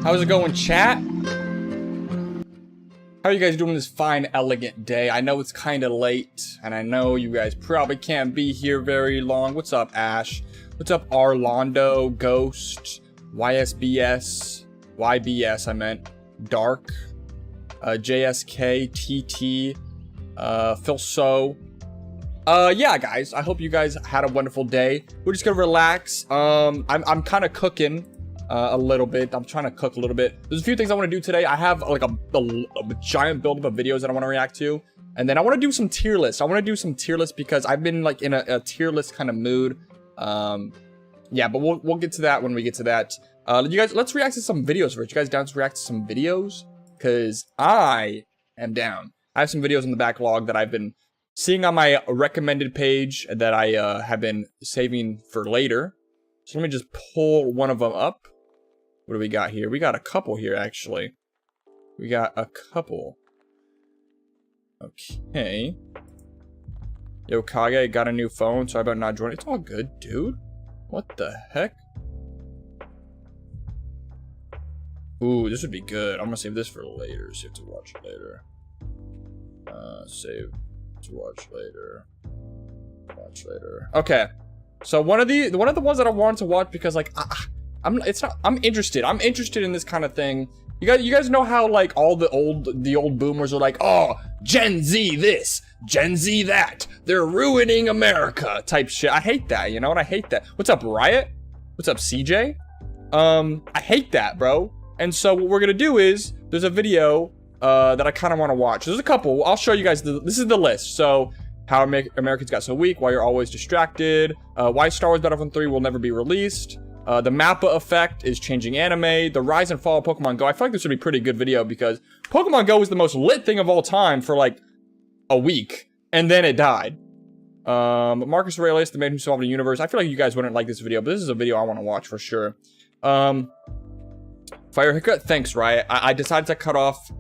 How's it going, chat? How are you guys doing this fine, elegant day? I know it's kind of late, and I know you guys probably can't be here very long. What's up, Ash? What's up, Arlondo, Ghost, YSBS, YBS, I meant, Dark, JSK, TT, Phil So. Yeah, guys, I hope you guys had a wonderful day. We're just gonna relax. I'm kind of cooking a little bit. I'm trying to cook a little bit. There's a few things I want to do today. I have like a giant buildup of videos that I want to react to, and then I want to do some tier lists. I want to do some tier lists because I've been like in a tier list kind of mood. Yeah, but we'll get to that when we get to that. You guys, let's react to some videos first. You guys down to react to some videos? Because I am down. I have some videos in the backlog that I've been seeing on my recommended page that I have been saving for later. So let me just pull one of them up. What do we got here? We got a couple here, actually. We got a couple. Okay. Yo, Kage, got a new phone. Sorry about not joining. It's all good, dude. What the heck? Ooh, this would be good. I'm gonna save this for later. Save to watch later. Save to watch later. Watch later. Okay. So one of the ones that I wanted to watch because like I'm interested. I'm interested in this kind of thing. You guys know how like all the old boomers are like, oh, Gen Z this, Gen Z that. They're ruining America type shit. I hate that, you know what? I hate that. What's up, Riot? What's up, CJ? I hate that, bro. And so what we're gonna do is there's a video that I kind of want to watch. There's a couple. I'll show you guys. This is the list. So how Americans got so weak, why you're always distracted, why Star Wars Battlefront 3 will never be released, the Mappa effect is changing anime, the rise and fall of Pokemon Go. I feel like this would be a pretty good video because Pokemon Go was the most lit thing of all time for like a week, and then it died. Marcus Aurelius, the man who solved the universe. I feel like you guys wouldn't like this video, but this is a video I want to watch for sure. Fire Hiccup, thanks, Riot. I decided to cut off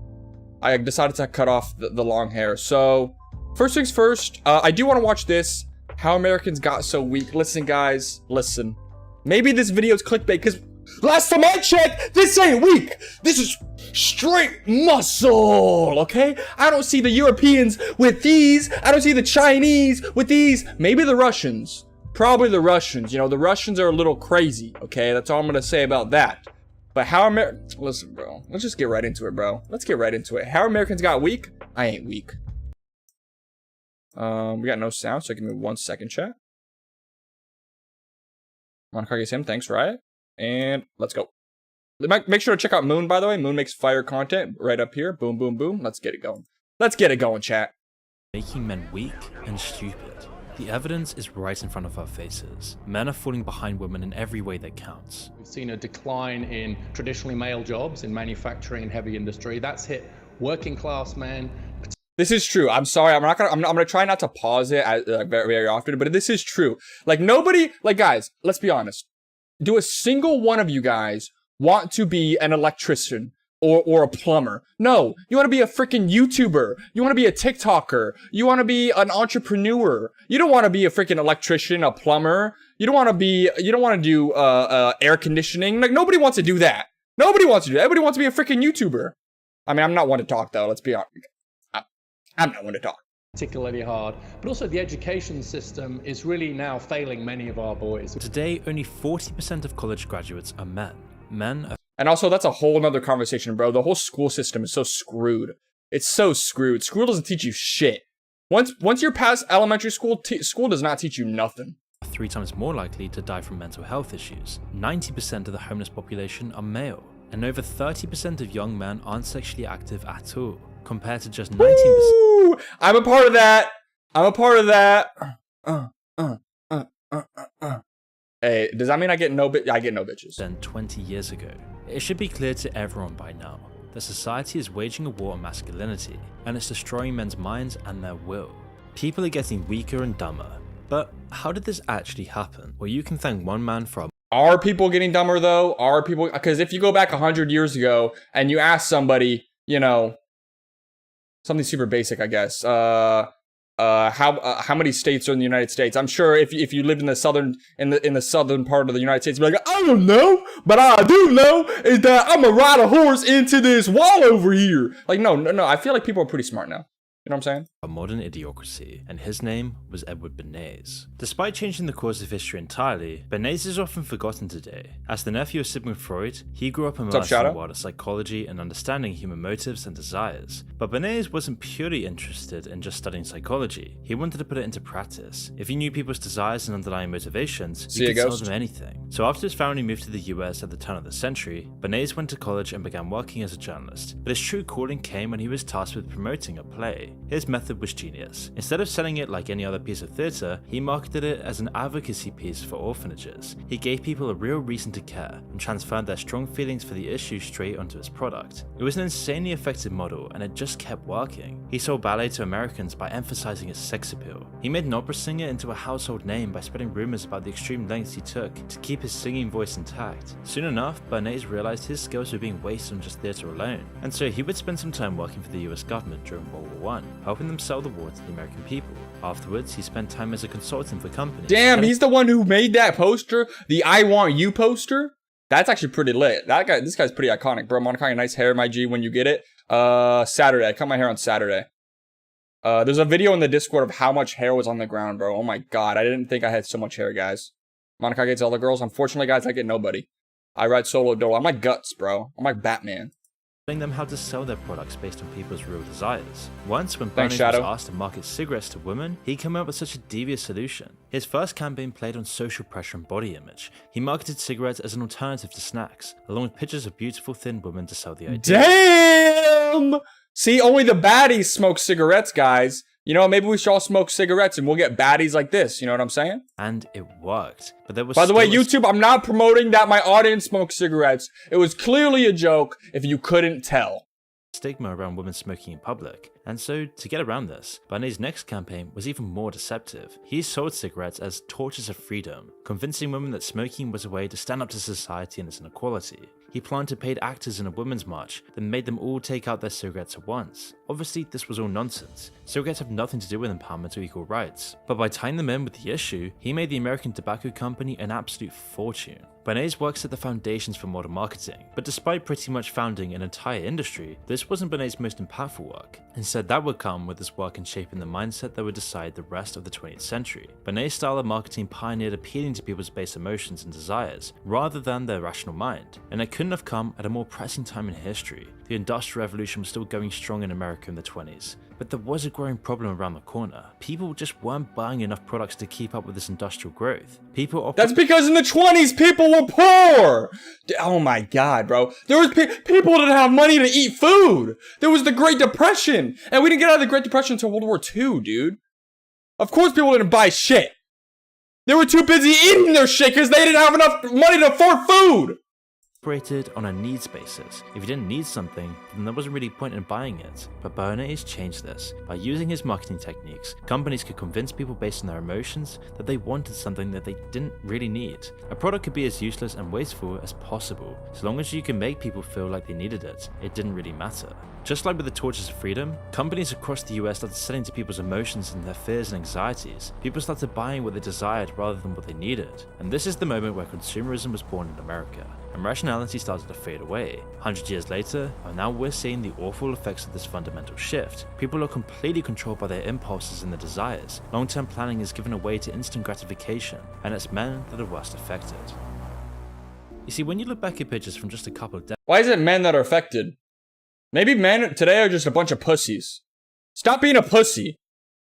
the long hair. So first things first, I do want to watch this. How Americans got so weak. Listen, guys, listen. Maybe this video is clickbait because last time I checked, this ain't weak. This is straight muscle, okay? I don't see the Europeans with these. I don't see the Chinese with these. Maybe the Russians. Probably the Russians. You know, the Russians are a little crazy, okay? That's all I'm going to say about that. But how listen, bro. Let's just get right into it, bro. Let's get right into it. How Americans got weak? I ain't weak. We got no sound, so give me 1 second, chat. Monakage Sim, thanks, Riot. And let's go. Make sure to check out Moon, by the way. Moon makes fire content right up here. Boom, boom, boom. Let's get it going. Let's get it going, chat. Making men weak and stupid. The evidence is right in front of our faces. Men are falling behind women in every way that counts. We've seen a decline in traditionally male jobs in manufacturing and heavy industry. That's hit working class men. This is true. I'm sorry. I'm gonna try not to pause it very, very often, but this is true. Like nobody, like guys, let's be honest. Do a single one of you guys want to be an electrician or a plumber? No, you want to be a freaking YouTuber. You want to be a TikToker. You want to be an entrepreneur. You don't want to be a freaking electrician, a plumber. You don't want to do air conditioning. Like nobody wants to do that. Nobody wants to do that. Everybody wants to be a freaking YouTuber. I mean, I'm not one to talk though. Let's be honest. I'm not one to talk. Particularly hard, but also the education system is really now failing many of our boys. Today, only 40% of college graduates are men. Men are... And also, that's a whole nother conversation, bro. The whole school system is so screwed. It's so screwed. School doesn't teach you shit. Once you're past elementary school, school does not teach you nothing. 3 times more likely to die from mental health issues. 90% of the homeless population are male. And over 30% of young men aren't sexually active at all, compared to just 19%. Woo! I'm a part of that. I'm a part of that. Hey, does that mean I get no bitches? Than 20 years ago. It should be clear to everyone by now that society is waging a war on masculinity, and it's destroying men's minds and their will. People are getting weaker and dumber. But how did this actually happen? Well, you can thank one man from... Are people getting dumber though? Are people... Because if you go back 100 years ago and you ask somebody, you know, something super basic, I guess. how many states are in the United States. I'm sure if you lived in the southern part of the United States, you'd be like, I don't know, but I do know is that I'm gonna ride a horse into this wall over here. Like, no. I feel like people are pretty smart now. You know what I'm saying? A modern idiocracy, and his name was Edward Bernays. Despite changing the course of history entirely, Bernays is often forgotten today. As the nephew of Sigmund Freud, he grew up immersed in the world of psychology and understanding human motives and desires. But Bernays wasn't purely interested in just studying psychology. He wanted to put it into practice. If he knew people's desires and underlying motivations, he could sell them anything. So after his family moved to the US at the turn of the century, Bernays went to college and began working as a journalist. But his true calling came when he was tasked with promoting a play. His method was genius. Instead of selling it like any other piece of theatre, he marketed it as an advocacy piece for orphanages. He gave people a real reason to care and transferred their strong feelings for the issue straight onto his product. It was an insanely effective model, and it just kept working. He sold ballet to Americans by emphasizing its sex appeal. He made an opera singer into a household name by spreading rumors about the extreme lengths he took to keep his singing voice intact. Soon enough, Bernays realized his skills were being wasted on just theatre alone, and so he would spend some time working for the US government during World War I, helping them sell the war to the American people. Afterwards, he spent time as a consultant for companies. Damn, he's the one who made that poster, the I Want You poster. That's actually pretty lit. This guy's pretty iconic, bro. Monakage, nice hair, my G, when you get it. Saturday, I cut my hair on Saturday. There's a video in the Discord of how much hair was on the ground, bro. Oh my god, I didn't think I had so much hair, guys. Monakage gets all the girls. Unfortunately, guys, I get nobody. I ride solo dolo. I'm like Guts, bro. I'm like Batman. Telling them how to sell their products based on people's real desires. Once, when Bernays was asked to market cigarettes to women, he came up with such a devious solution. His first campaign played on social pressure and body image. He marketed cigarettes as an alternative to snacks, along with pictures of beautiful thin women to sell the idea. Damn! See, only the baddies smoke cigarettes, guys. You know, maybe we should all smoke cigarettes and we'll get baddies like this. You know what I'm saying? And it worked. But there was By the way, YouTube, I'm not promoting that my audience smokes cigarettes. It was clearly a joke if you couldn't tell. Stigma around women smoking in public. And so, to get around this, Bernays' next campaign was even more deceptive. He sold cigarettes as torches of freedom, convincing women that smoking was a way to stand up to society and its inequality. He planted paid actors in a women's march, then made them all take out their cigarettes at once. Obviously, this was all nonsense. Cigarettes have nothing to do with empowerment or equal rights. But by tying them in with the issue, he made the American Tobacco Company an absolute fortune. Bernays works at the foundations for modern marketing, but despite pretty much founding an entire industry, this wasn't Bernays' most impactful work. Instead, that would come with his work in shaping the mindset that would decide the rest of the 20th century. Bernays' style of marketing pioneered appealing to people's base emotions and desires, rather than their rational mind, and it couldn't have come at a more pressing time in history. The Industrial Revolution was still going strong in America in the 20s, but there was a growing problem around the corner. People just weren't buying enough products to keep up with this industrial growth. That's because in the 20s, people were poor! Oh my god, bro. There was people didn't have money to eat food! There was the Great Depression! And we didn't get out of the Great Depression until World War II, dude. Of course people didn't buy shit. They were too busy eating their shit because they didn't have enough money to afford food! Operated on a needs basis. If you didn't need something, then there wasn't really a point in buying it. But Bernays changed this. By using his marketing techniques, companies could convince people based on their emotions that they wanted something that they didn't really need. A product could be as useless and wasteful as possible. So long as you can make people feel like they needed it, it didn't really matter. Just like with the torches of freedom, companies across the US started selling to people's emotions and their fears and anxieties. People started buying what they desired rather than what they needed. And this is the moment where consumerism was born in America, and rationality started to fade away. 100 years later, and now we're seeing the awful effects of this fundamental shift. People are completely controlled by their impulses and their desires. Long-term planning is given away to instant gratification, and it's men that are worst affected. You see, when you look back at pictures from just a couple of decades... Why is it men that are affected? Maybe men today are just a bunch of pussies. Stop being a pussy.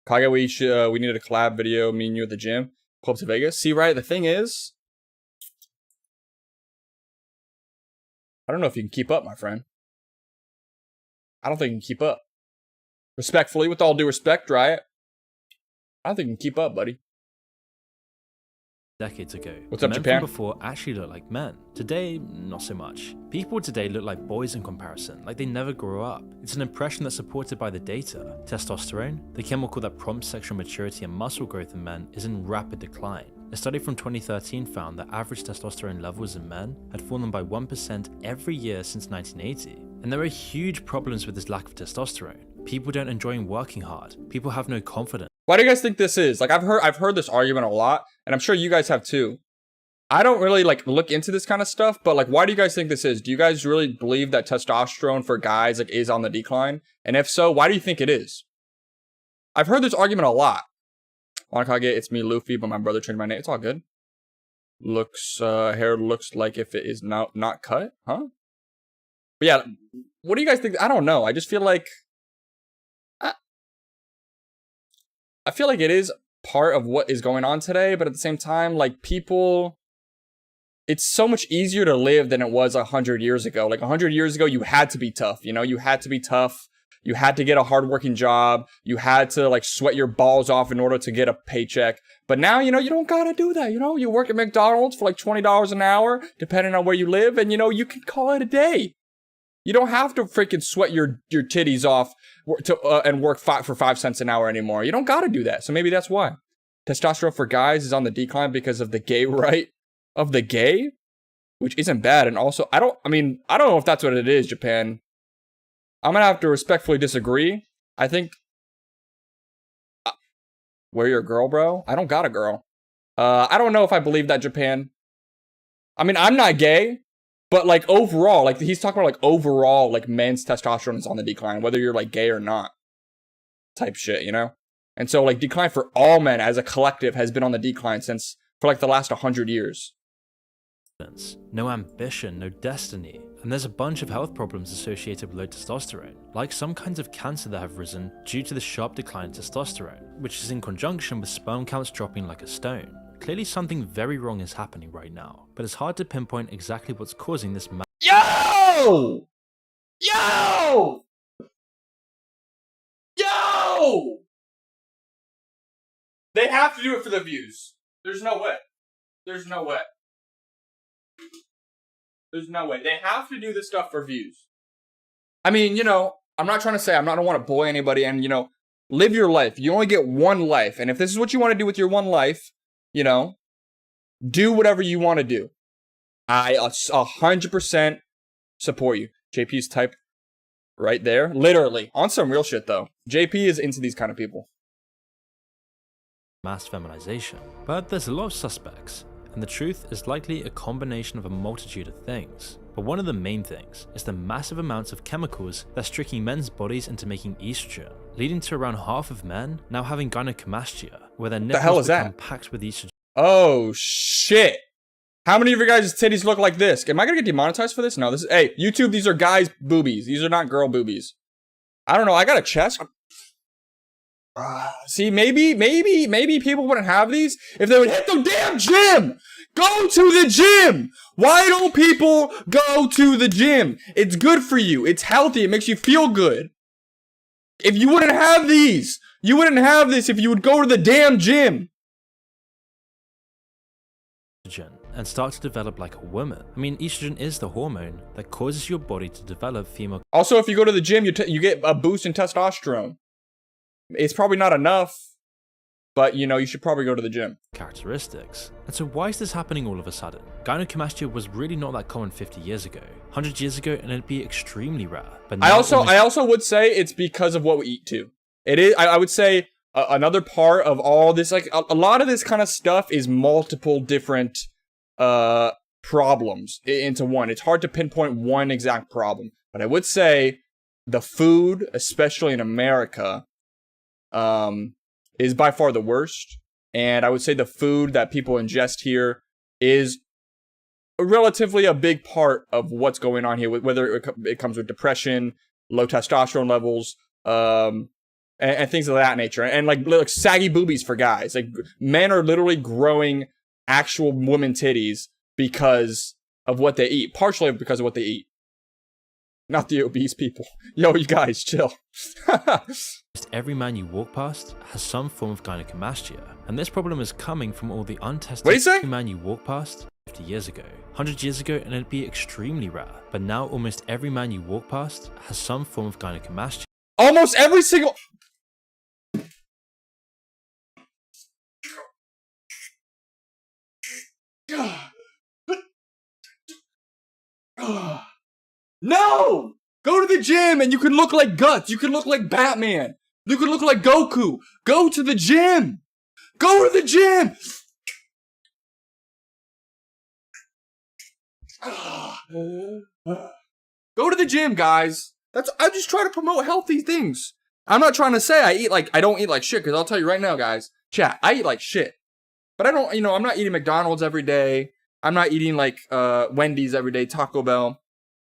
Kage, we needed a collab video, me and you at the gym. Club to Vegas. See, right? The thing is, I don't know if you can keep up, my friend. I don't think you can keep up. Respectfully, with all due respect, Riot. I don't think you can keep up, buddy. Decades ago, what's up, men Japan? From before actually looked like men. Today, not so much. People today look like boys in comparison, like they never grew up. It's an impression that's supported by the data. Testosterone, the chemical that prompts sexual maturity and muscle growth in men, is in rapid decline. A study from 2013 found that average testosterone levels in men had fallen by 1% every year since 1980. And there are huge problems with this lack of testosterone. People don't enjoy working hard. People have no confidence. Why do you guys think this is? Like, I've heard this argument a lot, and I'm sure you guys have too. I don't really like look into this kind of stuff, but like, why do you guys think this is? Do you guys really believe that testosterone for guys like is on the decline? And if so, why do you think it is? I've heard this argument a lot. Monakage, it's me, Luffy, but my brother changed my name. It's all good. Hair looks like if it is not cut, huh? But yeah, what do you guys think? I don't know. I just feel like I feel like it is part of what is going on today, but at the same time, like people. It's so much easier to live than it was 100 years ago. Like 100 years ago, you had to be tough. You know, you had to be tough. You had to get a hardworking job. You had to like sweat your balls off in order to get a paycheck. But now, you know, you don't gotta do that. You know, you work at McDonald's for like $20 an hour, depending on where you live, and you know, you can call it a day. You don't have to freaking sweat your titties off and work for 5 cents an hour anymore. You don't gotta do that. So maybe that's why testosterone for guys is on the decline because of the gay right of the gay, which isn't bad. And also, I don't know if that's what it is, Japan. I'm gonna have to respectfully disagree. I think, where your girl, bro? I don't got a girl. I don't know if I believe that, Japan. I mean, I'm not gay, but like overall, like he's talking about like overall, like men's testosterone is on the decline, whether you're like gay or not, type shit, you know? And so like decline for all men as a collective has been on the decline for like the last 100 years. No ambition, no destiny, and there's a bunch of health problems associated with low testosterone, like some kinds of cancer that have risen due to the sharp decline in testosterone, which is in conjunction with sperm counts dropping like a stone. Clearly something very wrong is happening right now, but it's hard to pinpoint exactly what's causing this Yo! Yo! Yo! They have to do it for the views. There's no way. There's no way. There's no way. They have to do this stuff for views. I mean, you know, I'm not trying to say I don't want to bully anybody, and, you know, live your life. You only get one life. And if this is what you want to do with your one life, you know, do whatever you want to do. I 100% support you. JP's type right there. Literally. On some real shit, though. JP is into these kind of people. mass feminization. But there's a lot of suspects, and the truth is likely a combination of a multitude of things. But one of the main things is the massive amounts of chemicals that's tricking men's bodies into making estrogen, leading to around half of men now having gynecomastia, where their nipples become packed with estrogen. Oh shit. How many of your guys' titties look like this? Am I gonna get demonetized for this? No, this is, hey, YouTube, these are guys' boobies. These are not girl boobies. I don't know, I got a chest. See, maybe people wouldn't have these if they would hit the damn gym. Go to the gym. Why don't people go to the gym? It's good for you. It's healthy. It makes you feel good. If you wouldn't have these, you wouldn't have this if you would go to the damn gym. And start to develop like a woman. I mean, estrogen is the hormone that causes your body to develop female. Also, if you go to the gym, you get a boost in testosterone. It's probably not enough, but you know, you should probably go to the gym. Characteristics. And so why is this happening all of a sudden? Gynecomastia was really not that common 50 years ago, 100 years ago, and it'd be extremely rare. But now I also would say it's because of what we eat too. It is, I would say another part of all this, like a lot of this kind of stuff is multiple different problems into one. It's hard to pinpoint one exact problem, but I would say the food, especially in America, is by far the worst. And I would say the food that people ingest here is relatively a big part of what's going on here, whether it comes with depression, low testosterone levels, and things of that nature. And like saggy boobies for guys. Like men are literally growing actual women titties because of what they eat, partially because of what they eat. Not the obese people. Yo, you guys, chill. Every man you walk past has some form of gynecomastia, and this problem is coming from all the untested. What do you say? Every man you walk past 50 years ago, 100 years ago, and it'd be extremely rare. But now almost every man you walk past has some form of gynecomastia. Almost every single... No! Go to the gym and you can look like Guts. You can look like Batman. You could look like Goku. Go to the gym. Go to the gym. Go to the gym, guys. I just try to promote healthy things. I'm not trying to say I don't eat like shit, because I'll tell you right now, guys. Chat, I eat like shit. But I don't, I'm not eating McDonald's every day. I'm not eating like Wendy's every day, Taco Bell.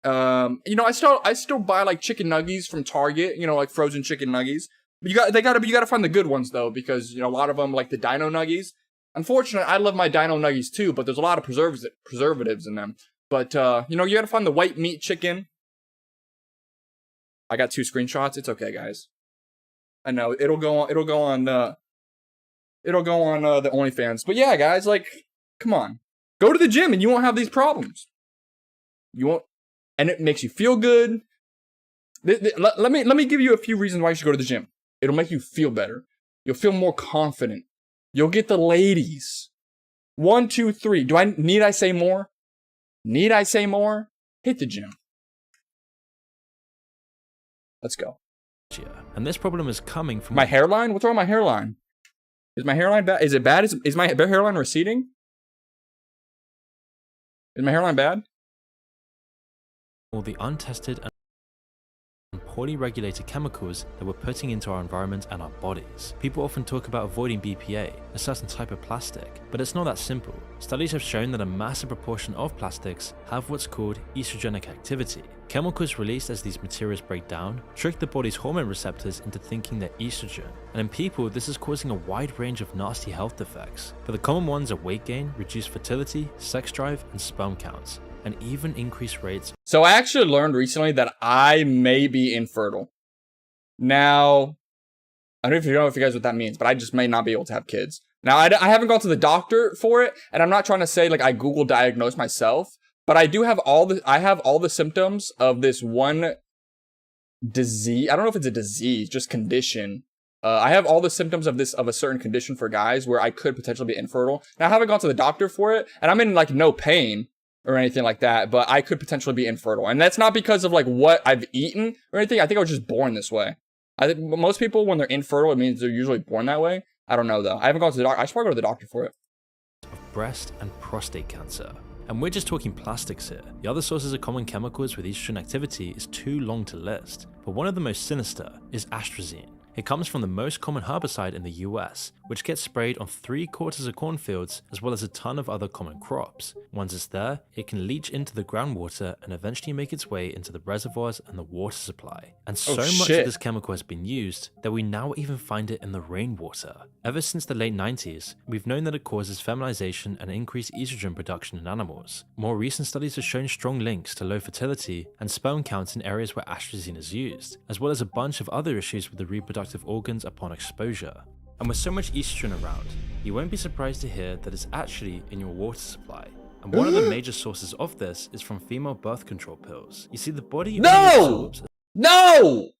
I still buy like chicken nuggies from Target, like frozen chicken nuggies. But you gotta find the good ones though, because a lot of them, like the Dino Nuggies. Unfortunately, I love my Dino Nuggies too, but there's a lot of preservatives in them. But you gotta find the white meat chicken. I got 2 screenshots. It's okay, guys. I know it'll go on the OnlyFans. But yeah, guys, like, come on, go to the gym and you won't have these problems. You won't, and it makes you feel good. Let me give you a few reasons why you should go to the gym. It'll make you feel better. You'll feel more confident. You'll get the ladies. 1, 2, 3. Need I say more? Need I say more? Hit the gym. Let's go. And this problem is coming from my hairline. What's wrong with my hairline? Is my hairline bad? Is it bad? Is my hairline receding? Is my hairline bad? All the untested and poorly regulated chemicals that we're putting into our environment and our bodies. People often talk about avoiding BPA, a certain type of plastic, but it's not that simple. Studies have shown that a massive proportion of plastics have what's called estrogenic activity. Chemicals released as these materials break down trick the body's hormone receptors into thinking they're estrogen, and in people this is causing a wide range of nasty health effects. But the common ones are weight gain, reduced fertility, sex drive, and sperm counts, and even increased rates. So I actually learned recently that I may be infertile. Now, I don't know if you guys know what that means, but I just may not be able to have kids. Now, I haven't gone to the doctor for it, and I'm not trying to say like I Google diagnosed myself, but I do have all the symptoms of this one disease. I don't know if it's a disease, just condition. I have all the symptoms of a certain condition for guys where I could potentially be infertile. Now, I haven't gone to the doctor for it, and I'm in like no pain or anything like that, but I could potentially be infertile. And that's not because of like what I've eaten or anything. I think I was just born this way. I think most people, when they're infertile, it means they're usually born that way. I don't know though. I haven't gone to the doctor. I should probably go to the doctor for it. Of breast and prostate cancer. And we're just talking plastics here. The other sources of common chemicals with estrogen activity is too long to list, but one of the most sinister is atrazine. It comes from the most common herbicide in the US, which gets sprayed on 3/4 of cornfields as well as a ton of other common crops. Once it's there, it can leach into the groundwater and eventually make its way into the reservoirs and the water supply. And so much of this chemical has been used that we now even find it in the rainwater. Ever since the late 90s, we've known that it causes feminization and increased estrogen production in animals. More recent studies have shown strong links to low fertility and sperm counts in areas where atrazine is used, as well as a bunch of other issues with the reproductive organs upon exposure. And with so much estrogen around, you won't be surprised to hear that it's actually in your water supply. And one of the major sources of this is from female birth control pills. You see, the body absorbs... No,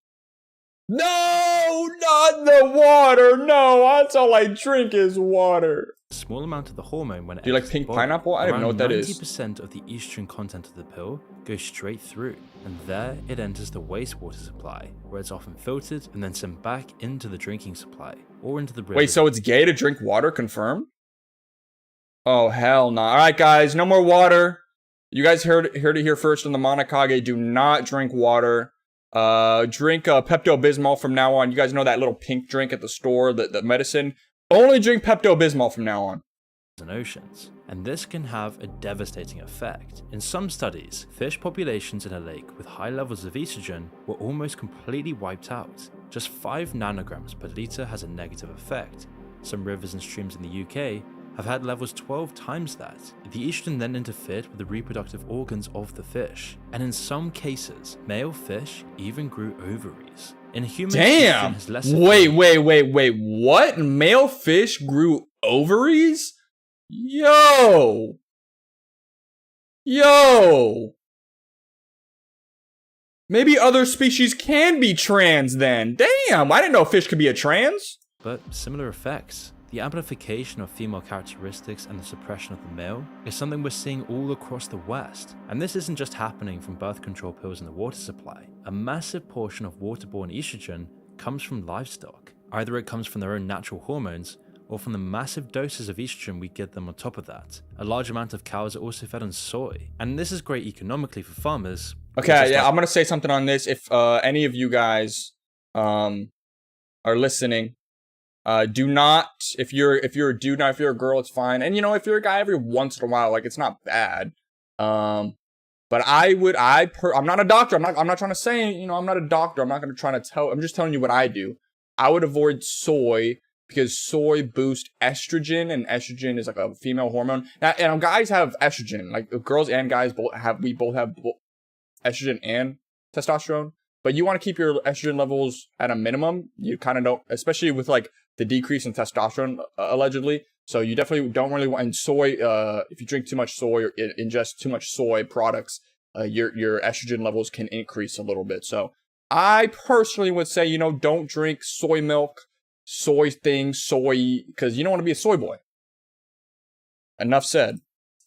not the water. No, that's all I drink is water. A small amount of the hormone when it Do you like pink pineapple? I don't even know what that is. 90% of the estrogen content of the pill goes straight through, and there it enters the wastewater supply, where it's often filtered and then sent back into the drinking supply or into the river. Wait, so it's gay to drink water? Confirmed? Oh hell no! All right, guys, no more water. You guys heard it here first on the Monakage. Do not drink water. Drink Pepto-Bismol from now on. You guys know that little pink drink at the store, the medicine. Only drink Pepto-Bismol from now on. And oceans, and this can have a devastating effect. In some studies, fish populations in a lake with high levels of estrogen were almost completely wiped out. Just 5 nanograms per liter has a negative effect. Some rivers and streams in the UK have had levels 12 times that. The estrogen then interfered with the reproductive organs of the fish, and in some cases, male fish even grew ovaries. In humans, damn! Has less wait, what? Male fish grew ovaries? Yo! Maybe other species can be trans then. Damn, I didn't know fish could be a trans. But similar effects. The amplification of female characteristics and the suppression of the male is something we're seeing all across the West. And this isn't just happening from birth control pills in the water supply. A massive portion of waterborne estrogen comes from livestock. Either it comes from their own natural hormones, or from the massive doses of estrogen we give them on top of that. A large amount of cows are also fed on soy, and this is great economically for farmers. Okay, yeah, I'm gonna say something on this. If any of you guys are listening, do not, if you're a dude, not if you're a girl, it's fine. And you know, if you're a guy, every once in a while, like, it's not bad. But I'm not a doctor. I'm not trying to say, you know, I'm not a doctor. I'm not gonna try to tell. I'm just telling you what I do. I would avoid soy because soy boosts estrogen, and estrogen is like a female hormone. Now, and guys have estrogen, like girls and guys both have estrogen and testosterone. But you want to keep your estrogen levels at a minimum. You kind of don't, especially with like the decrease in testosterone allegedly. So you definitely don't really want, and soy, if you drink too much soy or ingest too much soy products, your estrogen levels can increase a little bit. So I personally would say, you know, don't drink soy milk, soy things, soy, because you don't want to be a soy boy. Enough said.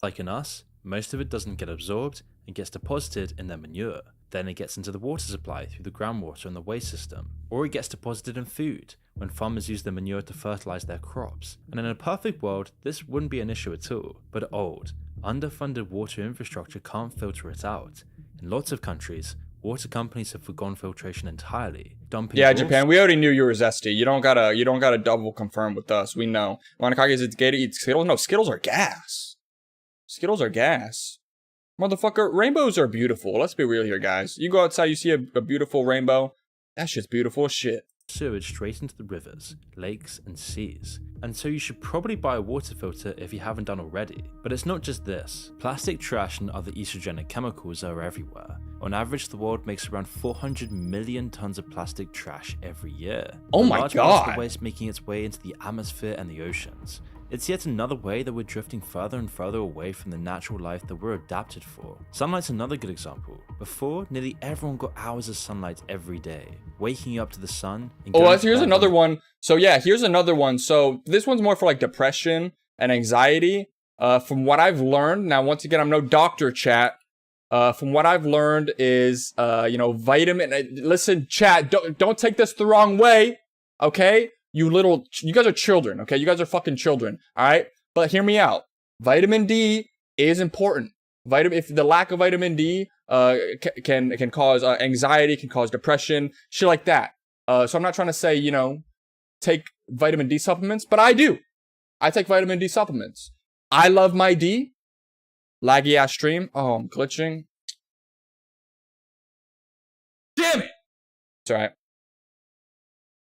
Like in us, most of it doesn't get absorbed and gets deposited in their manure. Then it gets into the water supply through the groundwater and the waste system. Or it gets deposited in food, when farmers use the manure to fertilize their crops. And in a perfect world, this wouldn't be an issue at all. But old, underfunded water infrastructure can't filter it out. In lots of countries, water companies have forgone filtration entirely, dumping. Yeah, Japan. We already knew you were zesty. You don't gotta double confirm with us. We know. Monakage is it gay to eat Skittles? No, Skittles are gas. Skittles are gas. Motherfucker, rainbows are beautiful. Let's be real here, guys. You go outside, you see a beautiful rainbow. That shit's beautiful as shit. Sewage straight into the rivers, lakes, and seas. And so you should probably buy a water filter if you haven't done already. But it's not just this. Plastic trash and other estrogenic chemicals are everywhere. On average, the world makes around 400 million tons of plastic trash every year. Oh my large god! Large amounts of waste making its way into the atmosphere and the oceans. It's yet another way that we're drifting further and further away from the natural life that we're adapted for. Sunlight's another good example. Before, nearly everyone got hours of sunlight every day, waking up to the sun. And here's another one. So yeah, here's another one. So this one's more for like depression and anxiety. From what I've learned, now once again, I'm no doctor, chat. From what I've learned is, you know, listen, chat, don't take this the wrong way, okay? You guys are children, okay? You guys are fucking children, all right? But hear me out. Vitamin D is important. If the lack of vitamin D can cause anxiety, can cause depression, shit like that. So I'm not trying to say, you know, take vitamin D supplements, but I do. I take vitamin D supplements. I love my D. Laggy ass stream. Oh, I'm glitching. Damn it! It's alright.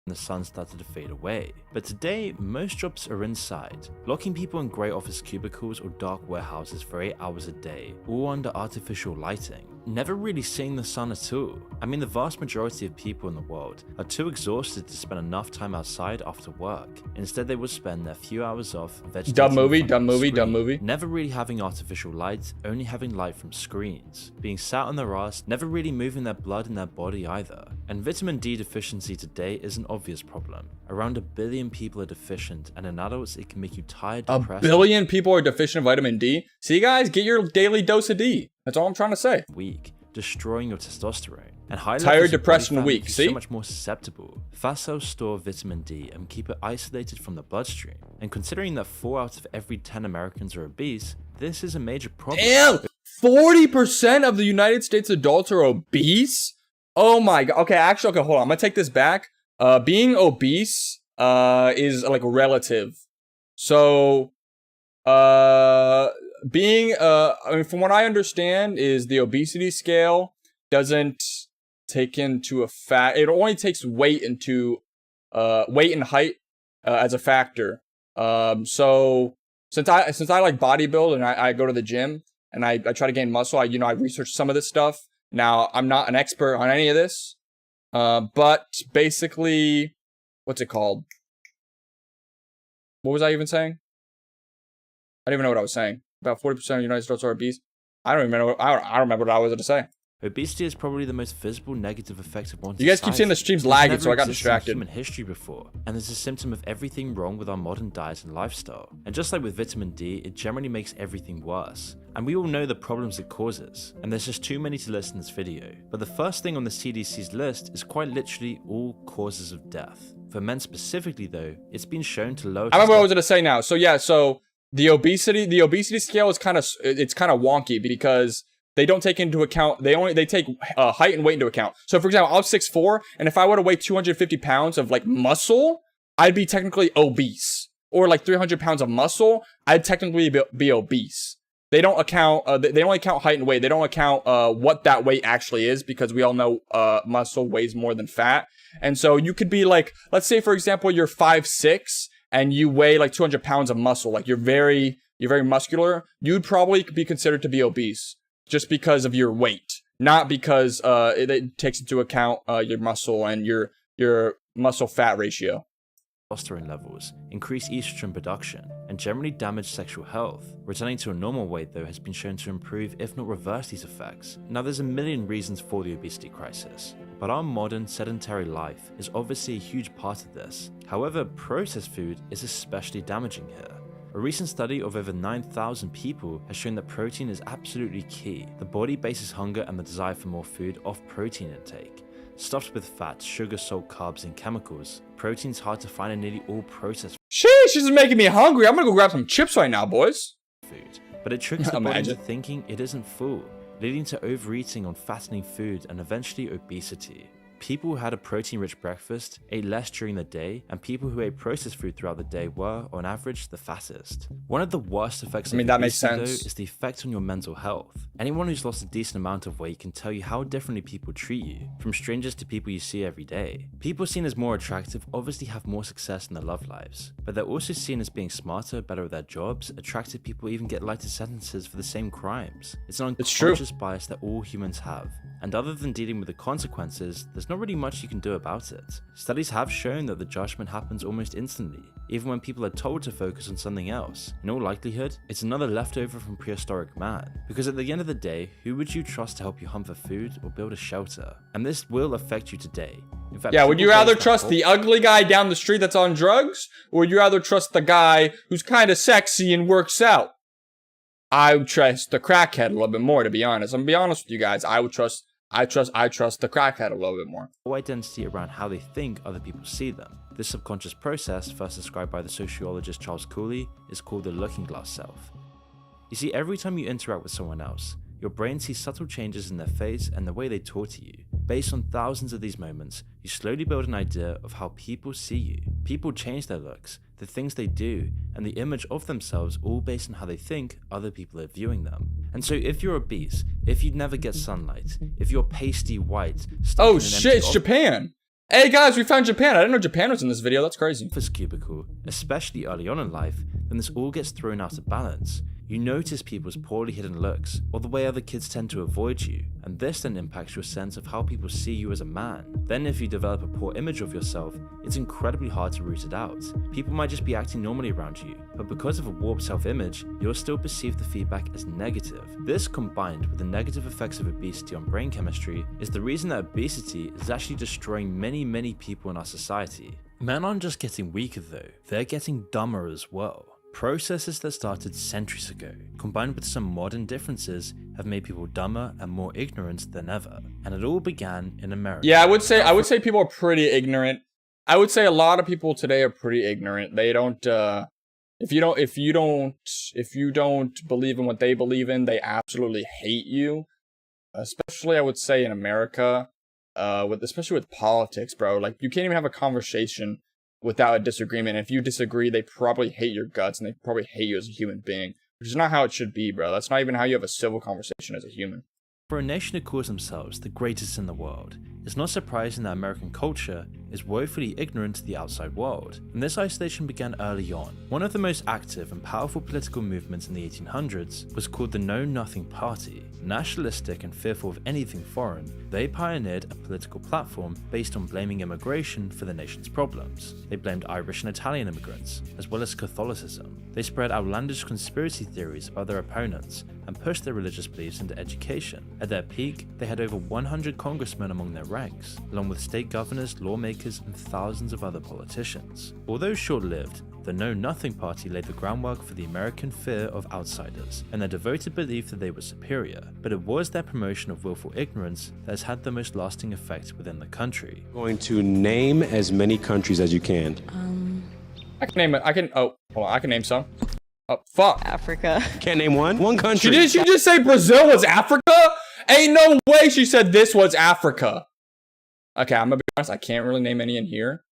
The sun started to fade away. But today, most jobs are inside, locking people in grey office cubicles or dark warehouses for 8 hours a day, all under artificial lighting, never really seeing the sun at all. I mean, the vast majority of people in the world are too exhausted to spend enough time outside after work. Instead, they would spend their few hours off vegetating. Dumb movie. Never really having artificial light, only having light from screens. Being sat on their ass, never really moving their blood in their body either. And vitamin D deficiency today is an obvious problem. Around 1 billion people are deficient, and in adults it can make you tired, depressed. 1 billion people are deficient in vitamin D? See guys, get your daily dose of D. That's all I'm trying to say. Weak, destroying your testosterone. And high tired, depressed, and weak. See? So much more susceptible. Fast cells store vitamin D and keep it isolated from the bloodstream. And considering that 4 out of every 10 Americans are obese, this is a major problem. Damn! 40% of the United States adults are obese? Oh my god. Okay, actually, okay, hold on. I'm gonna take this back. Being obese is like relative. So I mean, from what I understand is the obesity scale doesn't take into it only takes weight into weight and height as a factor. So since I like bodybuild and I go to the gym and I try to gain muscle, I research some of this stuff. Now I'm not an expert on any of this. But basically, what's it called? What was I even saying? I don't even know what I was saying. About 40% of the United States are obese. I don't remember what I was going to say. Obesity is probably the most visible negative effect of modern You guys keep saying the stream's lagging, so I got distracted. Human history before, and is a symptom of everything wrong with our modern diet and lifestyle. And just like with vitamin D, it generally makes everything worse. And we all know the problems it causes, and there's just too many to list in this video. But the first thing on the CDC's list is quite literally all causes of death. For men specifically though, it's been shown to lower... I remember what I was gonna say now. So yeah, so the obesity scale is kind of wonky because they don't take into account, they take height and weight into account. So for example, I'm 6'4", and if I were to weigh 250 pounds of like muscle, I'd be technically obese. Or like 300 pounds of muscle, I'd technically be obese. They don't account, they only count height and weight. They don't account what that weight actually is, because we all know muscle weighs more than fat. And so you could be like, let's say for example, you're 5'6", and you weigh like 200 pounds of muscle. Like you're very muscular. You'd probably be considered to be obese just because of your weight, not because it takes into account your muscle and your muscle fat ratio. Testosterone levels, increase estrogen production, and generally damage sexual health. Returning to a normal weight though has been shown to improve, if not reverse, these effects. Now there's a million reasons for the obesity crisis, but our modern sedentary life is obviously a huge part of this. However, processed food is especially damaging here. A recent study of over 9,000 people has shown that protein is absolutely key. The body bases hunger and the desire for more food off protein intake. Stuffed with fat, sugar, salt, carbs, and chemicals, protein's hard to find in nearly all processed Sheesh, this is making me hungry. I'm gonna go grab some chips right now, boys. food. But it tricks the body into thinking it isn't full, leading to overeating on fattening food and eventually obesity. People who had a protein-rich breakfast ate less during the day, and people who ate processed food throughout the day were, on average, the fattest. One of the worst effects of obesity, though, is the effect on your mental health. Anyone who's lost a decent amount of weight can tell you how differently people treat you, from strangers to people you see every day. People seen as more attractive obviously have more success in their love lives, but they're also seen as being smarter, better at their jobs. Attractive people even get lighter sentences for the same crimes. It's an unconscious bias that all humans have, and other than dealing with the consequences, there's not really much you can do about it. Studies have shown that the judgment happens almost instantly, even when people are told to focus on something else. In all likelihood, it's another leftover from prehistoric man, because at the end of the day, who would you trust to help you hunt for food or build a shelter? And this will affect you today. In fact, yeah, would you rather trust the ugly guy down the street that's on drugs, or would you rather trust the guy who's kind of sexy and works out? I would trust the crackhead a little bit more, to be honest. I'm gonna be honest with you guys. I trust the crackhead a little bit more. Identity around how they think other people see them. This subconscious process, first described by the sociologist Charles Cooley, is called the looking glass self. You see, every time you interact with someone else, your brain sees subtle changes in their face and the way they talk to you. Based on thousands of these moments, you slowly build an idea of how people see you. People change their looks, the things they do, and the image of themselves, all based on how they think other people are viewing them. And so if you're obese, if you never get sunlight, if you're pasty white... Oh shit, it's Japan! Hey guys, we found Japan! I didn't know Japan was in this video, that's crazy. ...office cubicle, especially early on in life, then this all gets thrown out of balance. You notice people's poorly hidden looks, or the way other kids tend to avoid you, and this then impacts your sense of how people see you as a man. Then if you develop a poor image of yourself, it's incredibly hard to root it out. People might just be acting normally around you, but because of a warped self-image, you'll still perceive the feedback as negative. This, combined with the negative effects of obesity on brain chemistry, is the reason that obesity is actually destroying many people in our society. Men aren't just getting weaker though, they're getting dumber as well. Processes that started centuries ago, combined with some modern differences, have made people dumber and more ignorant than ever. And it all began in America. Yeah, I would say people are pretty ignorant. I would say a lot of people today are pretty ignorant. They don't if you don't believe in what they believe in, they absolutely hate you. Especially I would say in America, especially with politics, bro. Like you can't even have a conversation without a disagreement. If you disagree, they probably hate your guts and they probably hate you as a human being, which is not how it should be, bro. That's not even how you have a civil conversation as a human. For a nation who calls themselves the greatest in the world, it's not surprising that American culture is woefully ignorant to the outside world, and this isolation began early on. One of the most active and powerful political movements in the 1800s was called the Know Nothing Party. Nationalistic and fearful of anything foreign, they pioneered a political platform based on blaming immigration for the nation's problems. They blamed Irish and Italian immigrants, as well as Catholicism. They spread outlandish conspiracy theories about their opponents, and pushed their religious beliefs into education. At their peak, they had over 100 congressmen among their ranks, along with state governors, lawmakers, and thousands of other politicians. Although short-lived, the Know Nothing Party laid the groundwork for the American fear of outsiders and their devoted belief that they were superior, but it was their promotion of willful ignorance that has had the most lasting effect within the country. Going to name as many countries as you can. I can name it. Oh, hold on. I can name some. Oh, fuck. Africa. Can't name one country. Did she just say Brazil was Africa? Ain't no way she said this was Africa. Okay, I'm gonna be honest. I can't really name any in here.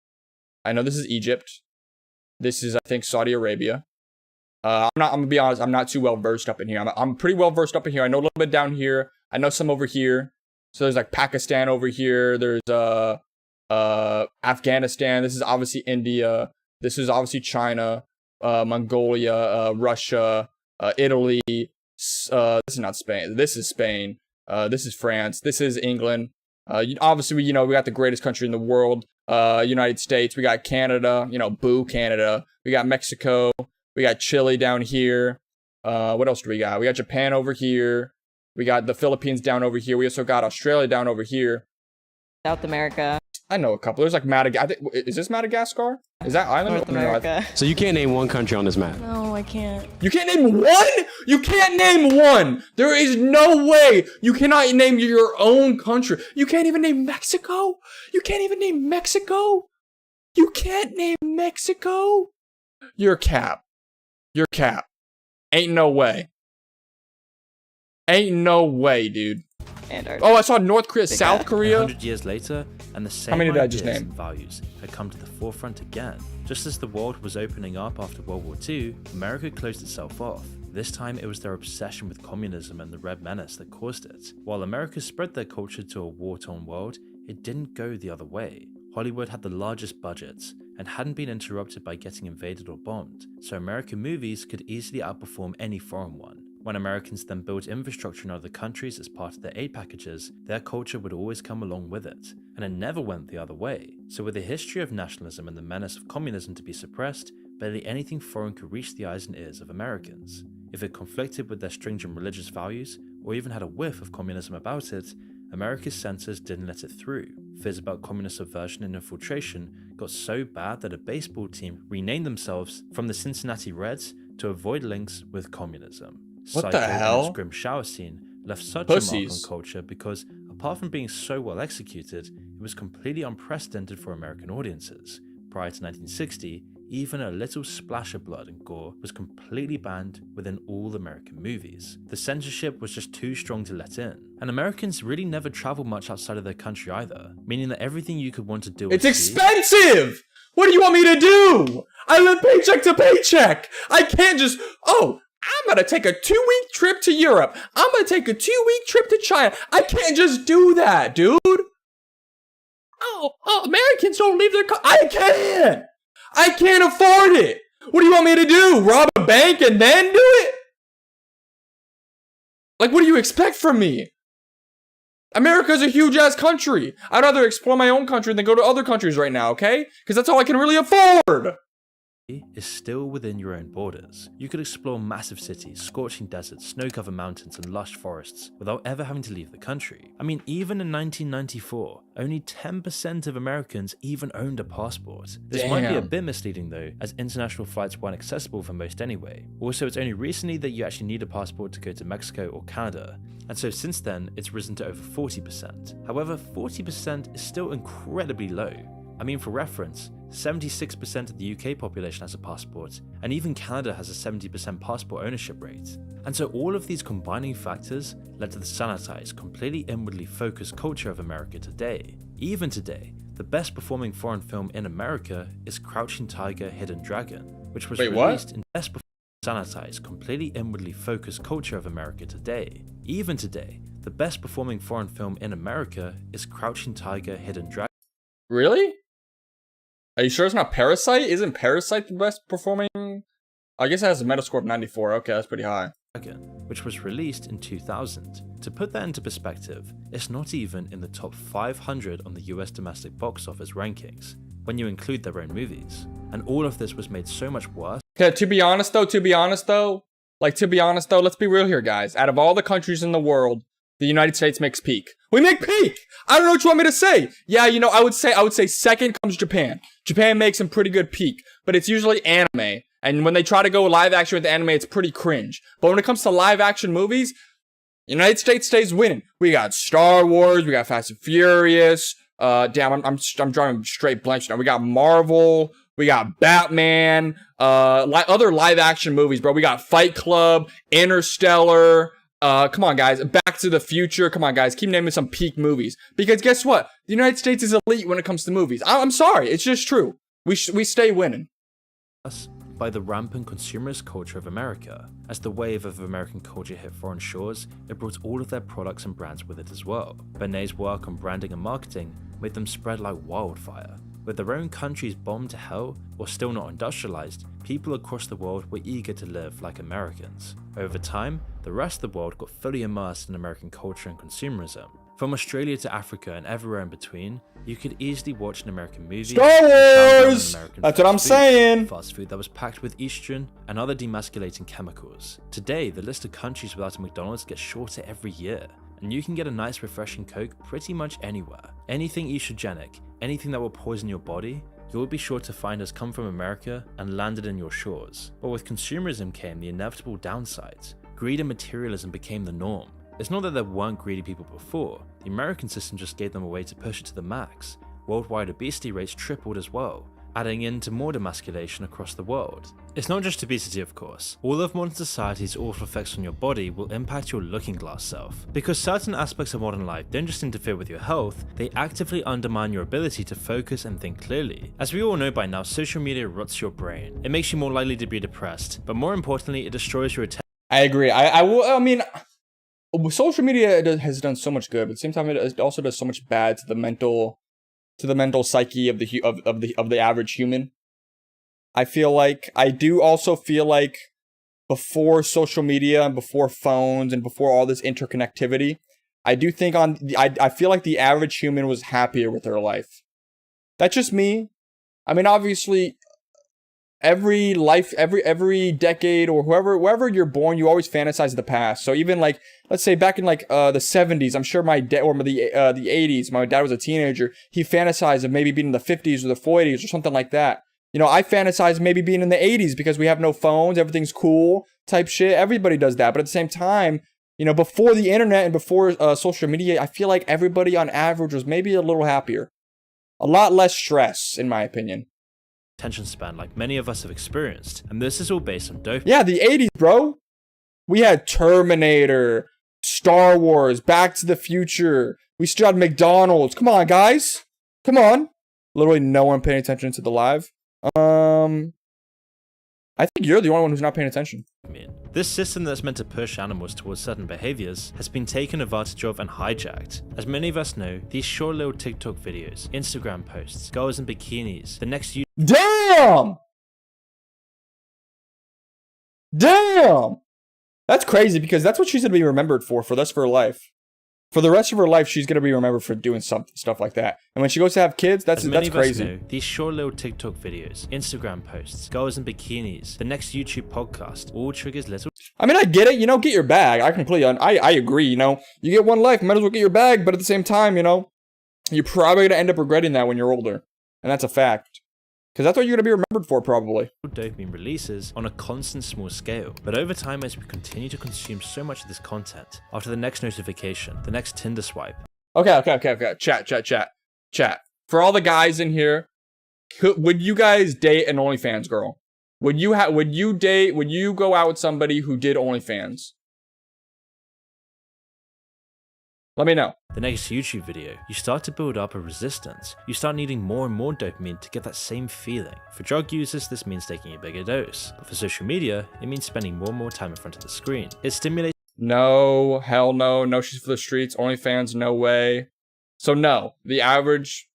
I know this is Egypt. This is, I think, Saudi Arabia. I'm gonna be honest. I'm not too well versed up in here. I'm pretty well versed up in here. I know a little bit down here. I know some over here. So there's like Pakistan over here. There's Afghanistan. This is obviously India. This is obviously China, Mongolia, Russia, Italy. This is not Spain. This is Spain. This is France. This is England. Obviously, we got the greatest country in the world, United States. We got Canada. Boo Canada. We got Mexico. We got Chile down here. What else do we got? We got Japan over here. We got the Philippines down over here. We also got Australia down over here. South America. I know a couple. There's like Madagascar. Is this Madagascar? Is that island? North America. So you can't name one country on this map. No, I can't. You can't name one? You can't name one. There is no way. You cannot name your own country. You can't even name Mexico? You can't even name Mexico? You can't name Mexico? You're cap. You're cap. Ain't no way. Ain't no way, dude. Oh, I saw North Korea, South Korea. 100 years later, and the same ideas and values had come to the forefront again. Just as the world was opening up after World War II, America closed itself off. This time it was their obsession with communism and the Red Menace that caused it. While America spread their culture to a war-torn world, it didn't go the other way. Hollywood had the largest budgets and hadn't been interrupted by getting invaded or bombed, so American movies could easily outperform any foreign one. When Americans then built infrastructure in other countries as part of their aid packages, their culture would always come along with it, and it never went the other way. So with a history of nationalism and the menace of communism to be suppressed, barely anything foreign could reach the eyes and ears of Americans. If it conflicted with their stringent religious values, or even had a whiff of communism about it, America's censors didn't let it through. Fears about communist subversion and infiltration got so bad that a baseball team renamed themselves from the Cincinnati Reds to avoid links with communism. What the hell? And grim shower scene left such Pussies. a mark on culture because, apart from being so well executed, it was completely unprecedented for American audiences. Prior to 1960, even a little splash of blood and gore was completely banned within all American movies. The censorship was just too strong to let in. And Americans really never traveled much outside of their country either, meaning that everything you could want to do It's expensive! What do you want me to do? I live paycheck to paycheck! I can't just, I'm gonna take a 2-week trip to Europe. I'm gonna take a 2-week trip to China. I can't just do that, dude. Americans don't leave their I can't. I can't afford it. What do you want me to do? Rob a bank and then do it? Like, what do you expect from me? America's a huge ass country. I'd rather explore my own country than go to other countries right now, okay? Because that's all I can really afford. Is still within your own borders. You could explore massive cities, scorching deserts, snow-covered mountains, and lush forests without ever having to leave the country. I mean, even in 1994, only 10% of Americans even owned a passport. This might be a bit misleading though, as international flights weren't accessible for most anyway. Also, it's only recently that you actually need a passport to go to Mexico or Canada, and so since then, it's risen to over 40%. However, 40% is still incredibly low. I mean, for reference, 76% of the UK population has a passport, and even Canada has a 70% passport ownership rate. And so all of these combining factors led to the sanitized, completely inwardly focused culture of America today. Even today, the best performing foreign film in America is Crouching Tiger, Hidden Dragon, which was released in best sanitized, completely inwardly focused culture of America today. Even today, the best performing foreign film in America is Crouching Tiger, Hidden Dragon. Really? Are you sure it's not Parasite? Isn't Parasite the best performing? I guess it has a Metascore of 94. Okay, that's pretty high. Which was released in 2000. To put that into perspective, it's not even in the top 500 on the US domestic box office rankings, when you include their own movies. And all of this was made so much worse. Okay, to be honest though, Like, to be honest, though, let's be real here, guys. Out of all the countries in the world, the United States makes peak. We make peak! I don't know what you want me to say. Yeah, you know, I would say second comes Japan. Japan makes some pretty good peak, but it's usually anime. And when they try to go live action with anime, it's pretty cringe. But when it comes to live action movies, United States stays winning. We got Star Wars, we got Fast and Furious. Damn, I'm drawing straight blanks now. We got Marvel, we got Batman, other live action movies, bro. We got Fight Club, Interstellar. Come on, guys. Back to the Future. Come on, guys. Keep naming some peak movies. Because guess what? The United States is elite when it comes to movies. I'm sorry. It's just true. We stay winning. By the rampant consumerist culture of America. As the wave of American culture hit foreign shores, it brought all of their products and brands with it as well. Benet's work on branding and marketing made them spread like wildfire. With their own countries bombed to hell or still not industrialized, people across the world were eager to live like Americans. Over time, the rest of the world got fully immersed in American culture and consumerism. From Australia to Africa and everywhere in between, you could easily watch an American movie. Star Wars! That's what I'm saying! Fast food that was packed with estrogen and other demasculating chemicals. Today, the list of countries without a McDonald's gets shorter every year, and you can get a nice refreshing Coke pretty much anywhere. Anything estrogenic, anything that will poison your body, you will be sure to find has come from America and landed in your shores. But with consumerism came the inevitable downsides. Greed and materialism became the norm. It's not that there weren't greedy people before, the American system just gave them a way to push it to the max. Worldwide obesity rates tripled as well, adding into more demasculation across the world. It's not just obesity, of course. All of modern society's awful effects on your body will impact your looking glass self. Because certain aspects of modern life don't just interfere with your health, they actively undermine your ability to focus and think clearly. As we all know by now, social media rots your brain. It makes you more likely to be depressed, but more importantly, it destroys your attention. I agree. I mean, social media has done so much good, but at the same time, it also does so much bad to the mental psyche of the average human. I do also feel like before social media and before phones and before all this interconnectivity, I feel like the average human was happier with their life. That's just me. I mean, obviously, every decade or wherever you're born, you always fantasize the past. So even like, let's say back in like the 70s, I'm sure my dad, or the 80s, my dad was a teenager, he fantasized of maybe being in the 50s or the 40s or something like that. You know, I fantasize maybe being in the 80s because we have no phones, everything's cool type shit. Everybody does that. But at the same time, you know, before the internet and before social media, I feel like everybody on average was maybe a little happier. A lot less stress, in my opinion. Attention span like many of us have experienced, and this is all based on dopamine. Yeah, the 80s, bro. We had Terminator, Star Wars, Back to the Future. We still had McDonald's. Come on, guys. Come on. Literally no one paying attention to the live. I think you're the only one who's not paying attention. This system that's meant to push animals towards certain behaviors has been taken advantage of and hijacked. As many of us know, these short little TikTok videos, Instagram posts, girls in bikinis, the next Damn! That's crazy because that's what she's going to be remembered for the rest of her life. For the rest of her life, she's going to be remembered for doing stuff like that. And when she goes to have kids, that's crazy. Know, these short little TikTok videos, Instagram posts, girls in bikinis, the next YouTube podcast, all triggers little... I mean, I get it, you know, get your bag. I completely, I agree, you know. You get one life, might as well get your bag, but at the same time, you know, you're probably going to end up regretting that when you're older. And that's a fact. Because that's what you're going to be remembered for, probably. Dopamine releases on a constant small scale. But over time, as we continue to consume so much of this content, after the next notification, the next Tinder swipe. Okay. Chat. For all the guys in here, would you guys date an OnlyFans girl? Would you go out with somebody who did OnlyFans? Let me know. The next YouTube video, you start to build up a resistance. You start needing more and more dopamine to get that same feeling. For drug users, this means taking a bigger dose. But for social media, it means spending more and more time in front of the screen. It stimulates... No, hell no. No, she's for the streets. OnlyFans, no way. So no, the average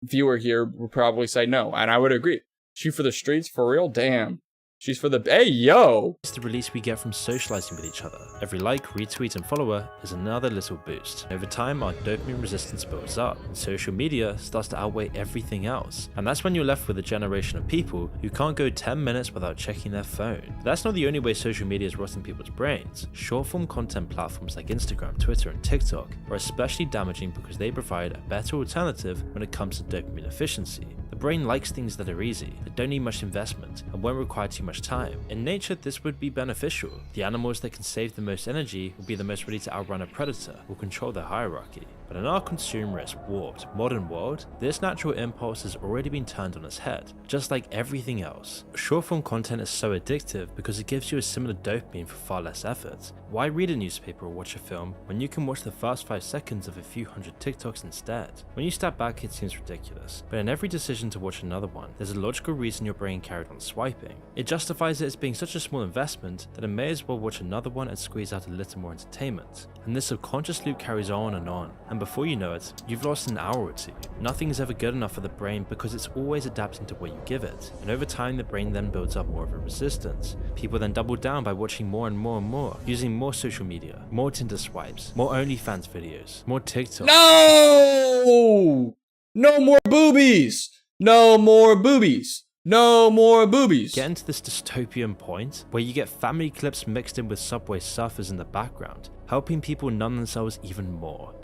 viewer here would probably say no. And I would agree. She for the streets, for real? Damn. She's for the... Hey, yo! It's the release we get from socializing with each other. Every like, retweet, and follower is another little boost. Over time, our dopamine resistance builds up, and social media starts to outweigh everything else. And that's when you're left with a generation of people who can't go 10 minutes without checking their phone. But that's not the only way social media is rotting people's brains. Short-form content platforms like Instagram, Twitter, and TikTok are especially damaging because they provide a better alternative when it comes to dopamine efficiency. The brain likes things that are easy, that don't need much investment, and won't require too much time. In nature, this would be beneficial. The animals that can save the most energy will be the most ready to outrun a predator or control their hierarchy. But in our consumerist, warped, modern world, this natural impulse has already been turned on its head, just like everything else. Short-form content is so addictive because it gives you a similar dopamine for far less effort. Why read a newspaper or watch a film when you can watch the first 5 seconds of a few hundred TikToks instead? When you step back, it seems ridiculous, but in every decision to watch another one, there's a logical reason your brain carried on swiping. It justifies it as being such a small investment that it may as well watch another one and squeeze out a little more entertainment. And this subconscious loop carries on, and before you know it, you've lost an hour or two. Nothing is ever good enough for the brain because it's always adapting to what you give it, and over time the brain then builds up more of a resistance. People then double down by watching more and more and more, using more social media, more Tinder swipes, more OnlyFans videos, more TikTok. No! No more boobies! No more boobies! No more boobies! Get into this dystopian point where you get family clips mixed in with Subway surfers in the background, helping people numb themselves even more.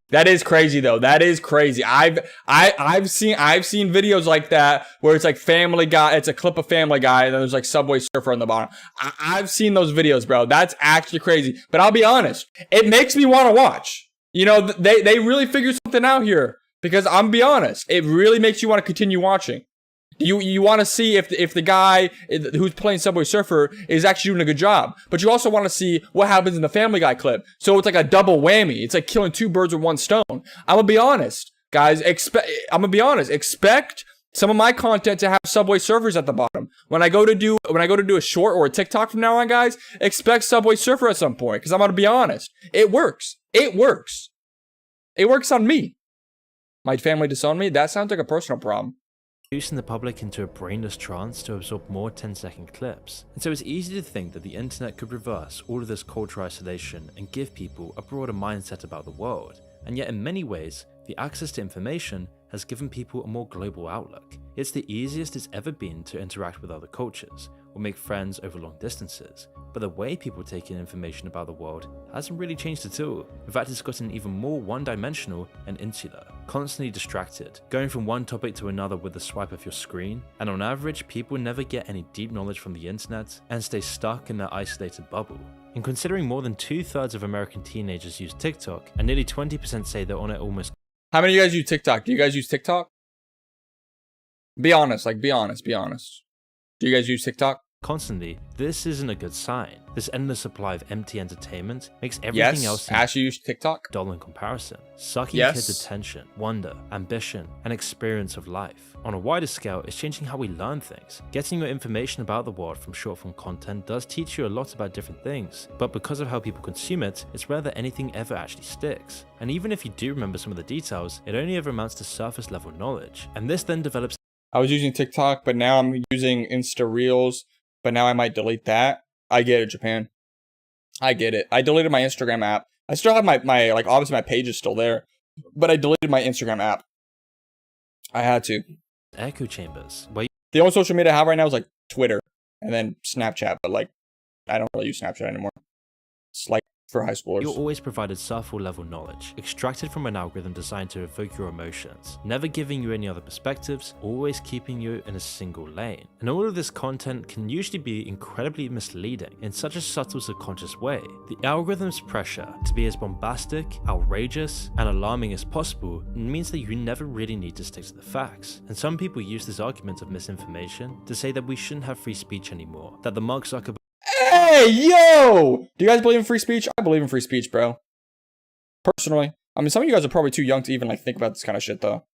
That is crazy though. That is crazy. I've seen videos like that where it's like Family Guy. It's a clip of Family Guy, and then there's like Subway Surfer on the bottom. I've seen those videos, bro. That's actually crazy. But I'll be honest, it makes me want to watch. You know, they really figured something out here. Because I'm gonna be honest, it really makes you want to continue watching. You want to see if the guy who's playing Subway Surfer is actually doing a good job. But you also want to see what happens in the Family Guy clip. So it's like a double whammy. It's like killing 2 birds with 1 stone. I'm gonna be honest, guys. Expect some of my content to have Subway Surfers at the bottom. When I go to do a short or a TikTok from now on, guys, expect Subway Surfer at some point. Because I'm gonna be honest, it works. It works. It works on me. My family disown me? That sounds like a personal problem. Introducing the public into a brainless trance to absorb more 10-second clips. And so it's easy to think that the internet could reverse all of this cultural isolation and give people a broader mindset about the world. And yet in many ways, the access to information has given people a more global outlook. It's the easiest it's ever been to interact with other cultures or make friends over long distances. But the way people take in information about the world hasn't really changed at all. In fact, it's gotten even more one-dimensional and insular, constantly distracted, going from one topic to another with the swipe of your screen, and on average, people never get any deep knowledge from the internet and stay stuck in their isolated bubble. And considering more than 2/3 of American teenagers use TikTok, and nearly 20% say they're on it almost... How many of you guys use TikTok? Do you guys use TikTok? Be honest, be honest. Do you guys use TikTok? Constantly, this isn't a good sign. This endless supply of empty entertainment makes everything else seem Ash, you use TikTok? dull in comparison, sucking kids' attention, wonder, ambition, and experience of life. On a wider scale, it's changing how we learn things. Getting your information about the world from short-form content does teach you a lot about different things, but because of how people consume it, it's rare that anything ever actually sticks. And even if you do remember some of the details, it only ever amounts to surface-level knowledge. And this then develops... I was using TikTok, but now I'm using Insta Reels. But now I might delete that. I get it, Japan. I get it. I deleted my Instagram app. I still have my like, obviously my page is still there. But I deleted my Instagram app. I had to. Echo chambers. The only social media I have right now is like Twitter. And then Snapchat. But like, I don't really use Snapchat anymore. It's like for high schoolers. You're always provided surface level knowledge, extracted from an algorithm designed to evoke your emotions, never giving you any other perspectives, always keeping you in a single lane. And all of this content can usually be incredibly misleading in such a subtle subconscious way. The algorithm's pressure to be as bombastic, outrageous, and alarming as possible means that you never really need to stick to the facts. And some people use this argument of misinformation to say that we shouldn't have free speech anymore, that the Mark Zuckerberg... Hey, yo! Do you guys believe in free speech? I believe in free speech, bro. Personally. I mean, some of you guys are probably too young to even, like, think about this kind of shit, though.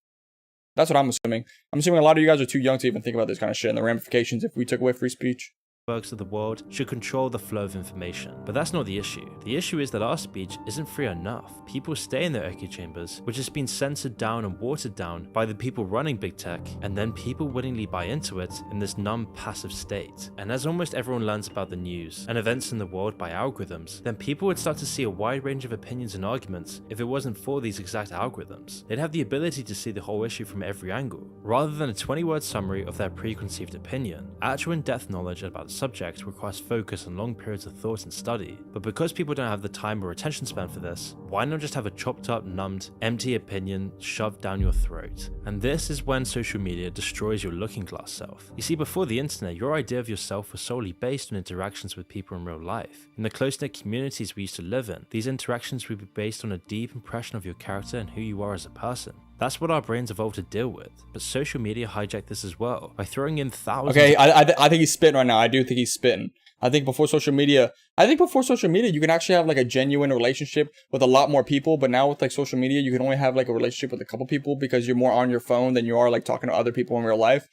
That's what I'm assuming. I'm assuming a lot of you guys are too young to even think about this kind of shit and the ramifications if we took away free speech. Zuckerbergs of the world should control the flow of information. But that's not the issue. The issue is that our speech isn't free enough. People stay in their echo chambers, which has been censored down and watered down by the people running big tech, and then people willingly buy into it in this numb, passive state. And as almost everyone learns about the news and events in the world by algorithms, then people would start to see a wide range of opinions and arguments if it wasn't for these exact algorithms. They'd have the ability to see the whole issue from every angle, rather than a 20-word summary of their preconceived opinion. Actual in-depth knowledge about the subject requires focus and long periods of thought and study, but because people don't have the time or attention span for this, why not just have a chopped up, numbed, empty opinion shoved down your throat? And this is when social media destroys your looking glass self. You see, before the internet, your idea of yourself was solely based on interactions with people in real life. In the close-knit communities we used to live in, these interactions would be based on a deep impression of your character and who you are as a person. That's what our brains evolved to deal with, but social media hijacked this as well by throwing in thousands. Okay, I think he's spitting right now. I do think he's spitting. I think before social media, you can actually have like a genuine relationship with a lot more people. But now with like social media, you can only have like a relationship with a couple people because you're more on your phone than you are like talking to other people in real life.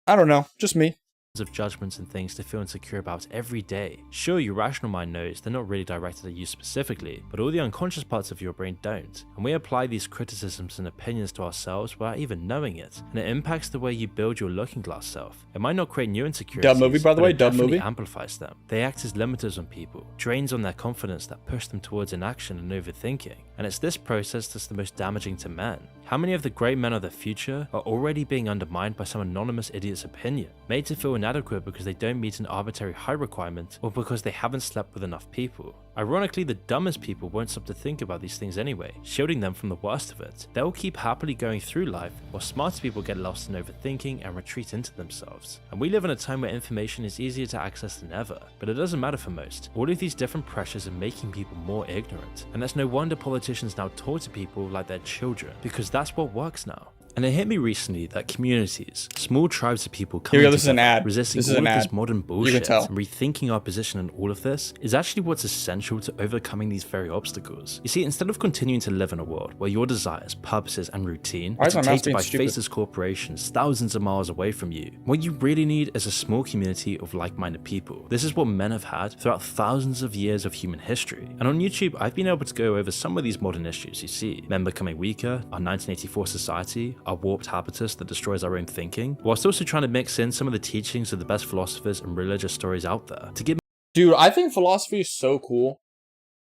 I don't know, just me. Of judgments and things to feel insecure about every day. Sure, your rational mind knows they're not really directed at you specifically, but all the unconscious parts of your brain don't, and we apply these criticisms and opinions to ourselves without even knowing it, and it impacts the way you build your looking glass self. It might not create new insecurities, dub movie, by the way, dub movie, amplifies them. They act as limiters on people, drains on their confidence that push them towards inaction and overthinking, and it's this process that's the most damaging to men. How many of the great men of the future are already being undermined by some anonymous idiot's opinion, made to feel inadequate because they don't meet an arbitrary height requirement or because they haven't slept with enough people? Ironically, the dumbest people won't stop to think about these things anyway, shielding them from the worst of it. They'll keep happily going through life, while smarter people get lost in overthinking and retreat into themselves. And we live in a time where information is easier to access than ever, but it doesn't matter for most. All of these different pressures are making people more ignorant, and it's no wonder politicians now talk to people like they're children, because that's what works now. And it hit me recently that communities, small tribes of people coming together, resisting all of this modern bullshit and rethinking our position in all of this is actually what's essential to overcoming these very obstacles. You see, instead of continuing to live in a world where your desires, purposes, and routine are dictated by faceless corporations thousands of miles away from you, what you really need is a small community of like-minded people. This is what men have had throughout thousands of years of human history. And on YouTube, I've been able to go over some of these modern issues you see: men becoming weaker, our 1984 society, our warped habitus that destroys our own thinking, whilst also trying to mix in some of the teachings of the best philosophers and religious stories out there to give. Dude, I think philosophy is so cool.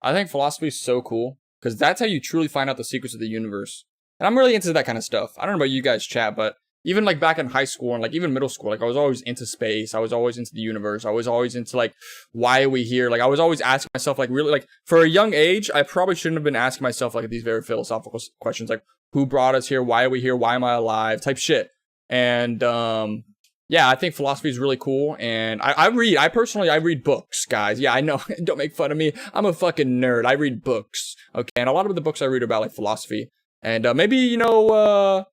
Because that's how you truly find out the secrets of the universe. And I'm really into that kind of stuff. I don't know about you guys, chat, but even like back in high school and like even middle school, like I was always into space. I was always into the universe. I was always into like, why are we here? Like I was always asking myself, like really, like for a young age, I probably shouldn't have been asking myself like these very philosophical questions, like who brought us here? Why are we here? Why am I alive? Type shit. And yeah, I think philosophy is really cool. And I read books, guys. Yeah, I know. Don't make fun of me. I'm a fucking nerd. I read books. Okay. And a lot of the books I read are about like philosophy. And maybe, you know,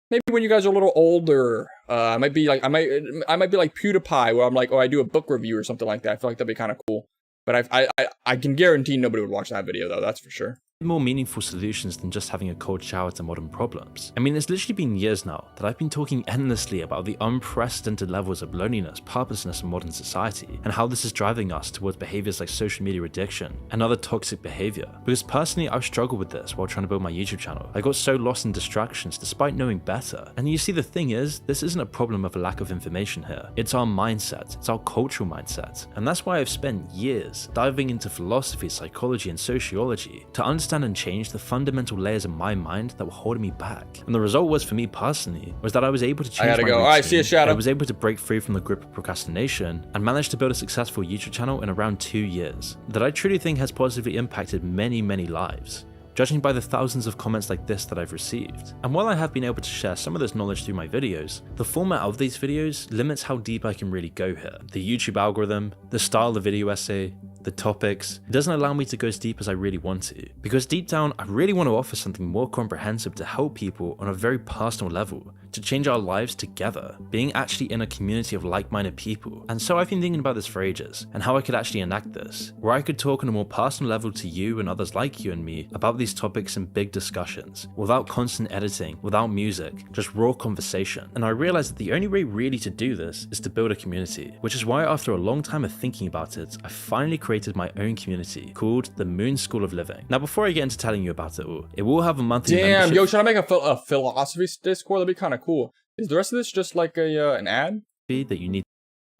maybe when you guys are a little older, I might be like PewDiePie, where I'm like, oh, I do a book review or something like that. I feel like that'd be kind of cool. But I can guarantee nobody would watch that video though. That's for sure. More meaningful solutions than just having a cold shower to modern problems. I mean, it's literally been years now that I've been talking endlessly about the unprecedented levels of loneliness, purposelessness in modern society, and how this is driving us towards behaviors like social media addiction and other toxic behavior. Because personally, I've struggled with this while trying to build my YouTube channel. I got so lost in distractions despite knowing better. And you see, the thing is, this isn't a problem of a lack of information here. It's our mindset, it's our cultural mindset. And that's why I've spent years diving into philosophy, psychology, and sociology to understand and change the fundamental layers of my mind that were holding me back. And the result was, for me personally, was that I was able to change my routine. Alright, see a shadow. I was able to break free from the grip of procrastination and managed to build a successful YouTube channel in around 2 years that I truly think has positively impacted many, many lives, judging by the thousands of comments like this that I've received. And while I have been able to share some of this knowledge through my videos, the format of these videos limits how deep I can really go here. The YouTube algorithm, the style of the video essay, the topics, it doesn't allow me to go as deep as I really want to. Because deep down, I really want to offer something more comprehensive to help people on a very personal level, to change our lives together, being actually in a community of like-minded people. And so I've been thinking about this for ages, and how I could actually enact this, where I could talk on a more personal level to you and others like you and me about these topics in big discussions, without constant editing, without music, just raw conversation. And I realized that the only way really to do this is to build a community, which is why after a long time of thinking about it, I finally created my own community called the Moon School of Living. Now before I get into telling you about it all, it will have a monthly membership. Yo, should I make a philosophy Discord? That'd be kind of cool. Is the rest of this just like an ad? That you need.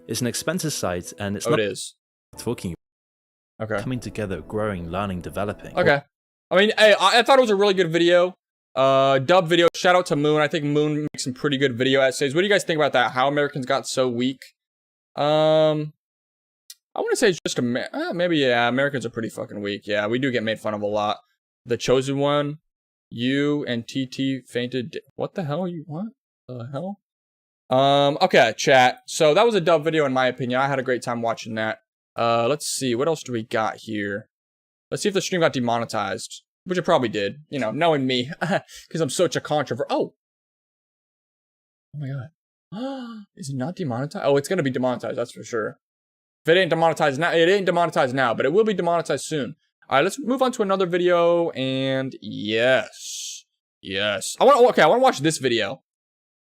It's an expensive site, and it's it is. Talking. Okay. Coming together, growing, learning, developing. Okay. I mean, hey, I thought it was a really good video. Dub video. Shout out to Moon. I think Moon makes some pretty good video essays. What do you guys think about that? How Americans got so weak? I want to say it's just maybe, yeah, Americans are pretty fucking weak. Yeah, we do get made fun of a lot. The Chosen One, you and TT fainted. What the hell? What the hell? Okay, chat. So that was a dub video in my opinion. I had a great time watching that. Let's see. What else do we got here? Let's see if the stream got demonetized. Which it probably did. You know, knowing me. Because I'm such a controversial. Oh my god. Is it not demonetized? Oh, it's going to be demonetized. That's for sure. If it ain't demonetized now, it ain't demonetized now, but it will be demonetized soon. All right, let's move on to another video. And yes. I want to watch this video.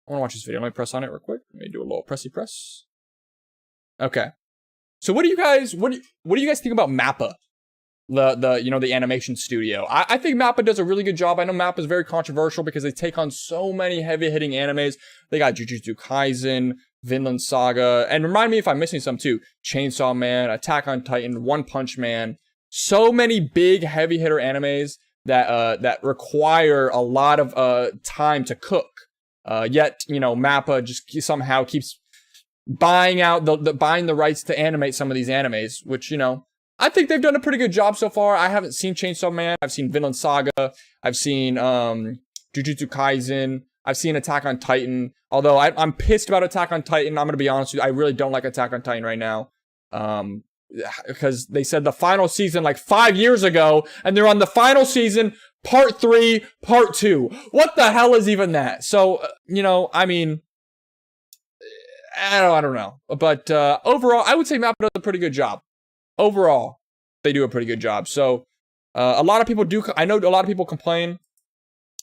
Let me press on it real quick. Let me do a little pressy press. Okay. So what do you guys think about Mappa? The animation studio. I think Mappa does a really good job. I know Mappa is very controversial because they take on so many heavy-hitting animes. They got Jujutsu Kaisen, Vinland Saga, and remind me if I'm missing some too. Chainsaw Man, Attack on Titan, One Punch Man. So many big heavy hitter animes that require a lot of time to cook. Yet, Mappa just somehow keeps buying out buying the rights to animate some of these animes, which, I think they've done a pretty good job so far. I haven't seen Chainsaw Man. I've seen Vinland Saga. I've seen Jujutsu Kaisen. I've seen Attack on Titan. Although I'm pissed about Attack on Titan. I'm going to be honest with you. I really don't like Attack on Titan right now. Because they said the final season like 5 years ago, and they're on the final season, part 3, part 2. What the hell is even that? So, I mean, I don't know. But overall, I would say Mappa does a pretty good job. Overall, they do a pretty good job. So, a lot of people do. I know a lot of people complain.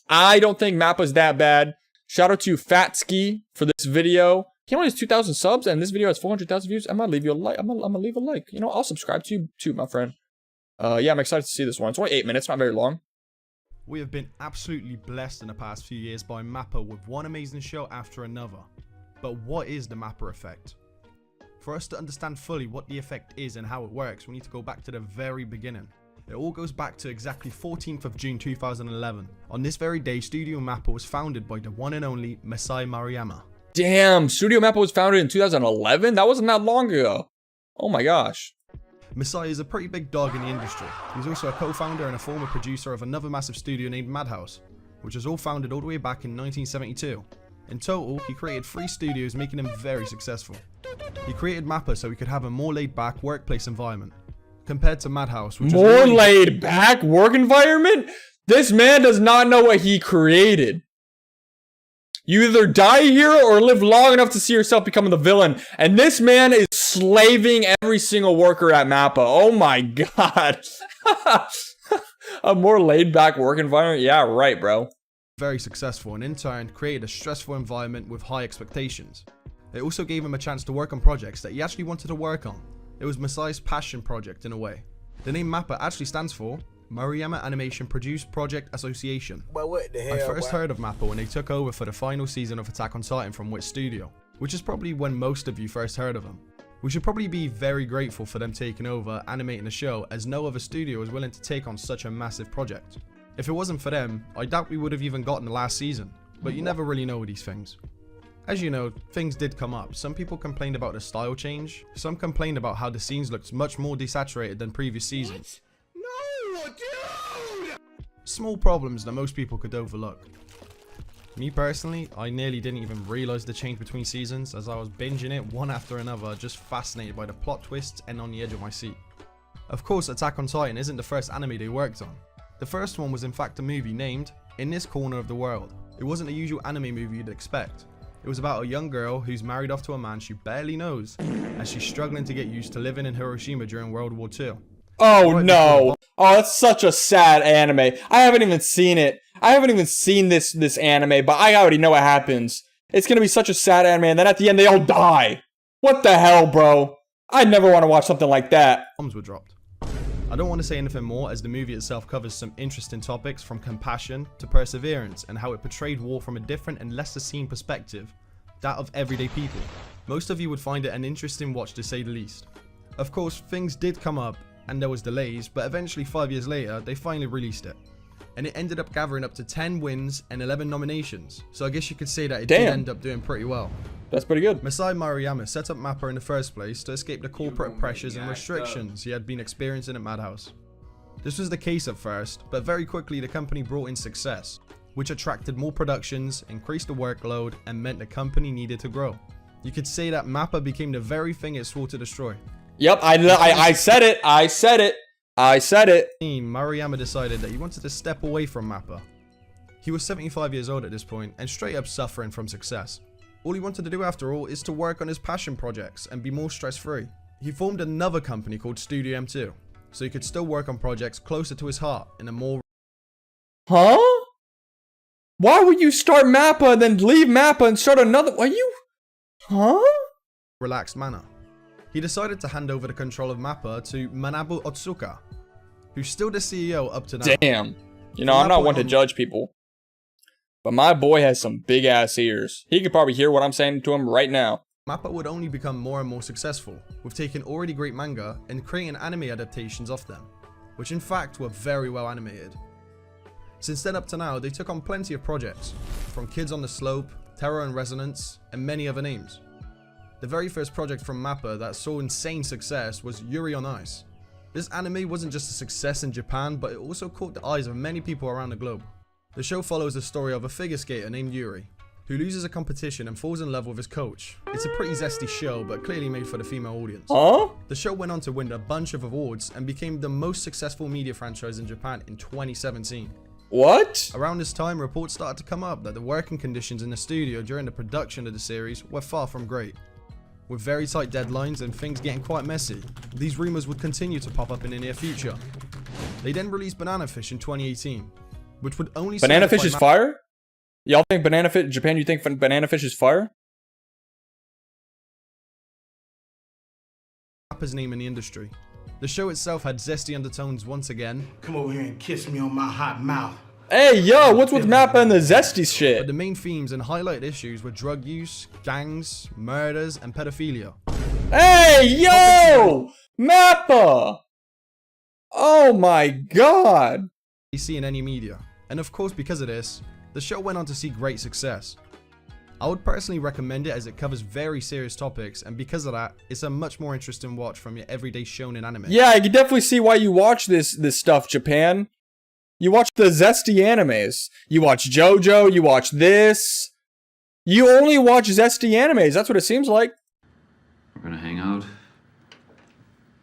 I don't think Mappa's that bad. Shout out to Fatski for this video. He only has 2,000 subs, and this video has 400,000 views. I'm gonna leave you a like. I'm gonna leave a like. I'll subscribe to you too, my friend. Yeah, I'm excited to see this one. It's only 8 minutes, not very long. We have been absolutely blessed in the past few years by Mappa with one amazing show after another. But what is the Mappa effect? For us to understand fully what the effect is and how it works, we need to go back to the very beginning. It all goes back to exactly 14th of June 2011. On this very day, Studio Mappa was founded by the one and only Masai Maruyama. Damn, Studio Mappa was founded in 2011? That wasn't that long ago. Oh my gosh. Masai is a pretty big dog in the industry. He's also a co-founder and a former producer of another massive studio named Madhouse, which was all founded all the way back in 1972. In total, he created 3 studios, making him very successful. He created Mappa so he could have a more laid-back workplace environment, compared to Madhouse, which more really laid-back work environment? This man does not know what he created. You either die here or live long enough to see yourself becoming the villain. And this man is slaving every single worker at Mappa. Oh my god. A more laid-back work environment? Yeah, right, bro. Very successful, and in turn created a stressful environment with high expectations. It also gave him a chance to work on projects that he actually wanted to work on. It was Masai's passion project in a way. The name Mappa actually stands for Maruyama Animation Produced Project Association. But what the hell? I first heard of Mappa when they took over for the final season of Attack on Titan from Wit Studio, which is probably when most of you first heard of them. We should probably be very grateful for them taking over animating the show, as no other studio was willing to take on such a massive project. If it wasn't for them, I doubt we would have even gotten the last season, but you never really know these things. As you know, things did come up. Some people complained about the style change, some complained about how the scenes looked much more desaturated than previous seasons. No, dude! Small problems that most people could overlook. Me personally, I nearly didn't even realise the change between seasons, as I was binging it one after another, just fascinated by the plot twists and on the edge of my seat. Of course, Attack on Titan isn't the first anime they worked on. The first one was in fact a movie named In This Corner of the World, It wasn't the usual anime movie you'd expect. It was about a young girl who's married off to a man she barely knows, as she's struggling to get used to living in Hiroshima during World War II. Oh Right no! Oh, that's such a sad anime. I haven't even seen it. I haven't even seen this anime, but I already know what happens. It's gonna be such a sad anime, and then at the end they all die. What the hell, bro? I never want to watch something like that. Bombs were dropped. I don't want to say anything more, as the movie itself covers some interesting topics from compassion to perseverance, and how it portrayed war from a different and lesser seen perspective, that of everyday people. Most of you would find it an interesting watch, to say the least. Of course, things did come up and there was delays, but eventually 5 years later they finally released it, and it ended up gathering up to 10 wins and 11 nominations, so I guess you could say that it did end up doing pretty well. That's pretty good. Masai Maruyama set up MAPPA in the first place to escape the corporate pressures and restrictions he had been experiencing at Madhouse. This was the case at first, but very quickly the company brought in success, which attracted more productions, increased the workload, and meant the company needed to grow. You could say that MAPPA became the very thing it swore to destroy. Yep, I said it. I said it. Maruyama decided that he wanted to step away from MAPPA. He was 75 years old at this point and straight up suffering from success. All he wanted to do after all is to work on his passion projects and be more stress-free. He formed another company called Studio M2, so he could still work on projects closer to his heart in a more... Huh? Why would you start MAPPA and then leave MAPPA and start another? Are you? Huh? relaxed manner. He decided to hand over the control of MAPPA to Manabu Otsuka, who's still the CEO up to now. Damn. You know, I'm not one to judge people, but my boy has some big ass ears. He could probably hear what I'm saying to him right now. MAPPA would only become more and more successful, with taking already great manga and creating anime adaptations of them, which in fact were very well animated. Since then up to now, they took on plenty of projects, from Kids on the Slope, Terror and Resonance, and many other names. The very first project from MAPPA that saw insane success was Yuri on Ice. This anime wasn't just a success in Japan, but it also caught the eyes of many people around the globe. The show follows the story of a figure skater named Yuri, who loses a competition and falls in love with his coach. It's a pretty zesty show, but clearly made for the female audience. Huh? The show went on to win a bunch of awards and became the most successful media franchise in Japan in 2017. What? Around this time, reports started to come up that the working conditions in the studio during the production of the series were far from great. With very tight deadlines and things getting quite messy, these rumors would continue to pop up in the near future. They then released Banana Fish in 2018, which would only Banana Fish is fire? Y'all think Banana Fish, Japan, you think Banana Fish is fire? MAPPA's name in the industry. The show itself had zesty undertones once again. Come over here and kiss me on my hot mouth. Hey, yo, what's with MAPPA and the zesty But shit? the main themes and highlighted issues were drug use, gangs, murders, and pedophilia. Hey, yo! MAPPA! Oh my god! You see in any media. And of course, because of this, the show went on to see great success. I would personally recommend it as it covers very serious topics, and because of that, it's a much more interesting watch from your everyday shonen anime. Yeah, I can definitely see why you watch this stuff, Japan. You watch the zesty animes. You watch JoJo, you watch this. You only watch zesty animes, that's what it seems like. We're gonna hang out.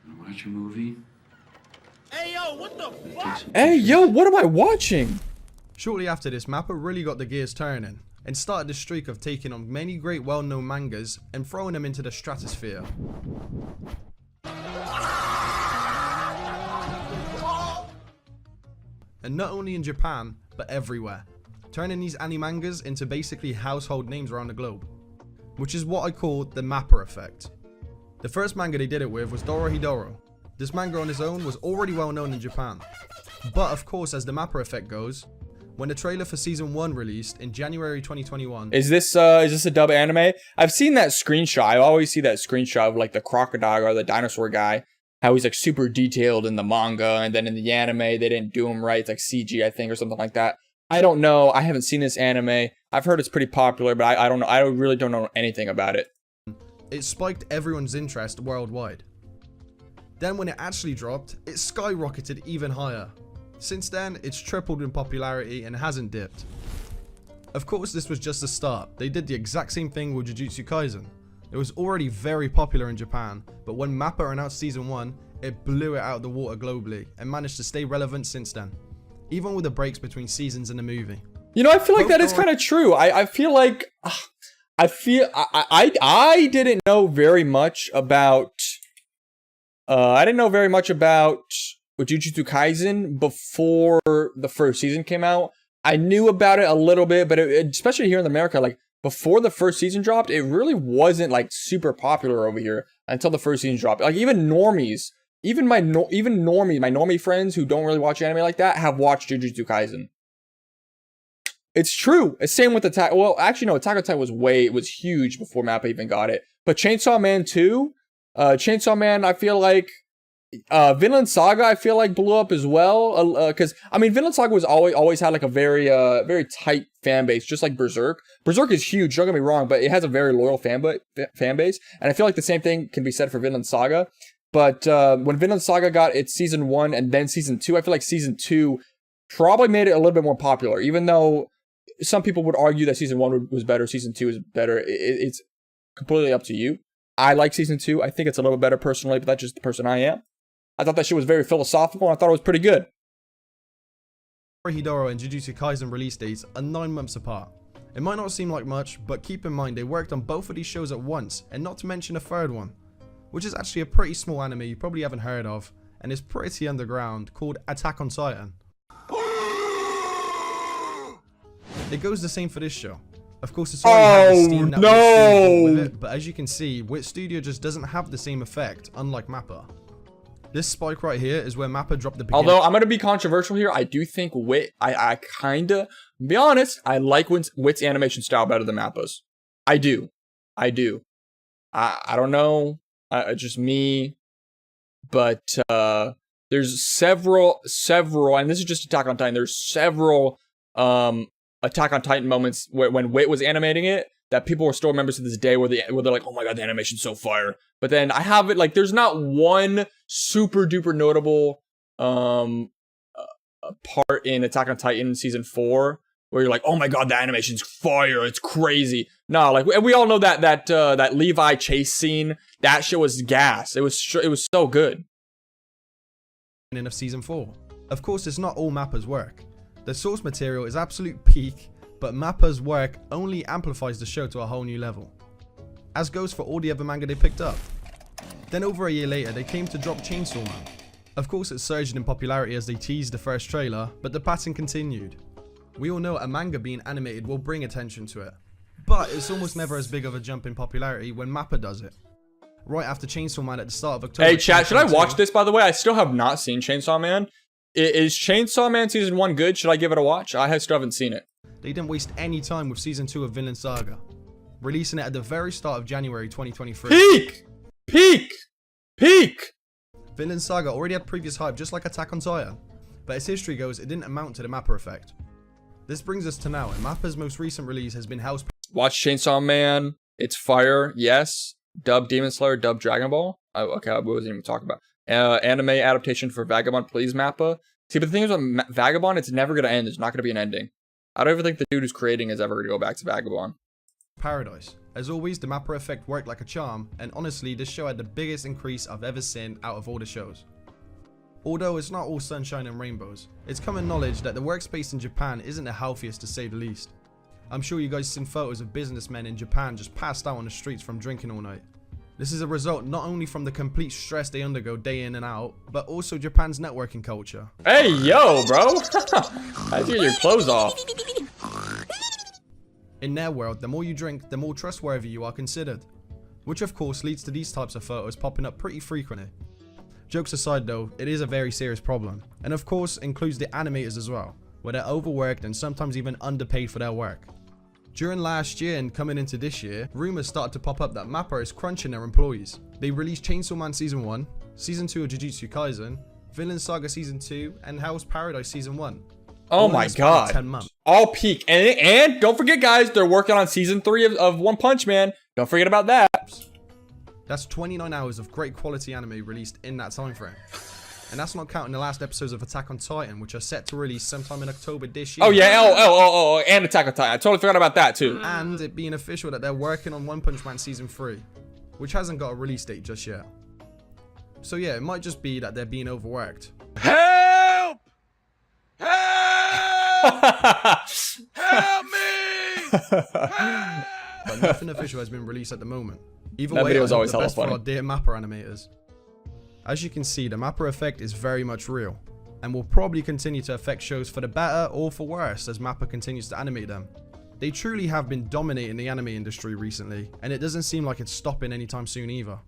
Gonna watch a movie. Hey, yo, what the fuck? Hey, yo, what am I watching? Shortly after this, MAPPA really got the gears turning, and started the streak of taking on many great well-known mangas and throwing them into the stratosphere. And not only in Japan, but everywhere, turning these animangas into basically household names around the globe, which is what I call the MAPPA effect. The first manga they did it with was Dorohedoro. This manga on its own was already well known in Japan, but of course, as the MAPPA effect goes, when the trailer for season 1 released in January 2021, Is this a dub anime? I've seen that screenshot. I always see that screenshot of like the crocodile or the dinosaur guy. How he's like super detailed in the manga, and then in the anime they didn't do him right. It's like CG, I think, or something like that. I don't know. I haven't seen this anime. I've heard it's pretty popular, but I don't know. I really don't know anything about it. it spiked everyone's interest worldwide. Then when it actually dropped, it skyrocketed even higher. Since then, it's tripled in popularity and hasn't dipped. Of course, this was just the start. They did the exact same thing with Jujutsu Kaisen. It was already very popular in Japan, but when MAPPA announced season 1, it blew it out of the water globally and managed to stay relevant since then, even with the breaks between seasons in the movie. You know, I feel like that is kind of true. I feel like I didn't know very much about Jujutsu Kaisen before the first season came out. I knew about it a little bit, but especially here in America, like before the first season dropped, it really wasn't like super popular over here until the first season dropped. Like even normies, my normie friends who don't really watch anime like that have watched Jujutsu Kaisen. It's true. It's same with Attack. Well, actually, no. Attack on Titan was huge before Mappa even got it. But Chainsaw Man 2, Chainsaw Man, I feel like, Vinland Saga, I feel like blew up as well. Because I mean, Vinland Saga was always had like a very tight fan base, just like Berserk. Berserk is huge. Don't get me wrong, but it has a very loyal fan base, and I feel like the same thing can be said for Vinland Saga. But when Vinland Saga got its season 1 and then season 2, I feel like season 2 probably made it a little bit more popular, even though some people would argue that season 1 was better, season 2 is better. It's completely up to you. I like season 2. I think it's a little better personally, but that's just the person I am. I thought that shit was very philosophical, and I thought it was pretty good. Hidoro and Jujutsu Kaisen release dates are 9 months apart. It might not seem like much, but keep in mind they worked on both of these shows at once, and not to mention a third one, which is actually a pretty small anime you probably haven't heard of, and is pretty underground, called Attack on Titan. It goes the same for this show. Of course, it's already had the steam that Wit Studio brought with it, but as you can see, Wit Studio just doesn't have the same effect, unlike Mappa. This spike right here is where Mappa dropped the beginning. Although I'm gonna be controversial here, I do think Wit. I kinda, be honest, I like Wit's animation style better than Mappa's. I do. I don't know. Just me, but there's several, and this is just Attack on Titan. There's several Attack on Titan moments when Wit was animating it that people still remember to this day where they're like, oh my god, the animation's so fire. But then I have it like there's not one super duper notable part in Attack on Titan season 4 where you're like, oh my god, the animation's fire, it's crazy. No, like we all know that Levi chase scene, that shit was gas. It was so good. Of season 4. Of course, it's not all Mappa's work. The source material is absolute peak, but Mappa's work only amplifies the show to a whole new level, as goes for all the other manga they picked up. Then over a year later, they came to drop Chainsaw Man. Of course, it surged in popularity as they teased the first trailer, but the pattern continued. We all know a manga being animated will bring attention to it, but it's almost never as big of a jump in popularity when Mappa does it. Right after Chainsaw Man at the start of October. Hey chat, should I watch this, by the way? I still have not seen Chainsaw Man. Is Chainsaw Man season 1 good? Should I give it a watch? I still haven't seen it. They didn't waste any time with season 2 of Vinland Saga, releasing it at the very start of January 2023. Peak! Vinland Saga already had previous hype just like Attack on Titan, but as history goes, it didn't amount to the Mappa effect. This brings us to now, and Mappa's most recent release has been Hell's... Watch Chainsaw Man. It's fire. Yes. Dub Demon Slayer. Dub Dragon Ball. Oh, okay, I wasn't even talking about. Anime adaptation for Vagabond, please, Mappa. See, but the thing is with Vagabond, it's never going to end. There's not going to be an ending. I don't even think the dude who's creating is ever going to go back to Vagabond. Paradise. As always, the Mappa effect worked like a charm, and honestly, this show had the biggest increase I've ever seen out of all the shows. Although it's not all sunshine and rainbows, it's common knowledge that the workspace in Japan isn't the healthiest to say the least. I'm sure you guys seen photos of businessmen in Japan just passed out on the streets from drinking all night. This is a result not only from the complete stress they undergo day in and out, but also Japan's networking culture. Hey, yo, bro! How'd you get your clothes off? In their world, the more you drink, the more trustworthy you are considered. Which of course leads to these types of photos popping up pretty frequently. Jokes aside though, it is a very serious problem, and of course includes the animators as well, where they're overworked and sometimes even underpaid for their work. During last year and coming into this year, rumors started to pop up that Mappa is crunching their employees. They released Chainsaw Man Season 1, Season 2 of Jujutsu Kaisen, Vinland Saga Season 2, and Hell's Paradise Season 1. Oh my god. 10 months. All peak. And don't forget guys, they're working on Season 3 of One Punch Man. Don't forget about that. That's 29 hours of great quality anime released in that time frame. And that's not counting the last episodes of Attack on Titan, which are set to release sometime in October this year. Oh yeah, oh, and Attack on Titan. I totally forgot about that too. And it being official that they're working on One Punch Man Season 3, which hasn't got a release date just yet. So yeah, it might just be that they're being overworked. Help! but nothing official has been released at the moment. Either That way, video I is hope always the hella best for funny. our dear Mappa animators. As you can see, the Mappa effect is very much real, and will probably continue to affect shows for the better or for worse as Mappa continues to animate them. They truly have been dominating the anime industry recently, and it doesn't seem like it's stopping anytime soon either.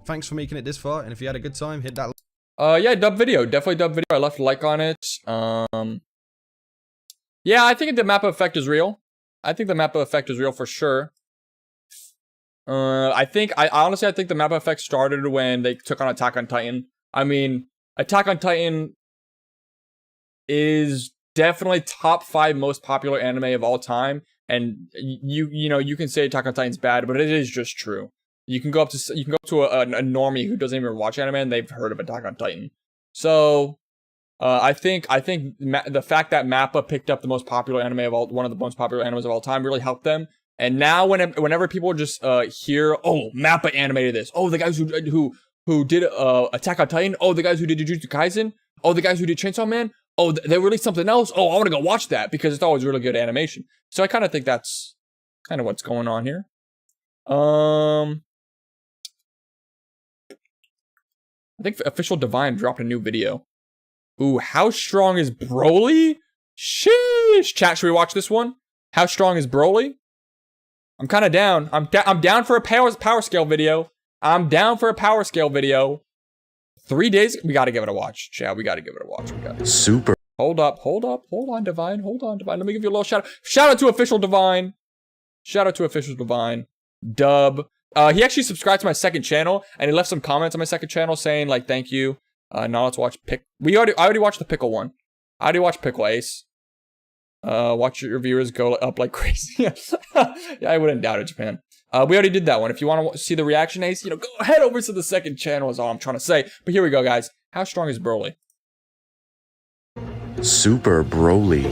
Thanks for making it this far, and if you had a good time, hit that. Yeah, dub video. Definitely dub video. I left a like on it. Yeah, I think the Mappa effect is real. I think the Mappa effect is real for sure. I honestly think the Mappa effect started when they took on Attack on Titan. I mean, Attack on Titan is definitely top 5 most popular anime of all time, and you can say Attack on Titan's bad, but it is just true. You can go up to a normie who doesn't even watch anime and they've heard of Attack on Titan. So I think the fact that Mappa picked up the most popular anime of all, one of the most popular animes of all time, really helped them. And now whenever people just hear, oh, Mappa animated this, oh, the guys who did Attack on Titan, oh, the guys who did Jujutsu Kaisen, oh, the guys who did Chainsaw Man, oh, they released something else, oh, I want to go watch that because it's always really good animation. So I kind of think that's kind of what's going on here. I think Official Divine dropped a new video. Ooh, how strong is Broly? Sheesh. Chat, should we watch this one? How strong is Broly? I'm kind of down. I'm down for a power scale video. I'm down for a power scale video. 3 days. We got to give it a watch. Chat, we got to give it a watch. Super. Hold on, Divine. Let me give you a little shout out. Shout out to Official Divine. Dub. He actually subscribed to my second channel, and he left some comments on my second channel saying, like, thank you. Now let's watch I already watched the Pickle one. I already watched Pickle Ace. Watch your viewers go up like crazy. Yeah, I wouldn't doubt it, Japan. We already did that one. If you want to see the reaction, Ace, go head over to the second channel is all I'm trying to say. But here we go, guys. How strong is Broly? Super Broly.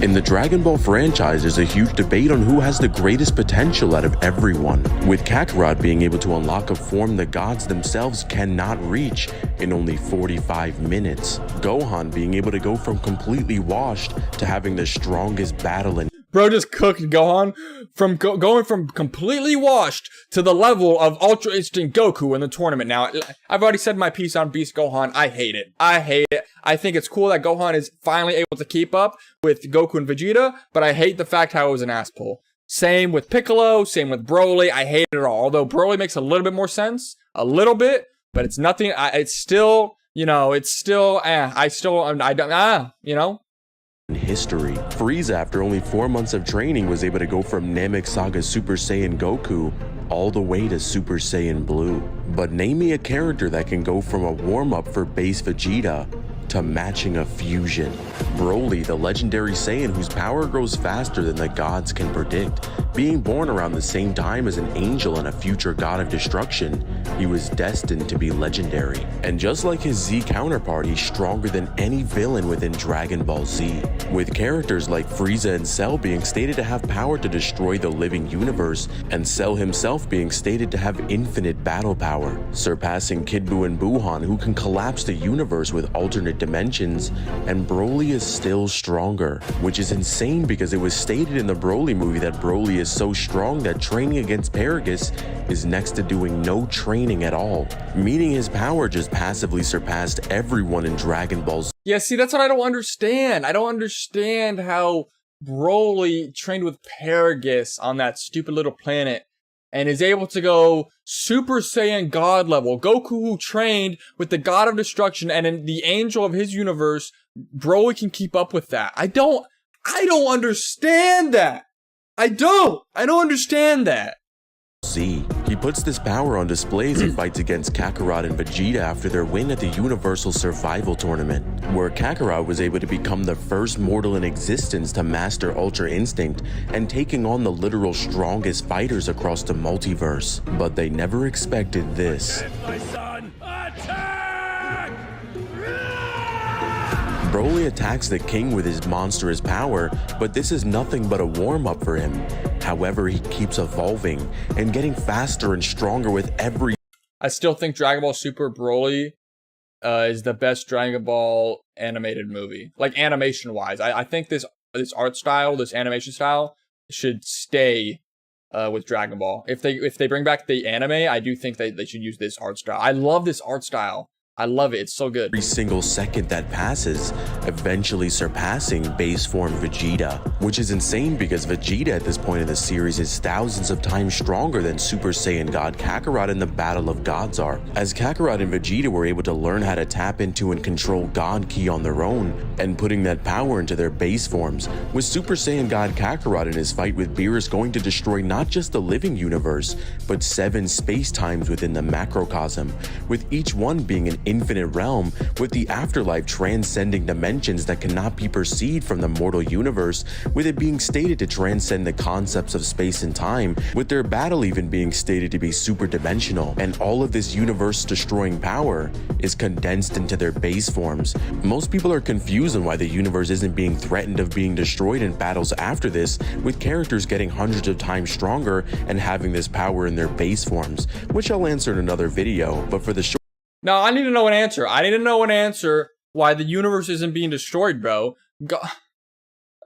In the Dragon Ball franchise, there's a huge debate on who has the greatest potential out of everyone, with Kakarot being able to unlock a form the gods themselves cannot reach in only 45 minutes. Gohan being able to go from completely washed to having the strongest battle in. Bro just cooked Gohan from going from completely washed to the level of Ultra Instinct Goku in the tournament. Now, I've already said my piece on Beast Gohan. I hate it. I think it's cool that Gohan is finally able to keep up with Goku and Vegeta, but I hate the fact how it was an ass pull. Same with Piccolo, same with Broly. I hate it all. Although Broly makes a little bit more sense, a little bit, but it's nothing. It's still, history. Frieza, after only 4 months of training, was able to go from Namek Saga's Super Saiyan Goku all the way to Super Saiyan Blue. But name me a character that can go from a warm-up for base Vegeta to matching a fusion. Broly, the legendary Saiyan whose power grows faster than the gods can predict. Being born around the same time as an angel and a future god of destruction, he was destined to be legendary. And just like his Z counterpart, he's stronger than any villain within Dragon Ball Z, with characters like Frieza and Cell being stated to have power to destroy the living universe, and Cell himself being stated to have infinite battle power, surpassing Kid Buu and Buhan, who can collapse the universe with alternate dimensions. And Broly is still stronger, which is insane because it was stated in the Broly movie that Broly is so strong that training against Paragus is next to doing no training at all, meaning his power just passively surpassed everyone in Dragon Ball Z. Yeah, see, that's what I don't understand. I don't understand how Broly trained with Paragus on that stupid little planet and is able to go Super Saiyan God level. Goku, who trained with the God of Destruction and in the angel of his universe, Broly can keep up with that. I don't understand that. I don't understand that. Z. He puts this power on display as he fights against Kakarot and Vegeta after their win at the Universal Survival Tournament, where Kakarot was able to become the first mortal in existence to master Ultra Instinct and taking on the literal strongest fighters across the multiverse. But they never expected this. My son, attack! Broly attacks the king with his monstrous power, but this is nothing but a warm-up for him. However, he keeps evolving and getting faster and stronger with every. I still think Dragon Ball Super Broly is the best Dragon Ball animated movie, like animation wise. I think this art style, this animation style, should stay with Dragon Ball. If they bring back the anime, I do think they should use this art style. I love this art style. I love it. It's so good. Every single second that passes, eventually surpassing base form Vegeta, which is insane because Vegeta at this point in the series is thousands of times stronger than Super Saiyan God Kakarot in the Battle of Gods arc. As Kakarot and Vegeta were able to learn how to tap into and control God Ki on their own and putting that power into their base forms, with Super Saiyan God Kakarot in his fight with Beerus going to destroy not just the living universe, but 7 space-times within the macrocosm, with each one being an infinite realm, with the afterlife transcending dimensions that cannot be perceived from the mortal universe, with it being stated to transcend the concepts of space and time, with their battle even being stated to be super dimensional, and all of this universe destroying power is condensed into their base forms. Most people are confused on why the universe isn't being threatened of being destroyed in battles after this, with characters getting hundreds of times stronger and having this power in their base forms, which I'll answer in another video. But for the short No, I need to know an answer. I need to know an answer why the universe isn't being destroyed, bro.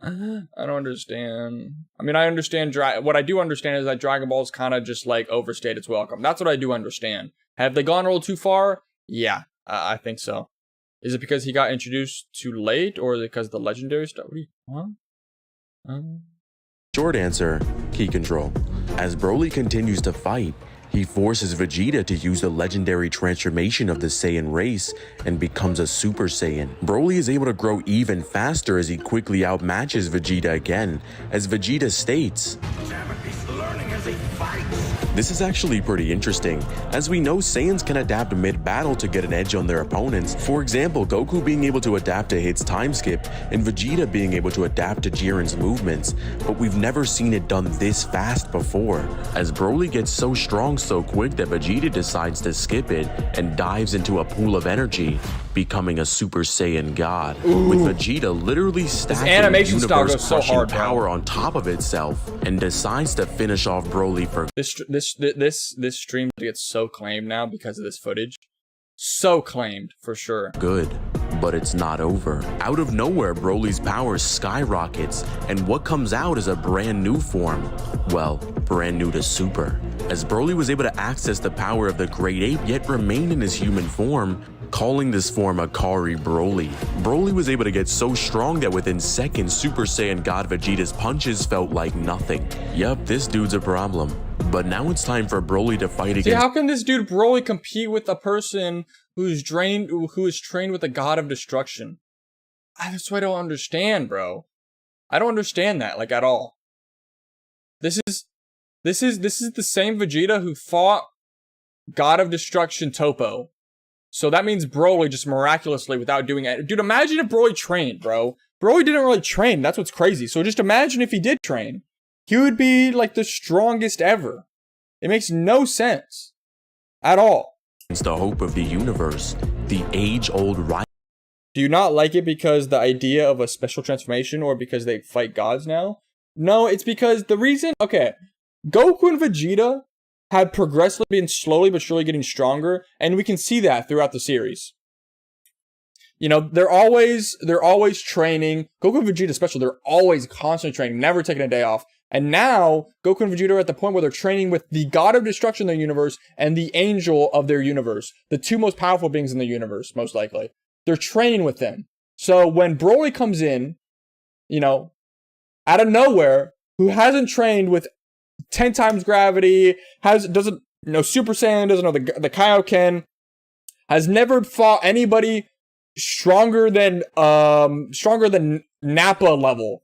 I don't understand. I mean, I understand. What I do understand is that Dragon Ball's kind of just like overstayed its welcome. That's what I do understand. Have they gone a little too far? Yeah, I think so. Is it because he got introduced too late, or is it because the legendary stuff? Short answer, Ki control. As Broly continues to fight, he forces Vegeta to use the legendary transformation of the Saiyan race and becomes a Super Saiyan. Broly is able to grow even faster as he quickly outmatches Vegeta again, as Vegeta states, "This is actually pretty interesting, as we know Saiyans can adapt mid-battle to get an edge on their opponents. For example, Goku being able to adapt to Hit's time skip, and Vegeta being able to adapt to Jiren's movements, but we've never seen it done this fast before." As Broly gets so strong so quick that Vegeta decides to skip it and dives into a pool of energy, becoming a Super Saiyan God. Ooh. With Vegeta literally stacking animation style goes so universe-crushing hard, bro. power on top of itself, and decides to finish off Broly for This stream gets so claimed now because of this footage. So claimed, for sure. good. But it's not over. Out of nowhere, Broly's power skyrockets, and what comes out is a brand new form. Well, brand new to Super. As Broly was able to access the power of the Great Ape yet remain in his human form, calling this form Akari Broly. Broly was able to get so strong that within seconds, Super Saiyan God Vegeta's punches felt like nothing. Yup, this dude's a problem. But now it's time for Broly to fight See, against— how can this dude Broly compete with a person who is trained with the God of Destruction? That's what I don't understand, bro. I don't understand that, like, at all. This is the same Vegeta who fought God of Destruction Topo. So that means Broly just miraculously, without doing it. Dude, imagine if Broly trained, bro. Broly didn't really train. That's what's crazy. So just imagine if he did train. He would be like the strongest ever. It makes no sense at all. the hope of the universe, the age-old rivalry. Do you not like it because the idea of a special transformation, or because they fight gods now? No, it's because the reason, okay, Goku and Vegeta had progressively been slowly but surely getting stronger, and we can see that throughout the series. You know, they're always training. Goku and Vegeta especially, they're always constantly training, never taking a day off. And now, Goku and Vegeta are at the point where they're training with the God of Destruction in their universe and the Angel of their universe. The two most powerful beings in the universe, most likely. They're training with them. So when Broly comes in, you know, out of nowhere, who hasn't trained with 10 times gravity, doesn't know Super Saiyan, doesn't know the Kaioken, has never fought anybody stronger than Nappa level.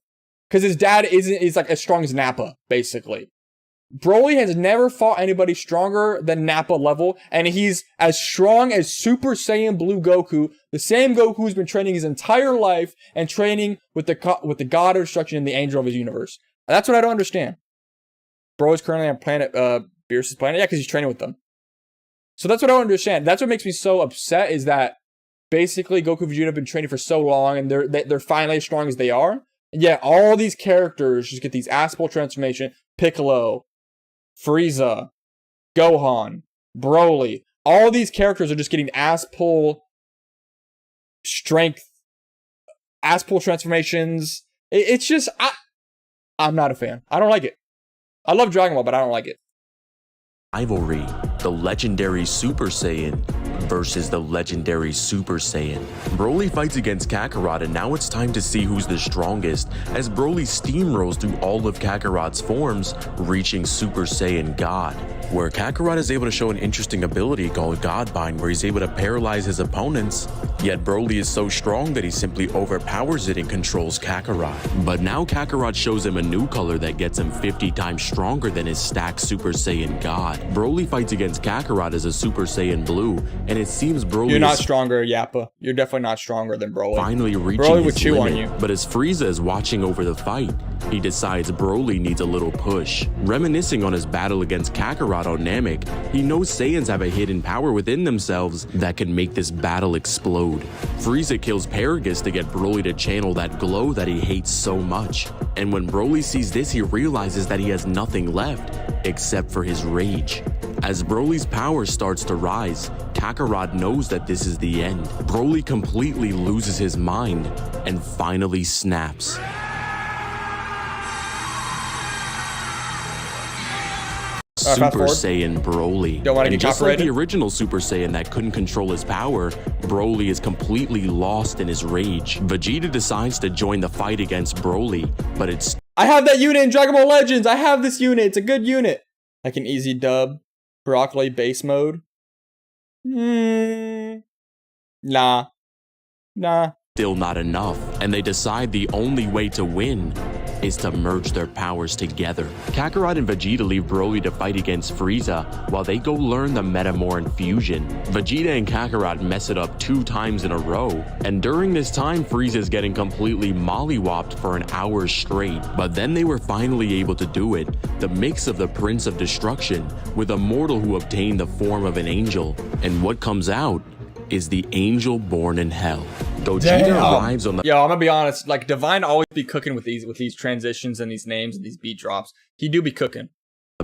Because his dad is like as strong as Nappa, basically. Broly has never fought anybody stronger than Nappa level, and he's as strong as Super Saiyan Blue Goku, the same Goku who's been training his entire life and training with the God of Destruction and the Angel of his universe. And that's what I don't understand. Broly's currently on Beerus' planet, yeah, because he's training with them. So that's what I don't understand. That's what makes me so upset, is that basically Goku and Vegeta have been training for so long, and they're finally as strong as they are. And yet all these characters just get these ass-pull transformation. Piccolo, Frieza, Gohan, Broly. All these characters are just getting ass-pull strength, ass-pull transformations. It's just, I'm not a fan. I don't like it. I love Dragon Ball, but I don't like it. Rivalry, the legendary Super Saiyan versus the legendary Super Saiyan. Broly fights against Kakarot, and now it's time to see who's the strongest as Broly steamrolls through all of Kakarot's forms, reaching Super Saiyan God, where Kakarot is able to show an interesting ability called Godbind, where he's able to paralyze his opponents, yet Broly is so strong that he simply overpowers it and controls Kakarot. But now Kakarot shows him a new color that gets him 50 times stronger than his stacked Super Saiyan God. Broly fights against Kakarot as a Super Saiyan Blue, and it seems Broly You're not stronger, Yappa. You're definitely not stronger than Broly. Finally reaching Broly would his chew limit, on you. but as Frieza is watching over the fight, he decides Broly needs a little push. Reminiscing on his battle against Kakarot on Namek, he knows Saiyans have a hidden power within themselves that can make this battle explode. Frieza kills Paragus to get Broly to channel that glow that he hates so much. And when Broly sees this, he realizes that he has nothing left except for his rage. As Broly's power starts to rise, Kakarot knows that this is the end. Broly completely loses his mind and finally snaps. Super Saiyan Broly. Don't want to And get just like copyrighted? the original Super Saiyan that couldn't control his power, Broly is completely lost in his rage. Vegeta decides to join the fight against Broly, but it's I have that unit in Dragon Ball Legends. I have this unit. It's a good unit. I can easy dub Broccoli base mode. Nah. still not enough, and they decide the only way to win is to merge their powers together. Kakarot and Vegeta leave Broly to fight against Frieza while they go learn the Metamoran fusion. Vegeta and Kakarot mess it up 2 times in a row, and during this time Frieza is getting completely mollywopped for an hour straight. But then they were finally able to do it, the mix of the Prince of Destruction with a mortal who obtained the form of an angel, and what comes out is the angel born in hell. Gogeta arrives on the Yo, I'm gonna be honest, like Divine always be cooking with these transitions and these names and these beat drops. He do be cooking.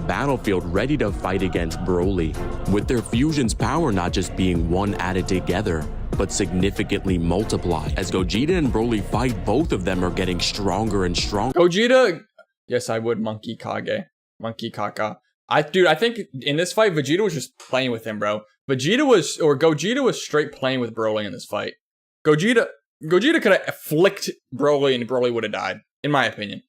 battlefield ready to fight against Broly, with their fusion's power not just being one added together, but significantly multiplied. As Gogeta and Broly fight, both of them are getting stronger and stronger. Gogeta, yes, I would Monkey Kaka. I think in this fight, Vegeta was just playing with him, bro. Gogeta was straight playing with Broly in this fight. Gogeta could have flicked Broly and Broly would have died, in my opinion.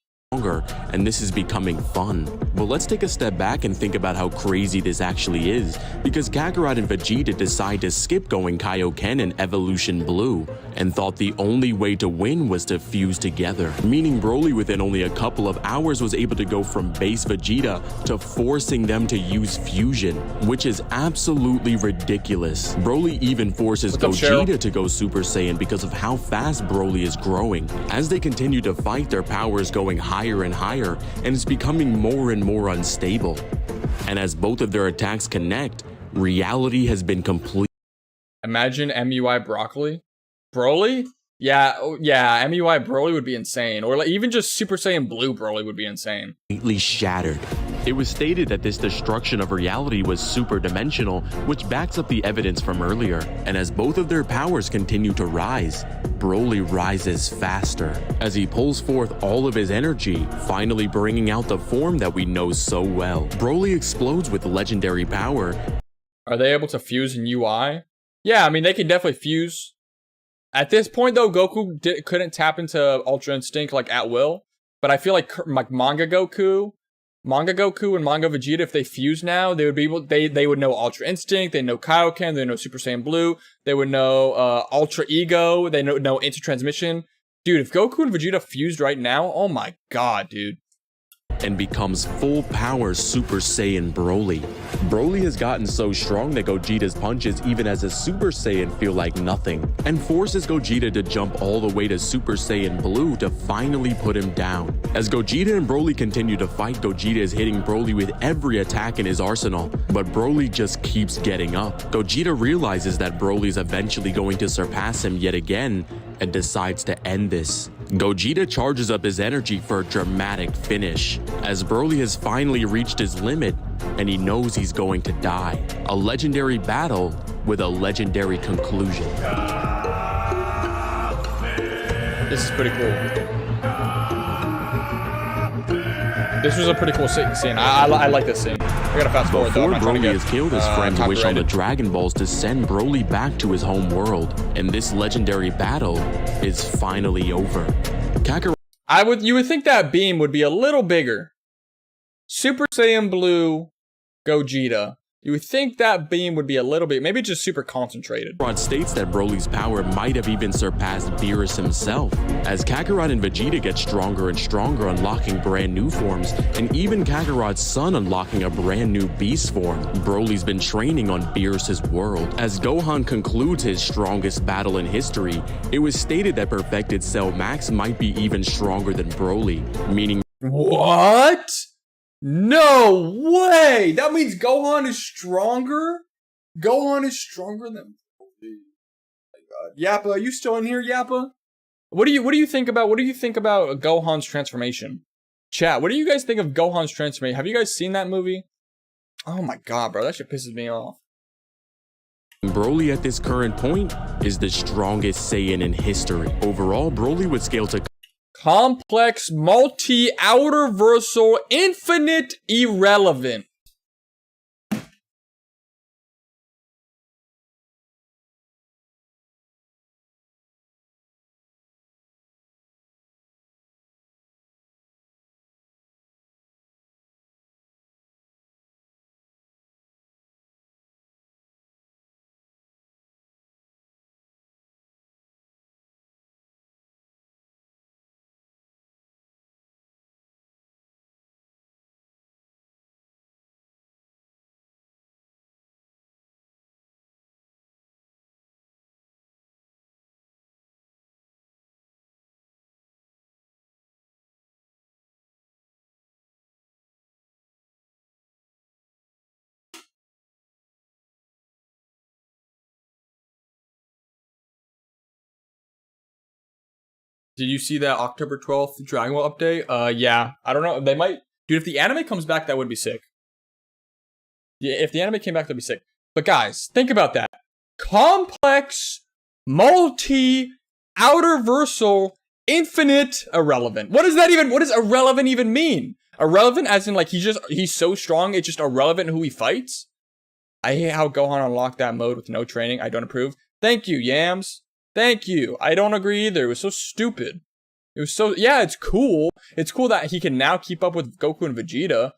And this is becoming fun. But let's take a step back and think about how crazy this actually is, because Kakarot and Vegeta decide to skip going Kaioken and Evolution Blue, and thought the only way to win was to fuse together. Meaning Broly within only a couple of hours was able to go from base Vegeta to forcing them to use fusion, which is absolutely ridiculous. Broly even forces Gogeta to go Super Saiyan because of how fast Broly is growing. As they continue to fight, their power is going higher and higher, and it's becoming more and more unstable. And as both of their attacks connect, reality has been complete. Imagine MUI Broccoli? Broly? Yeah, MUI Broly would be insane. Or like even just Super Saiyan Blue Broly would be insane. Completely shattered. It was stated that this destruction of reality was super dimensional, which backs up the evidence from earlier. And as both of their powers continue to rise, Broly rises faster as he pulls forth all of his energy, finally bringing out the form that we know so well. Broly explodes with legendary power. Are they able to fuse in UI? Yeah, I mean, they can definitely fuse. At this point, though, Goku couldn't tap into Ultra Instinct like at will. But I feel like Manga Goku and Manga Vegeta, if they fuse now, they would be able. They would know Ultra Instinct. They know Kaioken. They know Super Saiyan Blue. They would know Ultra Ego. They know Intertransmission. Dude, if Goku and Vegeta fused right now, oh my god, dude. And becomes full power Super Saiyan Broly. Broly has gotten so strong that Gogeta's punches even as a Super Saiyan feel like nothing, and forces Gogeta to jump all the way to Super Saiyan Blue to finally put him down. As Gogeta and Broly continue to fight, Gogeta is hitting Broly with every attack in his arsenal, but Broly just keeps getting up. Gogeta realizes that Broly is eventually going to surpass him yet again, and decides to end this. Gogeta charges up his energy for a dramatic finish, as Broly has finally reached his limit, and he knows he's going to die. A legendary battle with a legendary conclusion. This is pretty cool. This was a pretty cool scene. I like this scene. I gotta fast forward though. Before I'm not trying to Broly get, has killed his friends wish on the copyrighted. Dragon Balls to send Broly back to his home world, and this legendary battle is finally over. Kakarot You would think that beam would be a little bigger. Super Saiyan Blue Gogeta. You would think that beam would be a little bit, maybe just super concentrated. states that Broly's power might have even surpassed Beerus himself, as Kakarot and Vegeta get stronger and stronger, unlocking brand new forms, and even Kakarot's son unlocking a brand new beast form. Broly's been training on Beerus's world. As Gohan concludes his strongest battle in history, it was stated that perfected Cell Max might be even stronger than Broly, meaning What? No way! That means Gohan is stronger? Gohan is stronger than Broly. Oh my god. Yappa, are you still in here, Yappa? What do you think about Gohan's transformation? Chat, what do you guys think of Gohan's transformation? Have you guys seen that movie? Oh my god, bro, that shit pisses me off. Broly at this current point is the strongest Saiyan in history. Overall, Broly would scale to Complex, multi-outer versal, infinite, irrelevant. Did you see that October 12th Dragon Ball update? Yeah. I don't know. They might... Dude, if the anime comes back, that would be sick. Yeah, if the anime came back, that'd be sick. But guys, think about that. Complex, multi, outer versal, infinite, irrelevant. What does irrelevant even mean? Irrelevant as in like he's so strong, it's just irrelevant who he fights? I hate how Gohan unlocked that mode with no training. I don't approve. Thank you, Yams. Thank you. I don't agree either. It was so stupid. It was so... Yeah, it's cool. It's cool that he can now keep up with Goku and Vegeta,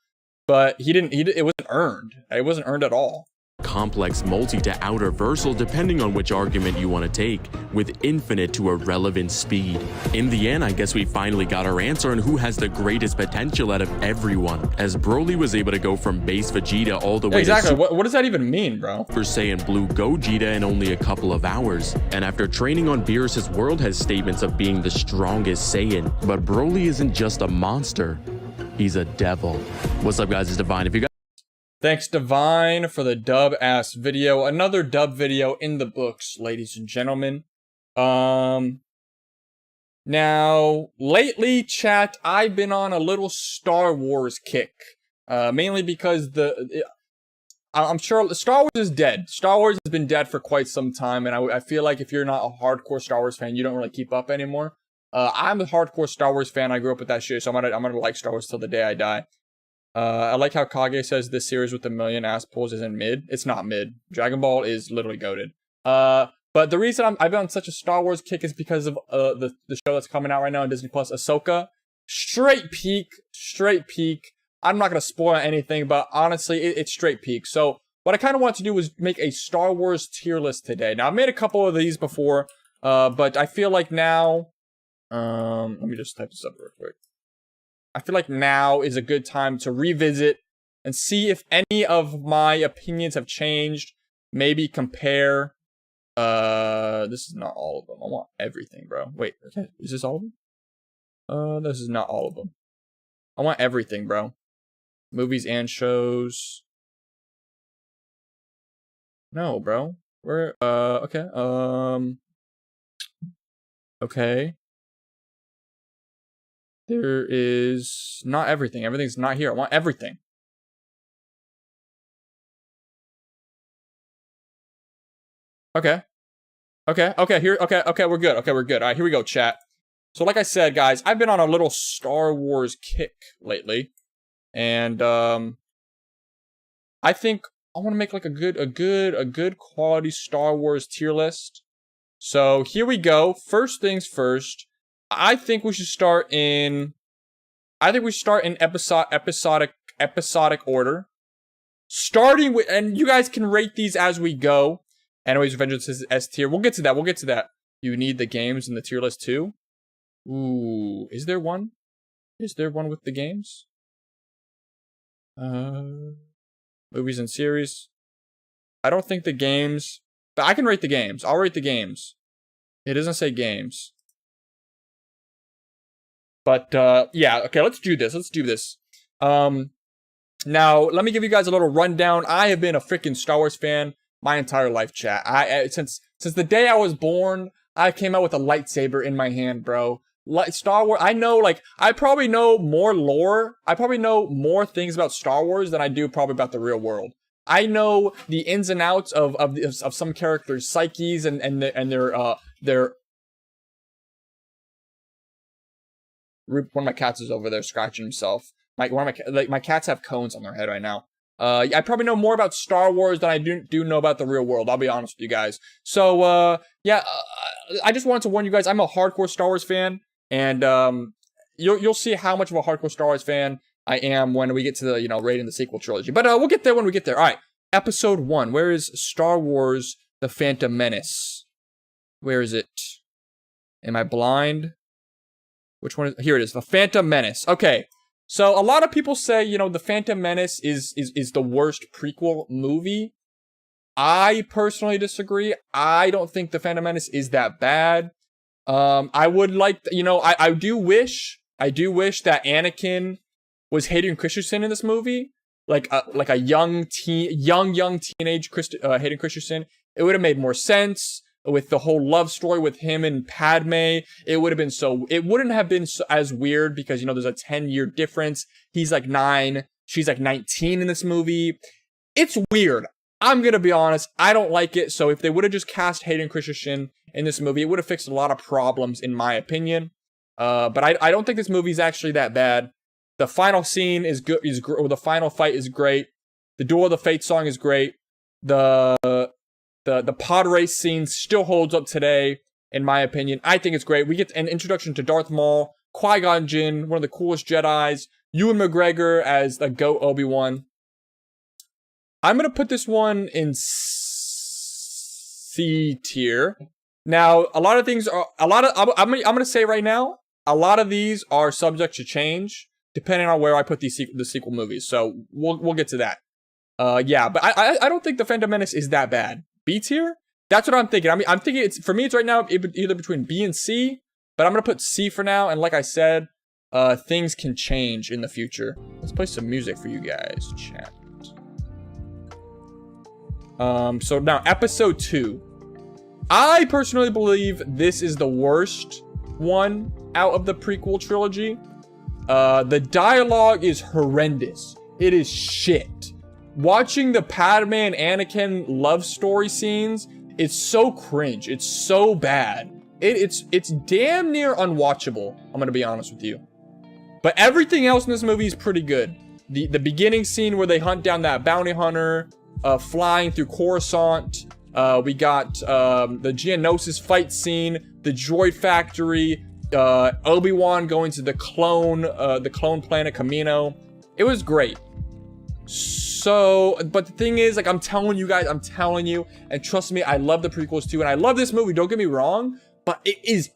but it wasn't earned. It wasn't earned at all. complex multi to outer versal depending on which argument you want to take, with infinite to irrelevant speed. In the end, I guess we finally got our answer on who has the greatest potential out of everyone, as Broly was able to go from base Vegeta all the way exactly. to What does that even mean, bro? Super Saiyan Blue Gogeta in only a couple of hours, and after training on Beerus' world has statements of being the strongest Saiyan. But Broly isn't just a monster, he's a devil. What's up guys, it's Divine. If you guys Thanks, Divine, for the dub-ass video. Another dub video in the books, ladies and gentlemen. Now, lately, chat, I've been on a little Star Wars kick. Mainly because I'm sure Star Wars is dead. Star Wars has been dead for quite some time, and I feel like if you're not a hardcore Star Wars fan, you don't really keep up anymore. I'm a hardcore Star Wars fan. I grew up with that shit, so I'm gonna like Star Wars till the day I die. I like how Kage says this series with a million ass pulls isn't mid. It's not mid. Dragon Ball is literally goated. But the reason I've been on such a Star Wars kick is because of the show that's coming out right now on Disney Plus, Ahsoka. Straight peak. I'm not gonna spoil anything, but honestly, it's straight peak. So what I kind of want to do is make a Star Wars tier list today. Now I've made a couple of these before, but I feel like now, let me just type this up real quick. I feel like now is a good time to revisit and see if any of my opinions have changed. Maybe compare. This is not all of them. I want everything, bro. Wait, okay. Is this all of them? This is not all of them. I want everything, bro. Movies and shows. No, bro. Where? Okay. Okay. There is not everything. Everything's not here. I want everything. Okay. Here. Okay, we're good. All right, here we go, chat. So like I said, guys, I've been on a little Star Wars kick lately. And I think I want to make like a good quality Star Wars tier list. So here we go. First things first. I think we should start in episodic order. Starting with, and you guys can rate these as we go. Anyways, Vengeance is S tier. We'll get to that. You need the games in the tier list too. Ooh, is there one? Is there one with the games? Movies and series. I don't think the games, but I can rate the games. I'll rate the games. It doesn't say games. But yeah, okay, let's do this. Now, let me give you guys a little rundown. I have been a freaking Star Wars fan my entire life, chat. Since the day I was born, I came out with a lightsaber in my hand, bro. Star Wars, I know, like, I probably know more lore. I probably know more things about Star Wars than I do probably about the real world. I know the ins and outs of some characters' psyches and their one of my cats is over there scratching himself. My cats have cones on their head right now. I probably know more about Star Wars than I do know about the real world. I'll be honest with you guys. So yeah, I just wanted to warn you guys. I'm a hardcore Star Wars fan, and you'll see how much of a hardcore Star Wars fan I am when we get to the rating the sequel trilogy. But we'll get there when we get there. All right, Episode 1. Where is Star Wars: The Phantom Menace? Where is it? Am I blind? Which one is? Here it is. The Phantom Menace. Okay. So a lot of people say, The Phantom Menace is the worst prequel movie. I personally disagree. I don't think The Phantom Menace is that bad. I would like, I do wish that Anakin was Hayden Christensen in this movie, like a young teenage Hayden Christensen. It would have made more sense. With the whole love story with him and Padme, it wouldn't have been as weird because, there's a 10-year difference. He's like 9, she's like 19 in this movie. It's weird. I'm going to be honest. I don't like it. So if they would have just cast Hayden Christensen in this movie, it would have fixed a lot of problems in my opinion. But I don't think this movie is actually that bad. The final scene is good. The final fight is great. The Duel of the Fates song is great. The pod race scene still holds up today, in my opinion. I think it's great. We get an introduction to Darth Maul, Qui-Gon Jinn, one of the coolest Jedis, Ewan McGregor as the GOAT Obi-Wan. I'm gonna put this one in C tier. Now, I'm gonna say right now, a lot of these are subject to change depending on where I put the sequel movies. So we'll get to that. Yeah, but I don't think The Phantom Menace is that bad. B tier? That's what I'm thinking. I mean, I'm thinking for me, it's right now either between B and C, but I'm going to put C for now. And like I said, things can change in the future. Let's play some music for you guys, chat. So now, Episode 2. I personally believe this is the worst one out of the prequel trilogy. The dialogue is horrendous. It is shit. Watching the Padme and Anakin love story scenes, it's so cringe. It's so bad. It's damn near unwatchable. I'm gonna be honest with you. But everything else in this movie is pretty good. The beginning scene where they hunt down that bounty hunter, flying through Coruscant. We got the Geonosis fight scene, the droid factory, Obi-Wan going to the clone planet Kamino. It was great. So, but the thing is, like, I'm telling you, and trust me, I love the prequels too, and I love this movie, don't get me wrong, but it is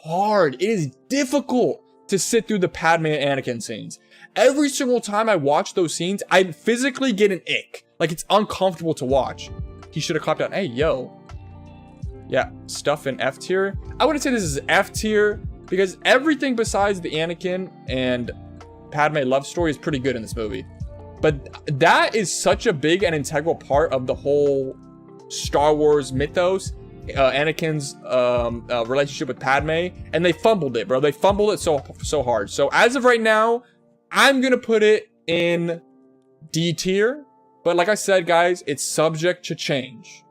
hard, it is difficult to sit through the Padme and Anakin scenes. Every single time I watch those scenes, I physically get an ick. Like, it's uncomfortable to watch. He should have clapped out, hey, yo. Yeah, stuff in F tier. I wouldn't say this is F tier, because everything besides the Anakin and Padme love story is pretty good in this movie. But that is such a big and integral part of the whole Star Wars mythos, Anakin's relationship with Padme, and they fumbled it, bro. They fumbled it so hard. So as of right now, I'm gonna put it in D tier. But like I said, guys, it's subject to change.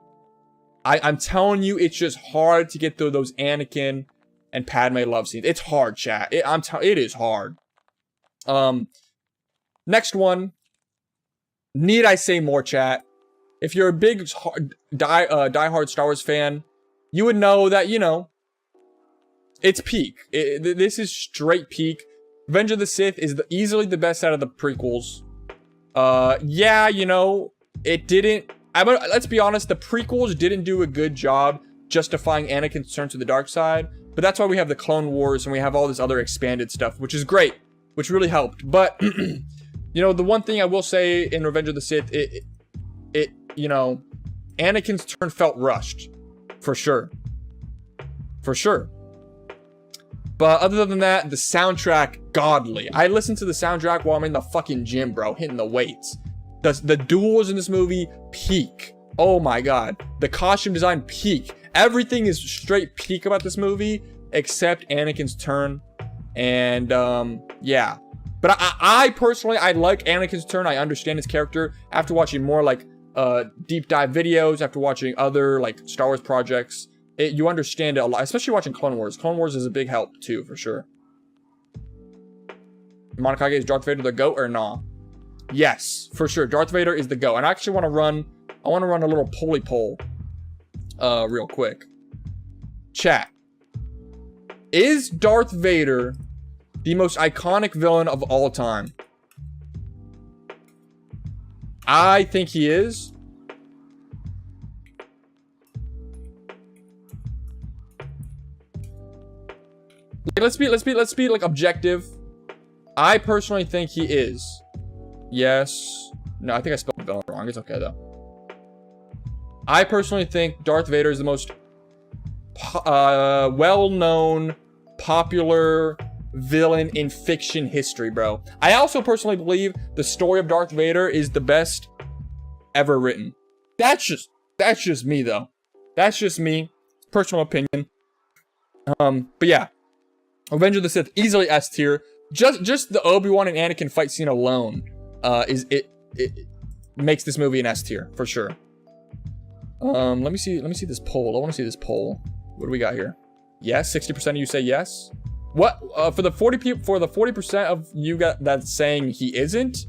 I'm telling you, it's just hard to get through those Anakin and Padme love scenes. It's hard, chat. It is hard. Next one. Need I say more, chat? If you're a big diehard Star Wars fan, you would know that, you know, it's peak. This is straight peak. Revenge of the Sith is easily the best out of the prequels. Yeah, you know, it didn't... let's be honest, the prequels didn't do a good job justifying Anakin's turn to the dark side. But that's why we have the Clone Wars and we have all this other expanded stuff, which is great, which really helped. But... You know, the one thing I will say in Revenge of the Sith, you know, Anakin's turn felt rushed. For sure. For sure. But other than that, the soundtrack, godly. I listened to the soundtrack while I'm in the fucking gym, bro, hitting the weights. The duels in this movie, peak. Oh my god. The costume design, peak. Everything is straight peak about this movie, except Anakin's turn. And, yeah. But I personally, I like Anakin's turn. I understand his character after watching more like deep dive videos, after watching other like Star Wars projects. You understand it a lot, especially watching Clone Wars. Clone Wars is a big help too, for sure. Monakage, is Darth Vader the GOAT or nah? Yes, for sure. Darth Vader is the GOAT. And I actually want to run a little polly poll real quick. Chat. Is Darth Vader the most iconic villain of all time? I think he is. Let's be like objective. I personally think he is. Yes. No, I think I spelled villain wrong. It's okay though. I personally think Darth Vader is the most well-known, popular villain in fiction history, bro. I also personally believe the story of Darth Vader is the best ever written. That's just me though. That's just me. Personal opinion. But yeah. Revenge of the Sith, easily S tier. Just the Obi-Wan and Anakin fight scene alone it makes this movie an S tier for sure. Let me see this poll. I want to see this poll. What do we got here? Yes, 60% of you say yes. What for the 40% of you that's saying he isn't,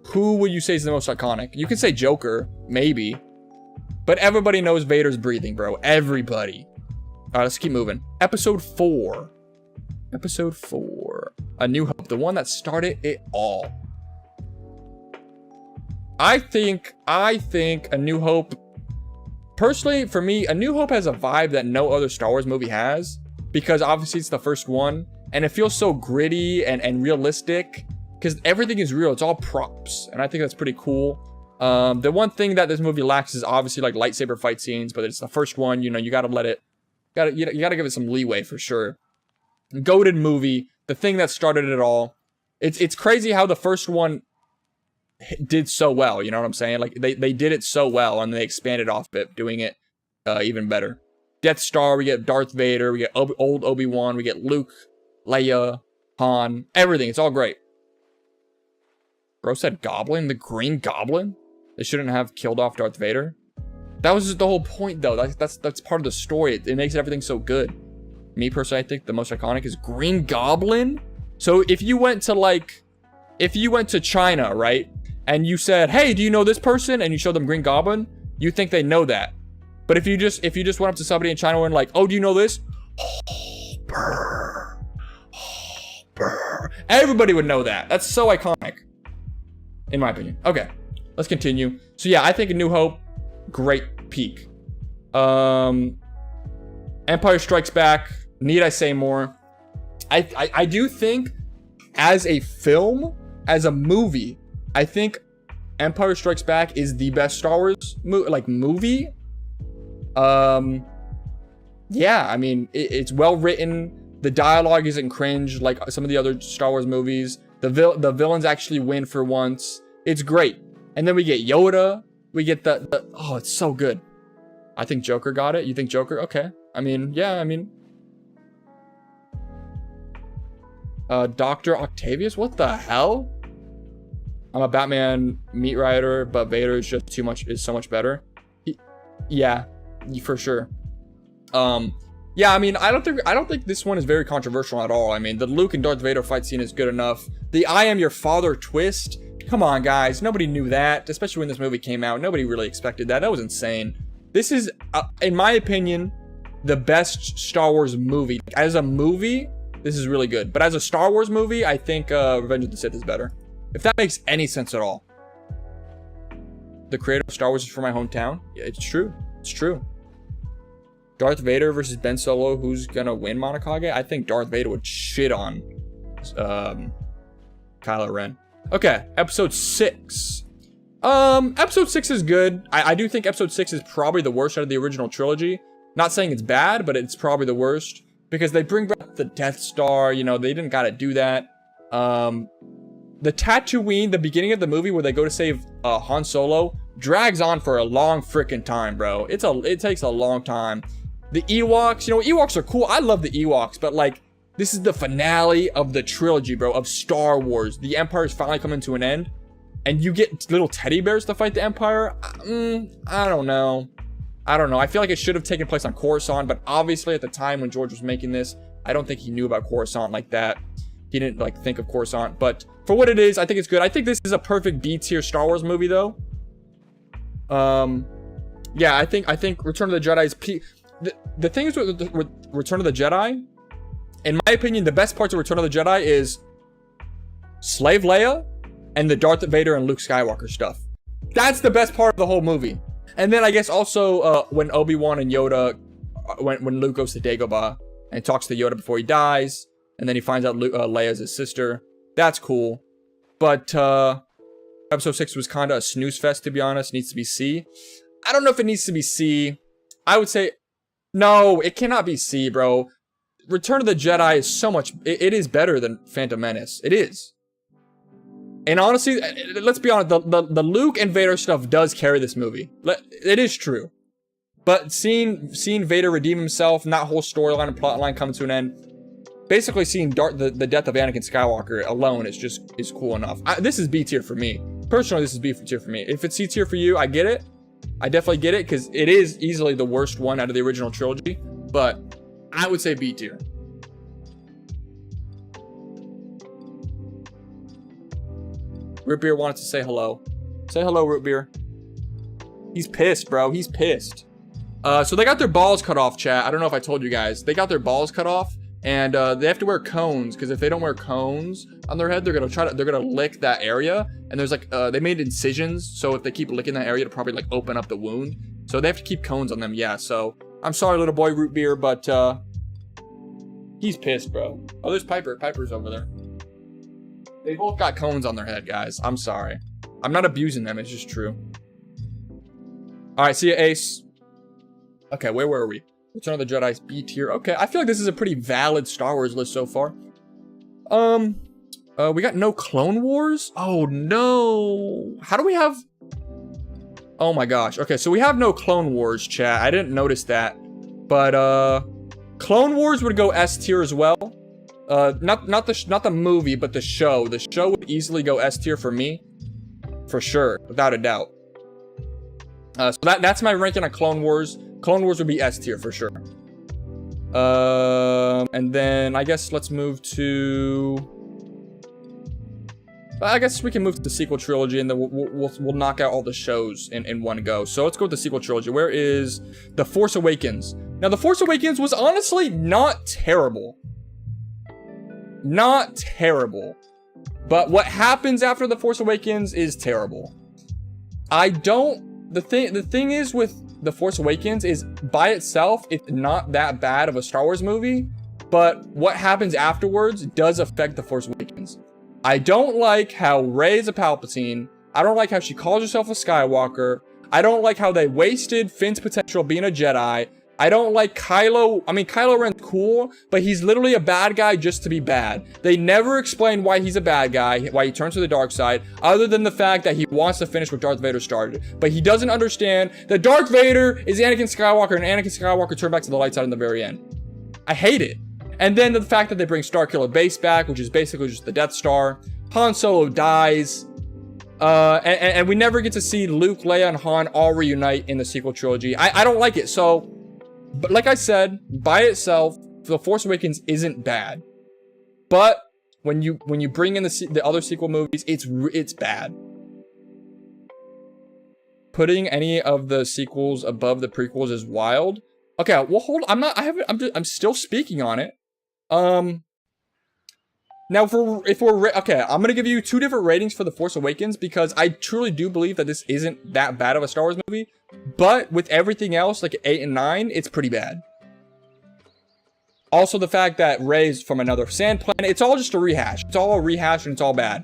who would you say is the most iconic? You can say Joker, maybe. But everybody knows Vader's breathing, bro. Everybody. Alright, let's keep moving. Episode 4. Episode 4. A New Hope. The one that started it all. I think A New Hope, personally, for me, A New Hope has a vibe that no other Star Wars movie has. Because obviously it's the first one. And it feels so gritty and realistic. Because everything is real. It's all props. And I think that's pretty cool. The one thing that this movie lacks is obviously like lightsaber fight scenes. But it's the first one. You know, you gotta let it... You gotta give it some leeway for sure. Goated movie. The thing that started it all. It's crazy how the first one did so well. You know what I'm saying? Like, they did it so well. And they expanded off it. Doing it even better. Death Star, we get Darth Vader, we get old Obi-Wan, we get Luke, Leia, Han, everything. It's all great. Bro said Goblin, the Green Goblin? They shouldn't have killed off Darth Vader. That was just the whole point, though. That's part of the story. It makes everything so good. Me, personally, I think the most iconic is Green Goblin. So if you went to China, right? And you said, hey, do you know this person? And you showed them Green Goblin, you think they know that. But if you just went up to somebody in China and like, oh, do you know this? Everybody would know that. That's so iconic, in my opinion. Okay, let's continue. So yeah, I think A New Hope, great peak. Empire Strikes Back. Need I say more? I do think, as a film, as a movie, I think Empire Strikes Back is the best Star Wars movie. Yeah, I mean, it's well written. The dialogue isn't cringe like some of the other Star Wars movies. The villains actually win for once. It's great. And then we get Yoda. We get the oh, it's so good. I think Joker got it. You think Joker? Okay. I mean, yeah, I mean. Dr. Octavius? What the hell? I'm a Batman meat writer, but Vader is just so much better. Yeah, for sure. Yeah, I mean, I don't think this one is very controversial at all. I mean, the Luke and Darth Vader fight scene is good enough. The I am your father twist Come on, guys. Nobody knew that, especially when this movie came out. Nobody really expected that. That was insane. This is, in my opinion, the best Star Wars movie. As a movie, this is really good. But as a Star Wars movie, I think Revenge of the Sith is better. If that makes any sense at all. The creator of Star Wars is from my hometown. Yeah, it's true. It's true. Darth Vader versus Ben Solo. Who's gonna win Monakage? I think Darth Vader would shit on Kylo Ren. Okay, episode 6. Episode 6 is good. I do think episode 6 is probably the worst out of the original trilogy. Not saying it's bad, but it's probably the worst. Because they bring back the Death Star, you know, they didn't gotta do that. The Tatooine, the beginning of the movie where they go to save Han Solo, drags on for a long freaking time, bro. It takes a long time. The Ewoks, you know, Ewoks are cool. I love the Ewoks, but like, this is the finale of the trilogy, bro, of Star Wars. The Empire is finally coming to an end, and you get little teddy bears to fight the Empire. I don't know. I feel like it should have taken place on Coruscant, but obviously at the time when George was making this, I don't think he knew about Coruscant like that. He didn't like think of Coruscant, but for what it is, I think it's good. I think this is a perfect B tier Star Wars movie, though. Yeah, I think Return of the Jedi is the thing is with Return of the Jedi. In my opinion, the best parts of Return of the Jedi is Slave Leia and the Darth Vader and Luke Skywalker stuff. That's the best part of the whole movie. And then I guess also when Obi-Wan and Yoda, when Luke goes to Dagobah and talks to Yoda before he dies, and then he finds out Leia's his sister. That's cool. But episode 6 was kind of a snooze fest, to be honest. Needs to be C. I don't know if it needs to be C. I would say, no, it cannot be C, bro. Return of the Jedi is so much, it is better than Phantom Menace. It is. And honestly, let's be honest, the Luke and Vader stuff does carry this movie. It is true. But seeing Vader redeem himself and that whole storyline and plotline come to an end, basically seeing the death of Anakin Skywalker alone is cool enough. This is B tier for me. Personally, this is B tier for me. If it's C tier for you, I get it. I definitely get it, because it is easily the worst one out of the original trilogy. But I would say B tier. Root Beer wanted to say hello. Say hello, Root Beer. He's pissed, bro. He's pissed. So they got their balls cut off, chat. I don't know if I told you guys. They got their balls cut off, and they have to wear cones, because if they don't wear cones on their head, they're gonna lick that area. And there's like they made incisions, so if they keep licking that area, it'll probably like open up the wound. So they have to keep cones on them. Yeah. So I'm sorry, little boy Root Beer, but he's pissed, bro. Oh, there's Piper. Piper's over there. They both got cones on their head, guys. I'm sorry. I'm not abusing them. It's just true. All right, see ya, Ace. Okay, where were we? Return of the Jedi's B tier. Okay, I feel like this is a pretty valid Star Wars list so far. We got no Clone Wars? Oh, no. How do we have... Oh, my gosh. Okay, so we have no Clone Wars, chat. I didn't notice that. But, Clone Wars would go S tier as well. Not the movie, but the show. The show would easily go S tier for me. For sure, without a doubt. So that's my ranking on Clone Wars. Clone Wars would be S tier for sure. And then I guess let's move to... I guess we can move to the sequel trilogy, and then we'll knock out all the shows in one go. So let's go with the sequel trilogy. Where is The Force Awakens? Now, The Force Awakens was honestly not terrible. Not terrible. But what happens after The Force Awakens is terrible. The thing is with The Force Awakens is by itself, it's not that bad of a Star Wars movie, but what happens afterwards does affect The Force Awakens. I don't like how Rey is a Palpatine. I don't like how she calls herself a Skywalker. I don't like how they wasted Finn's potential being a Jedi. I don't like Kylo. I mean, Kylo Ren's cool, but he's literally a bad guy just to be bad. They never explain why he's a bad guy, why he turns to the dark side, other than the fact that he wants to finish what Darth Vader started. But he doesn't understand that Darth Vader is Anakin Skywalker, and Anakin Skywalker turned back to the light side in the very end. I hate it. And then the fact that they bring Starkiller Base back, which is basically just the Death Star. Han Solo dies. And we never get to see Luke, Leia, and Han all reunite in the sequel trilogy. I don't like it. So, but like I said, by itself, The Force Awakens isn't bad. But when you bring in the other sequel movies, it's bad. Putting any of the sequels above the prequels is wild. Okay, well hold. I'm still speaking on it. Now okay, I'm gonna give you 2 different ratings for The Force Awakens because I truly do believe that this isn't that bad of a Star Wars movie, but with everything else, like 8 and 9, it's pretty bad. Also, the fact that Rey's from another sand planet, it's all just a rehash. It's all a rehash and it's all bad.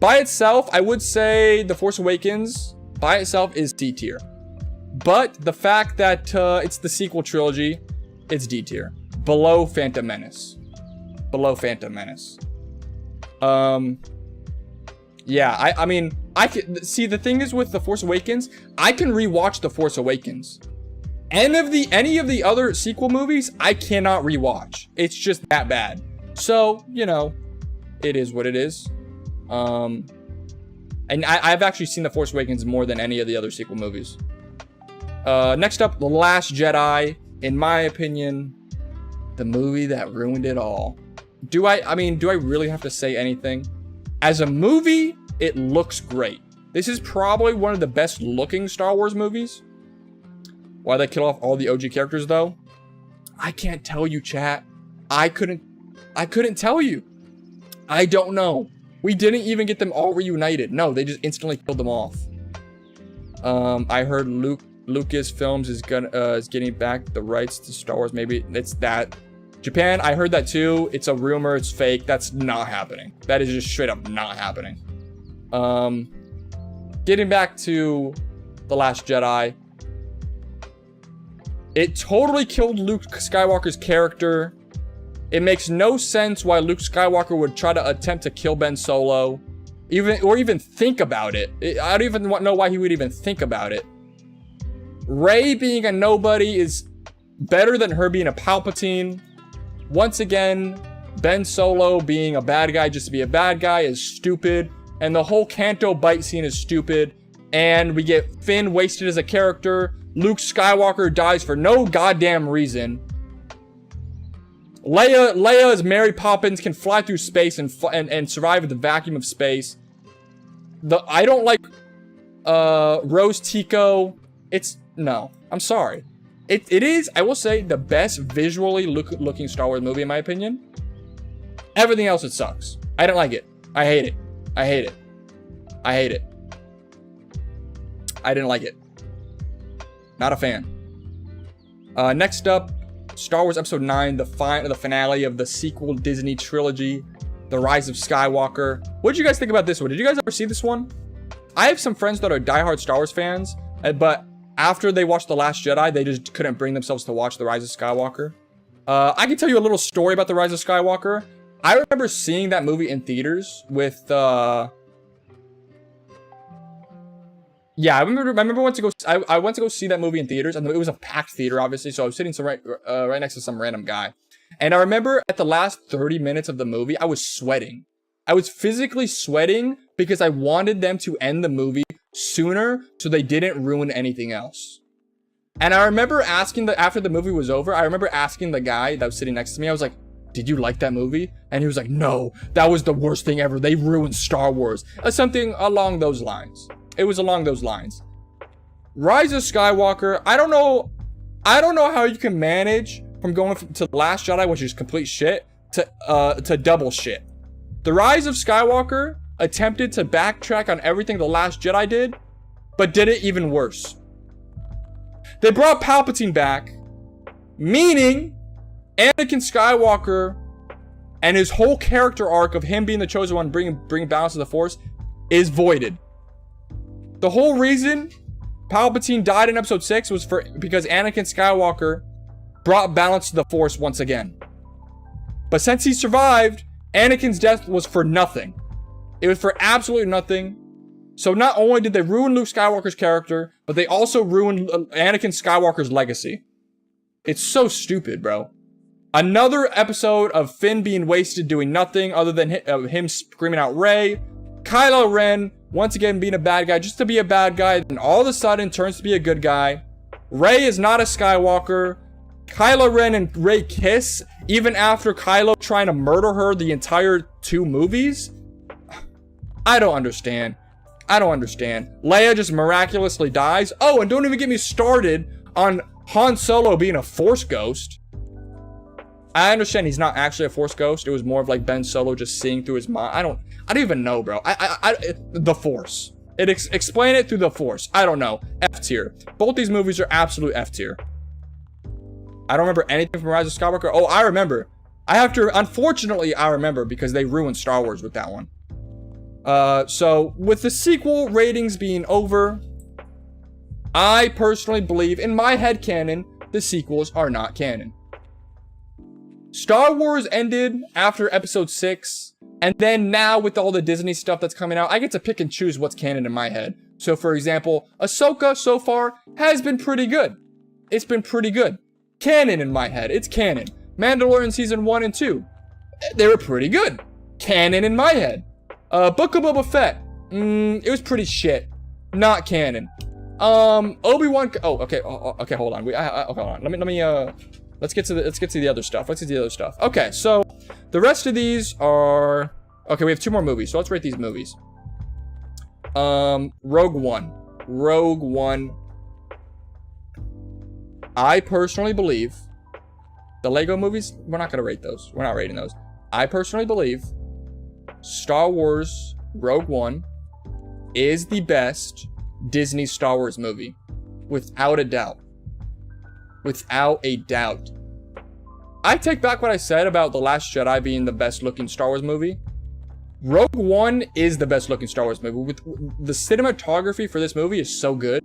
By itself, I would say The Force Awakens by itself is D tier. But the fact that it's the sequel trilogy, it's D tier. Below Phantom Menace. Below Phantom Menace. Yeah, I mean, I can see the thing is with The Force Awakens, I can rewatch The Force Awakens. Any of the other sequel movies, I cannot rewatch. It's just that bad. So, you know, it is what it is. And I've actually seen The Force Awakens more than any of the other sequel movies. Next up, The Last Jedi. In my opinion, the movie that ruined it all. Do I really have to say anything? As a movie, it looks great. This is probably one of the best looking Star Wars movies. Why they kill off all the OG characters though? I can't tell you, chat. I couldn't tell you. I don't know. We didn't even get them all reunited. No, they just instantly killed them off. I heard Lucasfilms is getting back the rights to Star Wars. Maybe it's that. Japan, I heard that too. It's a rumor. It's fake. That's not happening. That is just straight up not happening. Getting back to The Last Jedi. It totally killed Luke Skywalker's character. It makes no sense why Luke Skywalker would try to attempt to kill Ben Solo. Even think about it. I don't even know why he would even think about it. Rey being a nobody is better than her being a Palpatine. Once again, Ben Solo being a bad guy just to be a bad guy is stupid. And the whole Canto Bite scene is stupid. And we get Finn wasted as a character. Luke Skywalker dies for no goddamn reason. Leia as Mary Poppins can fly through space and survive the vacuum of space. I don't like Rose Tico. No, I'm sorry. It is, I will say, the best visually looking Star Wars movie in my opinion. Everything else, it sucks. I don't like it. I hate it. I hate it. I hate it. I didn't like it. Not a fan. Next up, Star Wars Episode 9, the finale of the sequel Disney trilogy, The Rise of Skywalker. What did you guys think about this one? Did you guys ever see this one? I have some friends that are diehard Star Wars fans, but after they watched The Last Jedi, they just couldn't bring themselves to watch The Rise of Skywalker. I can tell you a little story about The Rise of Skywalker. I remember seeing that movie in theaters with, yeah, I remember I went to go see that movie in theaters, and it was a packed theater, obviously. So I was sitting right next to some random guy, and I remember at the last 30 minutes of the movie, I was sweating. I was physically sweating because I wanted them to end the movie sooner, so they didn't ruin anything else. And I remember asking after the movie was over, I remember asking the guy that was sitting next to me. I was like, "Did you like that movie?" And he was like, "No, that was the worst thing ever. They ruined Star Wars." Something along those lines. It was along those lines. Rise of Skywalker, I don't know how you can manage from going to The Last Jedi, which is complete shit, to double shit. The Rise of Skywalker attempted to backtrack on everything The Last Jedi did, but did it even worse. They brought Palpatine back, meaning Anakin Skywalker and his whole character arc of him being the chosen one, bringing balance to the Force, is voided. The whole reason Palpatine died in Episode 6 was because Anakin Skywalker brought balance to the Force once again. But since he survived, Anakin's death was for nothing. It was for absolutely nothing. So not only did they ruin Luke Skywalker's character, but they also ruined Anakin Skywalker's legacy. It's so stupid, bro. Another episode of Finn being wasted doing nothing other than him screaming out Rey. Kylo Ren, once again being a bad guy just to be a bad guy, then all of a sudden turns to be a good guy. Rey is not a Skywalker. Kylo Ren and Rey kiss, even after Kylo trying to murder her the entire 2 movies? I don't understand. I don't understand. Leia just miraculously dies. Oh, and don't even get me started on Han Solo being a Force ghost. I understand he's not actually a Force ghost. It was more of like Ben Solo just seeing through his mind. I don't even know, bro. The Force. Explain it through the Force. I don't know. F tier. Both these movies are absolute F tier. I don't remember anything from Rise of Skywalker. Oh, I remember. Unfortunately, I remember because they ruined Star Wars with that one. So with the sequel ratings being over, I personally believe, in my head canon, the sequels are not canon. Star Wars ended after episode 6, and then now with all the Disney stuff that's coming out, I get to pick and choose what's canon in my head. So for example, Ahsoka so far has been pretty good. It's been pretty good. Canon in my head, it's canon. Mandalorian season 1 and 2, they were pretty good. Canon in my head. Book of Boba Fett, it was pretty shit. Not canon. Obi-Wan, oh, okay, okay, hold on. Hold on. Let me, let's get to the other stuff. Okay, so the rest of these are, okay, we have 2 more movies, so let's rate these movies. Rogue One. I personally believe the Lego movies, we're not gonna rate those. We're not rating those. I personally believe Star Wars Rogue One is the best Disney Star Wars movie. Without a doubt. Without a doubt. I take back what I said about The Last Jedi being the best looking Star Wars movie. Rogue One is the best looking Star Wars movie. With the cinematography for this movie is so good.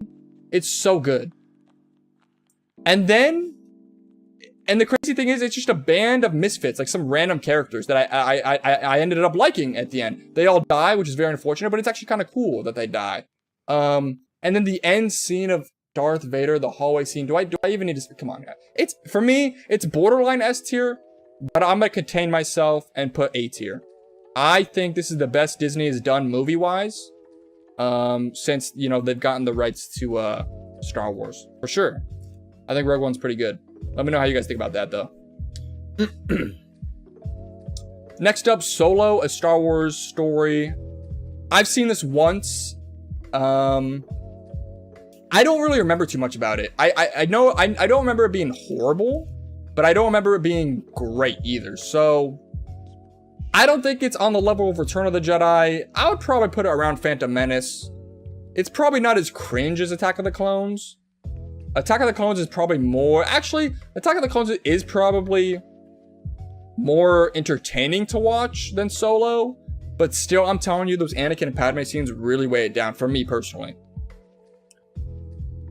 It's so good. And the crazy thing is, it's just a band of misfits, like some random characters that I ended up liking at the end. They all die, which is very unfortunate, but it's actually kind of cool that they die. And then the end scene of Darth Vader, the hallway scene. Do I even need to? Come on, it's for me. It's borderline S tier, but I'm gonna contain myself and put A tier. I think this is the best Disney has done movie wise, since they've gotten the rights to Star Wars for sure. I think Rogue One's pretty good. Let me know how you guys think about that, though. Next up, Solo, a Star Wars story. I've seen this once. I don't really remember too much about it. I know I don't remember it being horrible, but I don't remember it being great either. So I don't think it's on the level of Return of the Jedi. I would probably put it around Phantom Menace. It's probably not as cringe as Attack of the Clones. Attack of the Clones is probably more... Actually, Attack of the Clones is probably more entertaining to watch than Solo. But still, I'm telling you, those Anakin and Padme scenes really weigh it down, for me personally.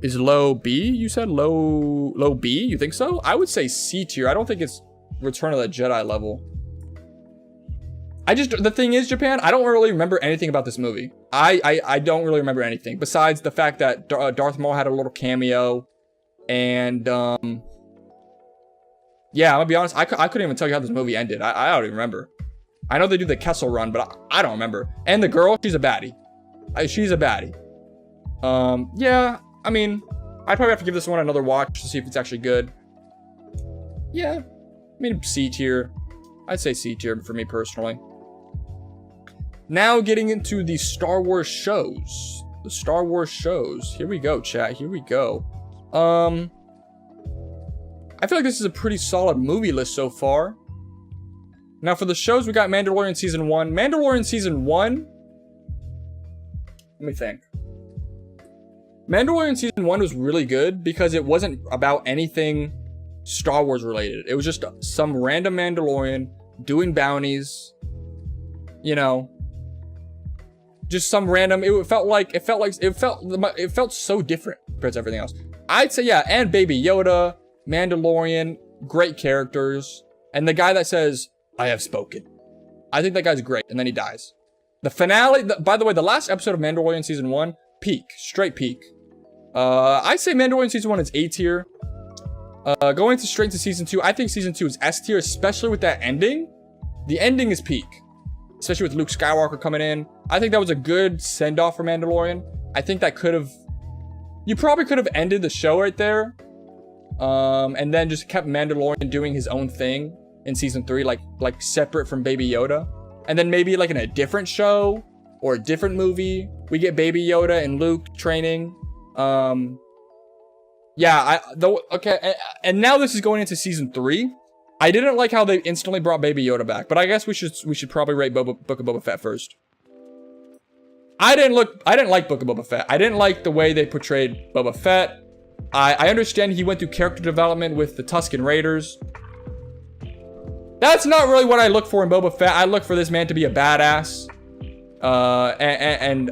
Is low B? You said low B? You think so? I would say C tier. I don't think it's Return of the Jedi level. The thing is, Japan, I don't really remember anything about this movie. I don't really remember anything besides the fact that Darth Maul had a little cameo, and yeah, I'm gonna be honest, I couldn't even tell you how this movie ended. I don't even remember. I know they do the Kessel Run, but I don't remember. And the girl, she's a baddie. She's a baddie. Yeah, I mean, I'd probably have to give this one another watch to see if it's actually good. Yeah, I mean, C tier. I'd say C tier for me personally. Now getting into the Star Wars shows. The Star Wars shows. Here we go, chat. Here we go. I feel like this is a pretty solid movie list so far. Now for the shows, we got Mandalorian Season 1. Mandalorian Season 1... Let me think. Mandalorian Season 1 was really good because it wasn't about anything Star Wars related. It was just some random Mandalorian doing bounties. Just some random. It felt so different compared to everything else. I'd say yeah, and Baby Yoda, Mandalorian, great characters, and the guy that says "I have spoken." I think that guy's great, and then he dies. The finale, by the way, the last episode of Mandalorian Season 1, peak, straight peak. I'd say Mandalorian Season 1 is A tier. Going straight to Season 2, I think Season 2 is S tier, especially with that ending. The ending is peak. Especially with Luke Skywalker coming in. I think that was a good send-off for Mandalorian. I think that you probably could have ended the show right there. And then just kept Mandalorian doing his own thing in Season 3, like separate from Baby Yoda. and then maybe like in a different show or a different movie, we get Baby Yoda and Luke training. Okay, and now this is going into season 3. I didn't like how they instantly brought Baby Yoda back, but I guess we should probably rate Book of Boba Fett first. I didn't like Book of Boba Fett. I didn't like the way they portrayed Boba Fett. I understand he went through character development with the Tusken Raiders. That's not really what I look for in Boba Fett. I look for this man to be a badass. And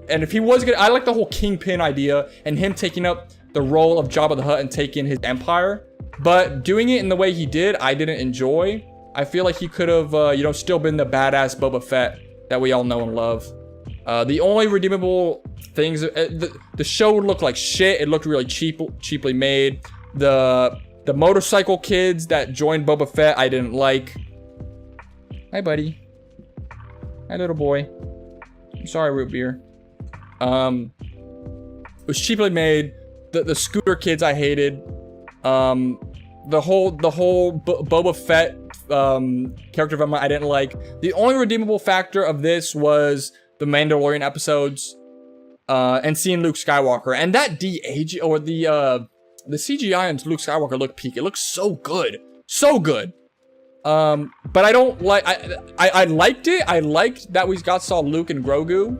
if he was gonna, I like the whole Kingpin idea and him taking up the role of Jabba the Hutt and taking his empire. But doing it in the way he did, I didn't enjoy. I feel like he could have, still been the badass Boba Fett that we all know and love. The only redeemable things, the show would look like shit. It looked really cheaply made. The motorcycle kids that joined Boba Fett, I didn't like. Hi, buddy. Hi, little boy. I'm sorry, root beer. It was cheaply made. The scooter kids I hated. The whole Boba Fett character development I didn't like. The only redeemable factor of this was the Mandalorian episodes and seeing Luke Skywalker, and that de-age or the CGI on Luke Skywalker looked peak. It looks so good, so good. But I don't like. I liked it. I liked that we saw Luke and Grogu,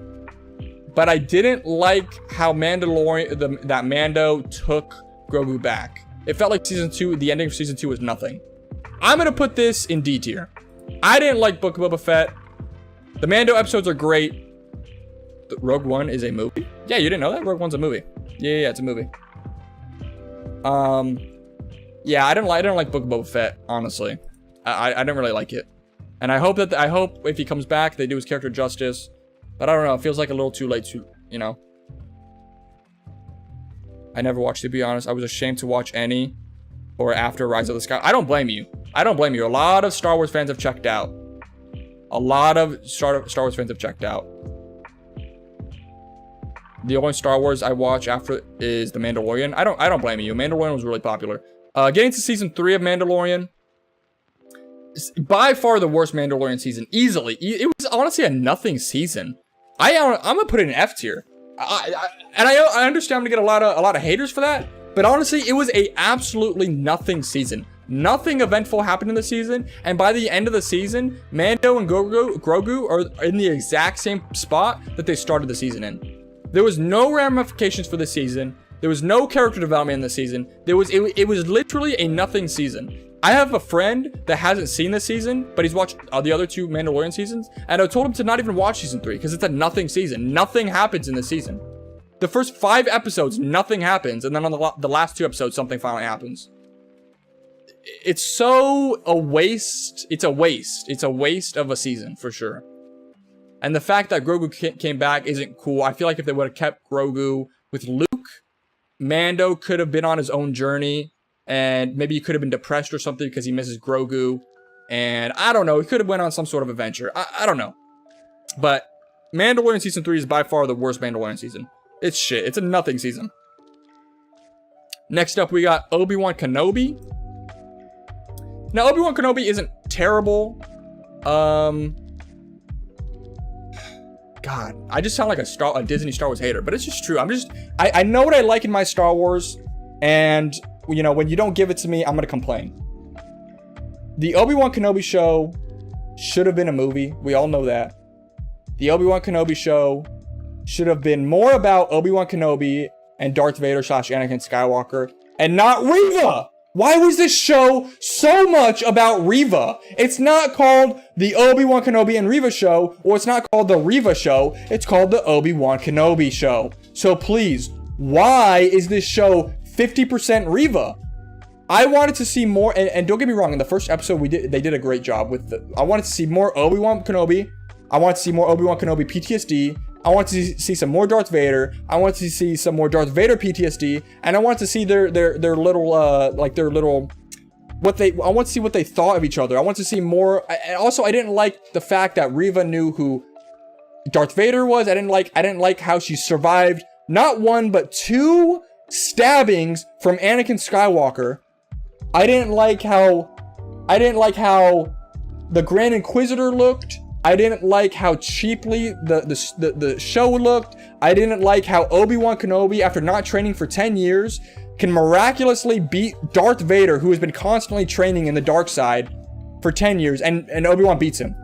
but I didn't like how that Mando took Grogu back. It felt like season 2, the ending of season 2 was nothing. I'm gonna put this in D tier. I didn't like Book of Boba Fett. The Mando episodes are great. Rogue One is a movie? Yeah, you didn't know that? Rogue One's a movie. Yeah, it's a movie. Yeah, I didn't like Book of Boba Fett, honestly. I didn't really like it. And I hope if he comes back, they do his character justice. But I don't know, it feels like a little too late to, I never watched, to be honest. I was ashamed to watch any or after Rise of the Sky. I don't blame you. I don't blame you. A lot of Star Wars fans have checked out. A lot of Star Wars fans have checked out. The only Star Wars I watch after is The Mandalorian. I don't blame you. Mandalorian was really popular. Getting to season 3 of Mandalorian. By far the worst Mandalorian season. Easily. It was honestly a nothing season. I'm gonna put it in F tier. I understand I'm gonna get a lot of haters for that, but honestly, it was a absolutely nothing season. Nothing eventful happened in the season, and by the end of the season, Mando and Grogu are in the exact same spot that they started the season in. There was no ramifications for the season. There was no character development in the season. It was literally a nothing season. I have a friend that hasn't seen this season, but he's watched the other 2 Mandalorian seasons, and I told him to not even watch season 3 because it's a nothing season. Nothing happens in the season. The first 5 episodes, nothing happens, and then on the last 2 episodes, something finally happens. It's so a waste. It's a waste. It's a waste of a season for sure. And the fact that Grogu came back isn't cool. I feel like if they would have kept Grogu with Luke, Mando could have been on his own journey. And maybe he could have been depressed or something because he misses Grogu. And I don't know. He could have went on some sort of adventure. I don't know. But Mandalorian Season 3 is by far the worst Mandalorian season. It's shit. It's a nothing season. Next up, we got Obi-Wan Kenobi. Now, Obi-Wan Kenobi isn't terrible. God, I just sound like a Disney Star Wars hater, but it's just true. I know what I like in my Star Wars, and when you don't give it to me, I'm gonna complain. The Obi-Wan Kenobi show should have been a movie. We all know that. The Obi-Wan Kenobi show should have been more about Obi-Wan Kenobi and Darth Vader / Anakin Skywalker, and not Reva. Why was this show so much about Reva? It's not called the Obi-Wan Kenobi and Reva show, or it's not called the Reva show. It's called the Obi-Wan Kenobi show. So please, why is this show 50% Reva? I wanted to see more, and don't get me wrong, in the first episode they did a great job with I wanted to see more Obi-Wan Kenobi. I wanted to see more Obi-Wan Kenobi PTSD. I want to see some more Darth Vader. I want to see some more Darth Vader PTSD, and I want to see their little I want to see what they thought of each other. I want to see more. And also, I didn't like the fact that Reva knew who Darth Vader was. I didn't like how she survived not 1 but 2 stabbings from Anakin Skywalker. I didn't like how the Grand Inquisitor looked. I didn't like how cheaply the show looked. I didn't like how Obi-Wan Kenobi, after not training for 10 years, can miraculously beat Darth Vader, who has been constantly training in the dark side for 10 years, and Obi-Wan beats him.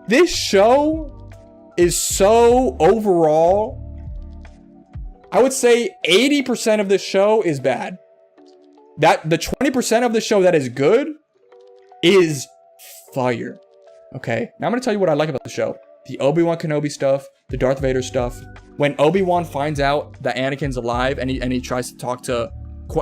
This show is so overall, I would say 80% of this show is bad. That the 20% of the show that is good is fire. Okay, now I'm gonna tell you what I like about the show. The Obi-Wan Kenobi stuff, the Darth Vader stuff. When Obi-Wan finds out that Anakin's alive and he tries to talk to,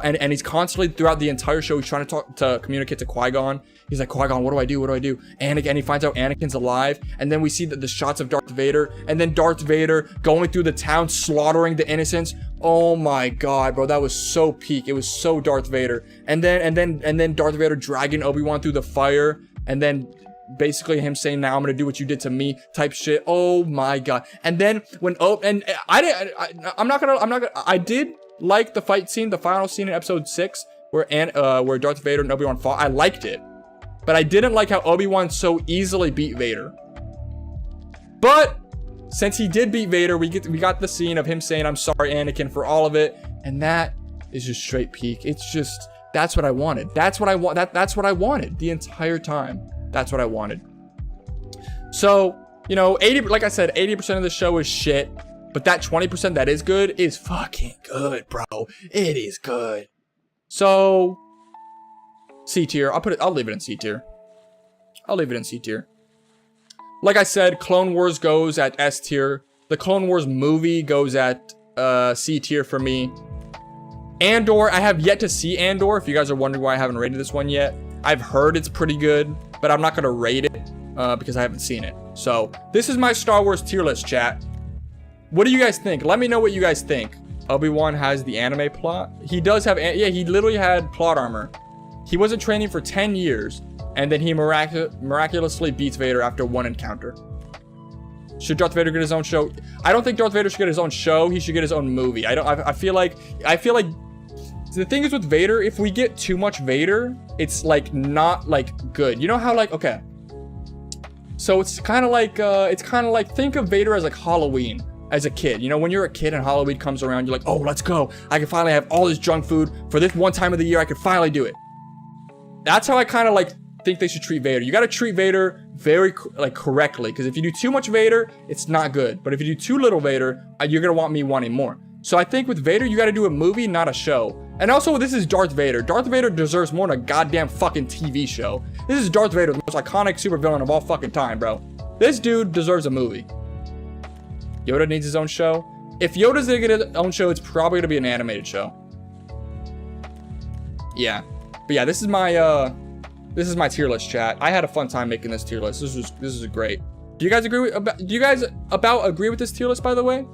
and he's constantly throughout the entire show, he's trying to communicate to Qui-Gon. He's like, Qui-Gon, what do I do? What do I do? And he finds out Anakin's alive. And then we see the shots of Darth Vader, and then Darth Vader going through the town, slaughtering the innocents. Oh my God, bro, that was so peak. It was so Darth Vader. And then Darth Vader dragging Obi-Wan through the fire, and then basically him saying, now I'm gonna do what you did to me type shit. Oh my God. And then when I did like the fight scene, the final scene in episode 6 where Darth Vader and Obi-Wan fought. I liked it, but I didn't like how Obi-Wan so easily beat Vader. But since he did beat Vader, we got the scene of him saying, I'm sorry, Anakin, for all of it. And that is just straight peak. It's just, that's what I wanted. That's what I want. That's what I wanted the entire time. That's what I wanted. So, you know, like I said, 80% of the show is shit, but that 20% that is good is fucking good, bro. It is good. So, C tier. I'll leave it in C tier. I'll leave it in C tier. Like I said, Clone Wars goes at S tier. The Clone Wars movie goes at C tier for me. Andor, I have yet to see Andor. If you guys are wondering why I haven't rated this one yet, I've heard it's pretty good, but I'm not gonna rate it because I haven't seen it. So this is my Star Wars tier list, chat. What do you guys think? Let me know what you guys think. Obi-Wan has the anime plot. He does have, yeah, he literally had plot armor. He wasn't training for 10 years, and then he miraculously beats Vader after one encounter. Should Darth Vader get his own show? I don't think Darth Vader should get his own show. He should get his own movie. I feel like the thing is with Vader, if we get too much Vader, it's like not like good. You know how like, okay. So it's kind of like think of Vader as like Halloween as a kid. You know, when you're a kid and Halloween comes around, you're like, oh, let's go. I can finally have all this junk food for this one time of the year. I can finally do it. That's how I kind of like think they should treat Vader. You got to treat Vader very like correctly, because if you do too much Vader, it's not good. But if you do too little Vader, you're gonna want me wanting more. So I think with Vader, you got to do a movie, not a show. And also, this is Darth Vader. Darth Vader deserves more than a goddamn fucking TV show. This is Darth Vader, the most iconic supervillain of all fucking time, bro. This dude deserves a movie. Yoda needs his own show. If Yoda's gonna get his own show, it's probably gonna be an animated show. Yeah, but yeah, this is my tier list, chat. I had a fun time making this tier list. This is great. Do you guys agree agree with this tier list, by the way?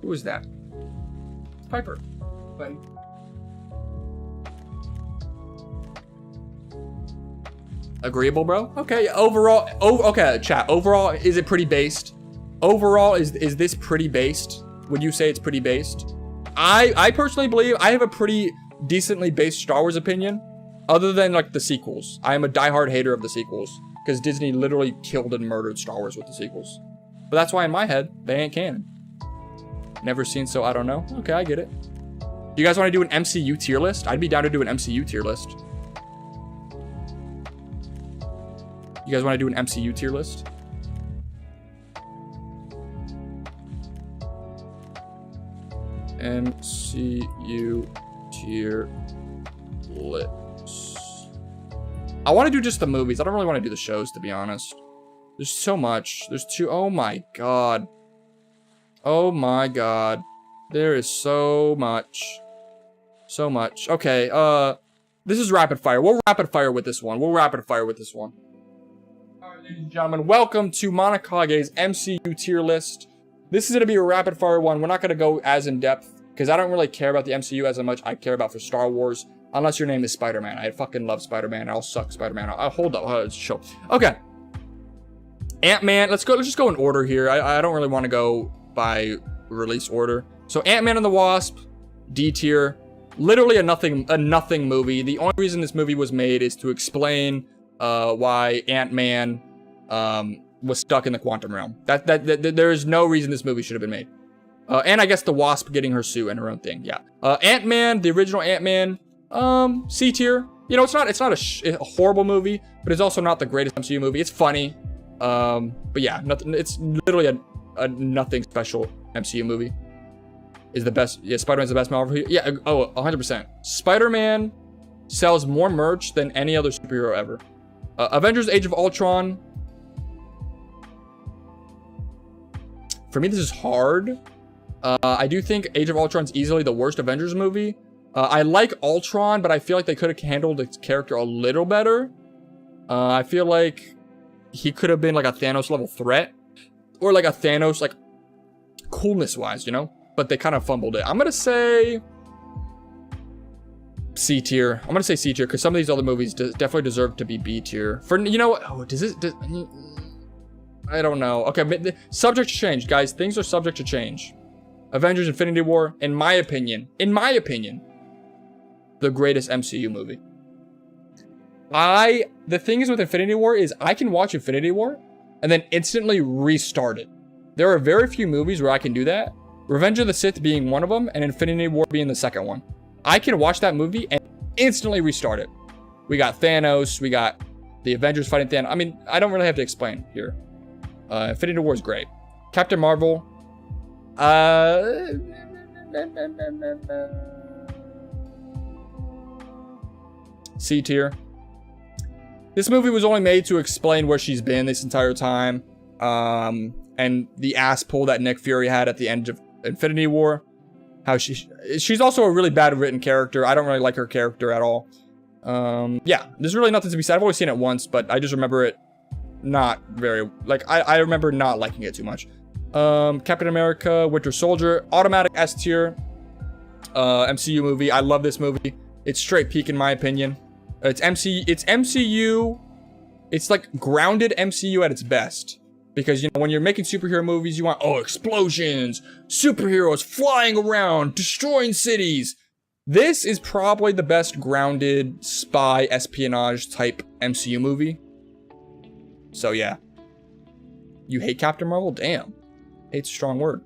Who is that? Piper. Buddy. Agreeable, bro? Okay, overall, okay, chat. Overall, is it pretty based? Overall, is this pretty based? Would you say it's pretty based? I personally believe I have a pretty decently based Star Wars opinion, other than like the sequels. I am a diehard hater of the sequels, because Disney literally killed and murdered Star Wars with the sequels. But that's why in my head, they ain't canon. Never seen, so I don't know. Okay, I get it. Do you guys want to do an MCU tier list? I'd be down to do an MCU tier list. You guys want to do an MCU tier list? MCU tier list. I want to do just the movies. I don't really want to do the shows, to be honest. There's so much. Oh my god. Oh my god. There is so much. So much. Okay, this is rapid fire. We'll rapid fire with this one. Alright, ladies and gentlemen, welcome to Monakage's MCU tier list. This is going to be a rapid fire one. We're not going to go as in depth, because I don't really care about the MCU as much I care about for Star Wars. Unless your name is Spider-Man. I fucking love Spider-Man. I'll suck Spider-Man. Hold up. Show. Okay. Ant-Man. Let's just go in order here. I don't really want to go by release order. So Ant-Man and the Wasp, D tier. Literally a nothing movie. The only reason this movie was made is to explain why Ant-Man was stuck in the quantum realm. There is no reason this movie should have been made. And I guess the Wasp getting her suit and her own thing. Yeah. Ant-Man, the original Ant-Man, C tier. You know, it's not a horrible movie, but it's also not the greatest MCU movie. It's funny. But yeah, nothing. It's literally a nothing special MCU movie. Is the best. Yeah, Spider-Man's the best Marvel. Yeah. Oh, 100%. Spider-Man sells more merch than any other superhero ever. Avengers: Age of Ultron. For me, this is hard. I do think Age of Ultron's easily the worst Avengers movie. I like Ultron, but I feel like they could have handled its character a little better. I feel like he could have been like a Thanos level threat, or like a Thanos like coolness wise, you know. But they kind of fumbled it. I'm gonna say C tier. I'm gonna say C tier because some of these other movies definitely deserve to be B tier. For you know what? Oh, I don't know. Okay, but subject to change, guys. Things are subject to change. Avengers: Infinity War, in my opinion, the greatest MCU movie. The thing is with Infinity War is I can watch Infinity War and then instantly restart it. There are very few movies where I can do that. Revenge of the Sith being one of them, and Infinity War being the second one. I can watch that movie and instantly restart it. We got Thanos, we got the Avengers fighting Thanos. I mean, I don't really have to explain here. Infinity War is great. Captain Marvel. C tier. This movie was only made to explain where she's been this entire time. And the ass pull that Nick Fury had at the end of Infinity War. How she's also a really bad written character. I don't really like her character at all. Yeah, there's really nothing to be said. I've only seen it once, but I just remember it not very, like, I remember not liking it too much. Captain America, Winter Soldier, automatic S tier. MCU movie. I love this movie. It's straight peak in my opinion. It's MCU. It's like grounded MCU at its best. Because, you know, when you're making superhero movies, you want, oh, explosions, superheroes flying around, destroying cities. This is probably the best grounded spy espionage type MCU movie. So, yeah. You hate Captain Marvel? Damn. Hate's a strong word.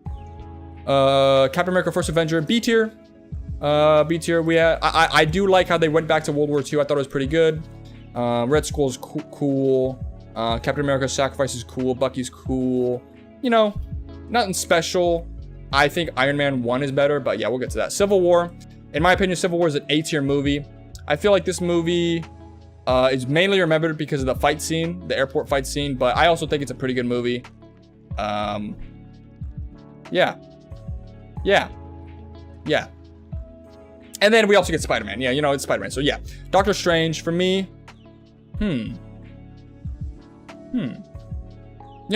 Captain America First Avenger, B tier. B tier, I do like how they went back to World War II. I thought it was pretty good. Red Skull's cool. Captain America's Sacrifice is cool. Bucky's cool. You know, nothing special. I think Iron Man 1 is better, but yeah, we'll get to that. Civil War. In my opinion, Civil War is an A tier movie. I feel like this movie is mainly remembered because of the fight scene, the airport fight scene, but I also think it's a pretty good movie. Yeah. And then we also get Spider-Man. Yeah, you know, it's Spider-Man. So yeah. Doctor Strange, for me, You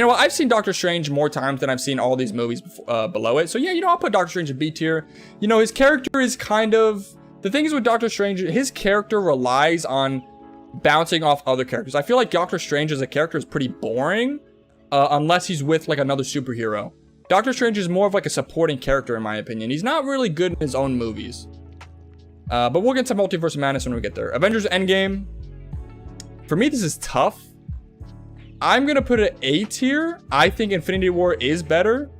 know what? I've seen Doctor Strange more times than I've seen all these movies below it. So yeah, you know, I'll put Doctor Strange in B tier. You know, his character is kind of... The thing is with Doctor Strange, his character relies on bouncing off other characters. I feel like Doctor Strange as a character is pretty boring, unless he's with like another superhero. Doctor Strange is more of like a supporting character in my opinion. He's not really good in his own movies. But we'll get to Multiverse of Madness when we get there. Avengers Endgame. For me, this is tough. I'm gonna put it A tier. I think Infinity War is better.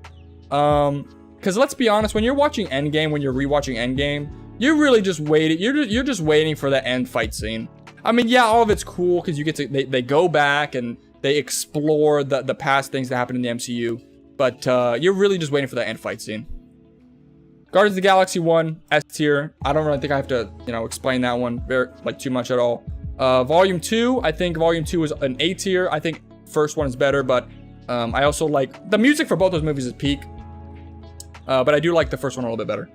Because let's be honest, when you're watching Endgame, when you're rewatching Endgame, you're really just waiting. You're just waiting for that end fight scene. I mean, yeah, all of it's cool because you get to they go back and they explore the past things that happened in the MCU. But you're really just waiting for that end fight scene. Guardians of the Galaxy 1, S tier. I don't really think I have to, you know, explain that one too much at all. Volume 2, I think Volume 2 is an A tier. I think first one is better, but I also like the music for both those movies is peak. But I do like the first one a little bit better.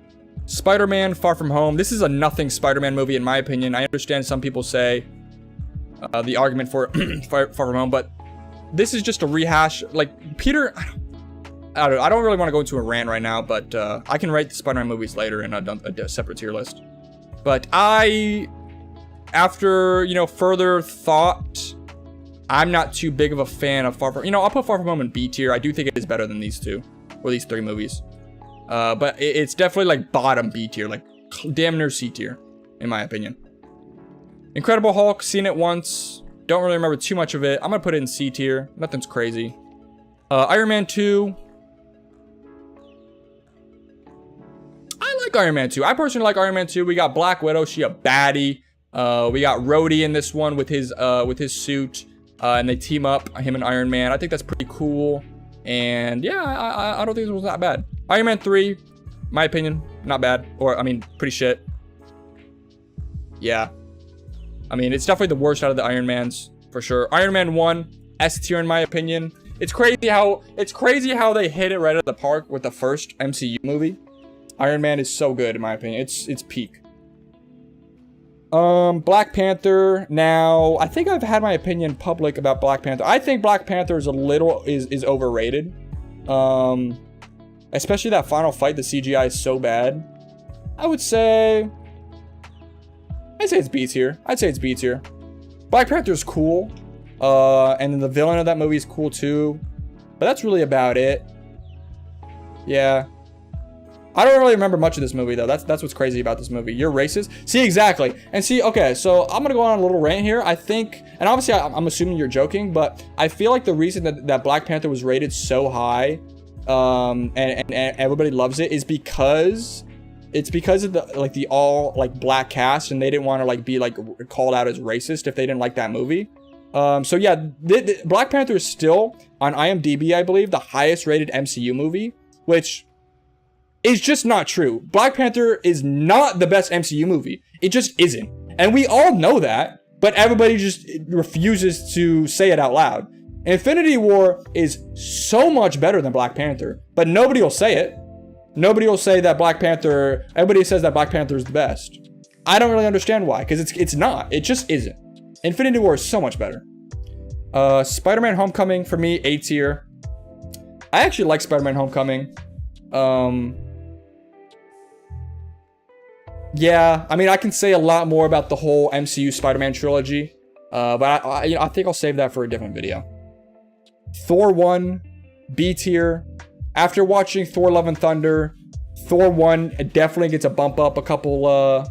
Spider-Man Far From Home. This is a nothing Spider-Man movie in my opinion. I understand some people say the argument for Far From Home, but this is just a rehash. Like Peter, I don't really want to go into a rant right now, but I can rate the Spider-Man movies later in a separate tier list. But after, you know, further thought, I'm not too big of a fan of Far From... You know, I'll put Far From Home in B tier. I do think it is better than these two, or these three movies. But it's definitely like bottom B tier, like damn near C tier, in my opinion. Incredible Hulk, seen it once. Don't really remember too much of it. I'm gonna put it in C tier. Nothing's crazy. Iron Man 2. I like Iron Man 2. I personally like Iron Man 2. We got Black Widow. She a baddie. We got Rhodey in this one with his suit. And they team up, him and Iron Man. I think that's pretty cool. And yeah, I don't think this was that bad. Iron Man 3, my opinion, not bad. Or, I mean, pretty shit. Yeah. I mean, it's definitely the worst out of the Iron Mans, for sure. Iron Man 1, S tier in my opinion. It's crazy how they hit it right at the park with the first MCU movie. Iron Man is so good in my opinion. It's peak. Black Panther. Now, I think I've had my opinion public about Black Panther. I think Black Panther is is overrated. Especially that final fight, the CGI is so bad. I'd say it's B tier. Black Panther's cool. And then the villain of that movie is cool too. But that's really about it. Yeah. I don't really remember much of this movie though. That's what's crazy about this movie. You're racist? See, exactly. And see, okay, so I'm gonna go on a little rant here. I think, and obviously I'm assuming you're joking, but I feel like the reason that Black Panther was rated so high, and everybody loves it, is because it's because of the all black cast, and they didn't want to be called out as racist if they didn't like that movie. So yeah, Black Panther is still on IMDb, I believe, the highest rated MCU movie, which is just not true. Black Panther is not the best MCU movie. It just isn't. And we all know that, but everybody just refuses to say it out loud. Infinity War is so much better than Black Panther, but nobody will say it. Nobody will say that Black Panther, everybody says that Black Panther is the best. I don't really understand why, because it's not. It just isn't. Infinity War is so much better. Spider-Man Homecoming, for me, A tier. I actually like Spider-Man Homecoming. Yeah, I mean, I can say a lot more about the whole MCU Spider-Man trilogy, but I think I'll save that for a different video. Thor 1, B tier. After watching Thor Love and Thunder, Thor 1 definitely gets a bump up a couple,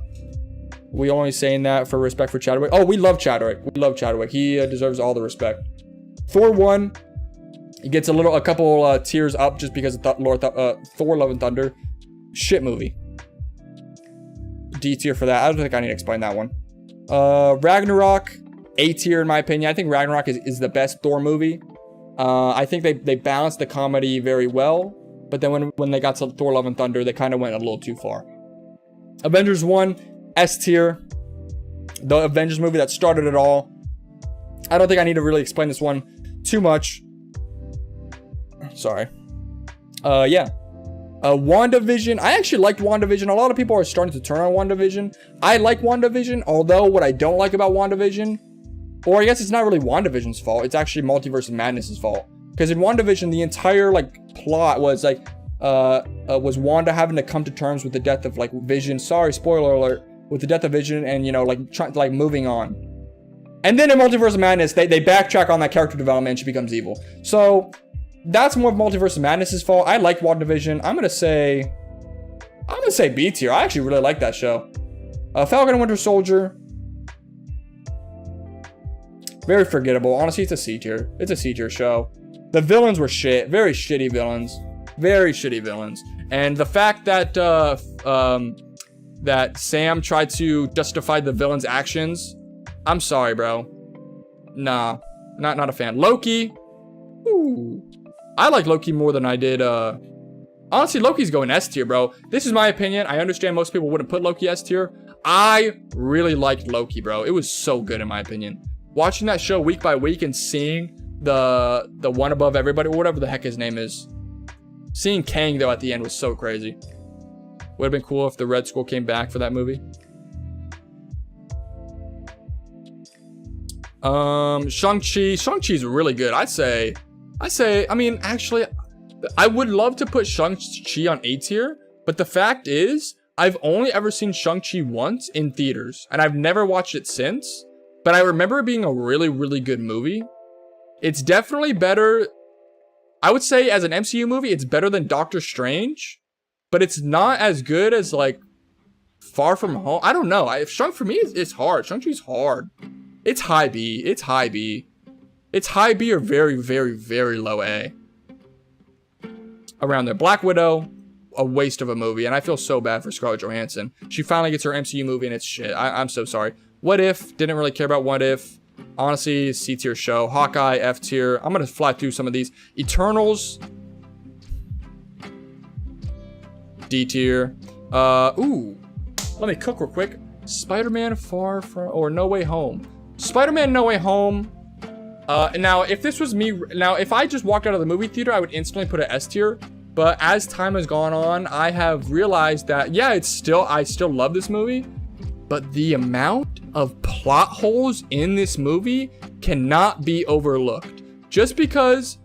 we only saying that for respect for Chadwick. Oh, we love Chadwick. He deserves all the respect. Thor 1, he gets a couple tiers up just because of Thor Love and Thunder. Shit movie. D tier for that. I don't think I need to explain that one. Ragnarok, A tier in my opinion. I think Ragnarok is the best Thor movie. I think they balanced the comedy very well, but then when they got to Thor Love and Thunder, they kind of went a little too far. Avengers 1, S tier. The Avengers movie that started it all. I don't think I need to really explain this one too much. Sorry. Yeah. WandaVision. I actually liked WandaVision. A lot of people are starting to turn on WandaVision. I like WandaVision, although what I don't like about WandaVision, or I guess it's not really WandaVision's fault, it's actually Multiverse of Madness's fault. Because in WandaVision, the entire plot was was Wanda having to come to terms with the death of Vision. Sorry, spoiler alert. With the death of Vision, and moving on. And then in Multiverse of Madness, they backtrack on that character development and she becomes evil. So that's more of Multiverse of Madness's fault. I like WandaVision. I'm gonna say B tier. I actually really like that show. Falcon and Winter Soldier. Very forgettable. Honestly, it's a C tier. It's a C tier show. The villains were shit. Very shitty villains. And the fact that that Sam tried to justify the villain's actions, I'm sorry, bro. Nah, not a fan. Loki. Ooh. I like Loki more than I did. Honestly, Loki's going S tier, bro. This is my opinion. I understand most people wouldn't put Loki S tier. I really liked Loki, bro. It was so good in my opinion. Watching that show week by week and seeing the one above everybody, or whatever the heck his name is. Seeing Kang though at the end was so crazy. Would have been cool if the Red Skull came back for that movie. Shang-Chi's really good. I mean, actually, I would love to put Shang-Chi on A tier, but the fact is, I've only ever seen Shang-Chi once in theaters, and I've never watched it since, but I remember it being a really, really good movie. It's definitely better, I would say as an MCU movie, it's better than Doctor Strange, but it's not as good as Far From Home. I don't know. For me, it's hard. Shang-Chi's hard. It's high B. It's high B. It's high B or very, very, very low A. Around there. Black Widow, a waste of a movie. And I feel so bad for Scarlett Johansson. She finally gets her MCU movie and it's shit. I'm so sorry. What If? Didn't really care about What If. Honestly, C tier show. Hawkeye, F tier. I'm going to fly through some of these. Eternals. D tier. Ooh. Let me cook real quick. Spider-Man Far From... Or No Way Home. Spider-Man No Way Home. Now, if this was me... Now, if I just walked out of the movie theater, I would instantly put an S tier. But as time has gone on, I have realized that, yeah, I still love this movie. But the amount of plot holes in this movie cannot be overlooked. Just because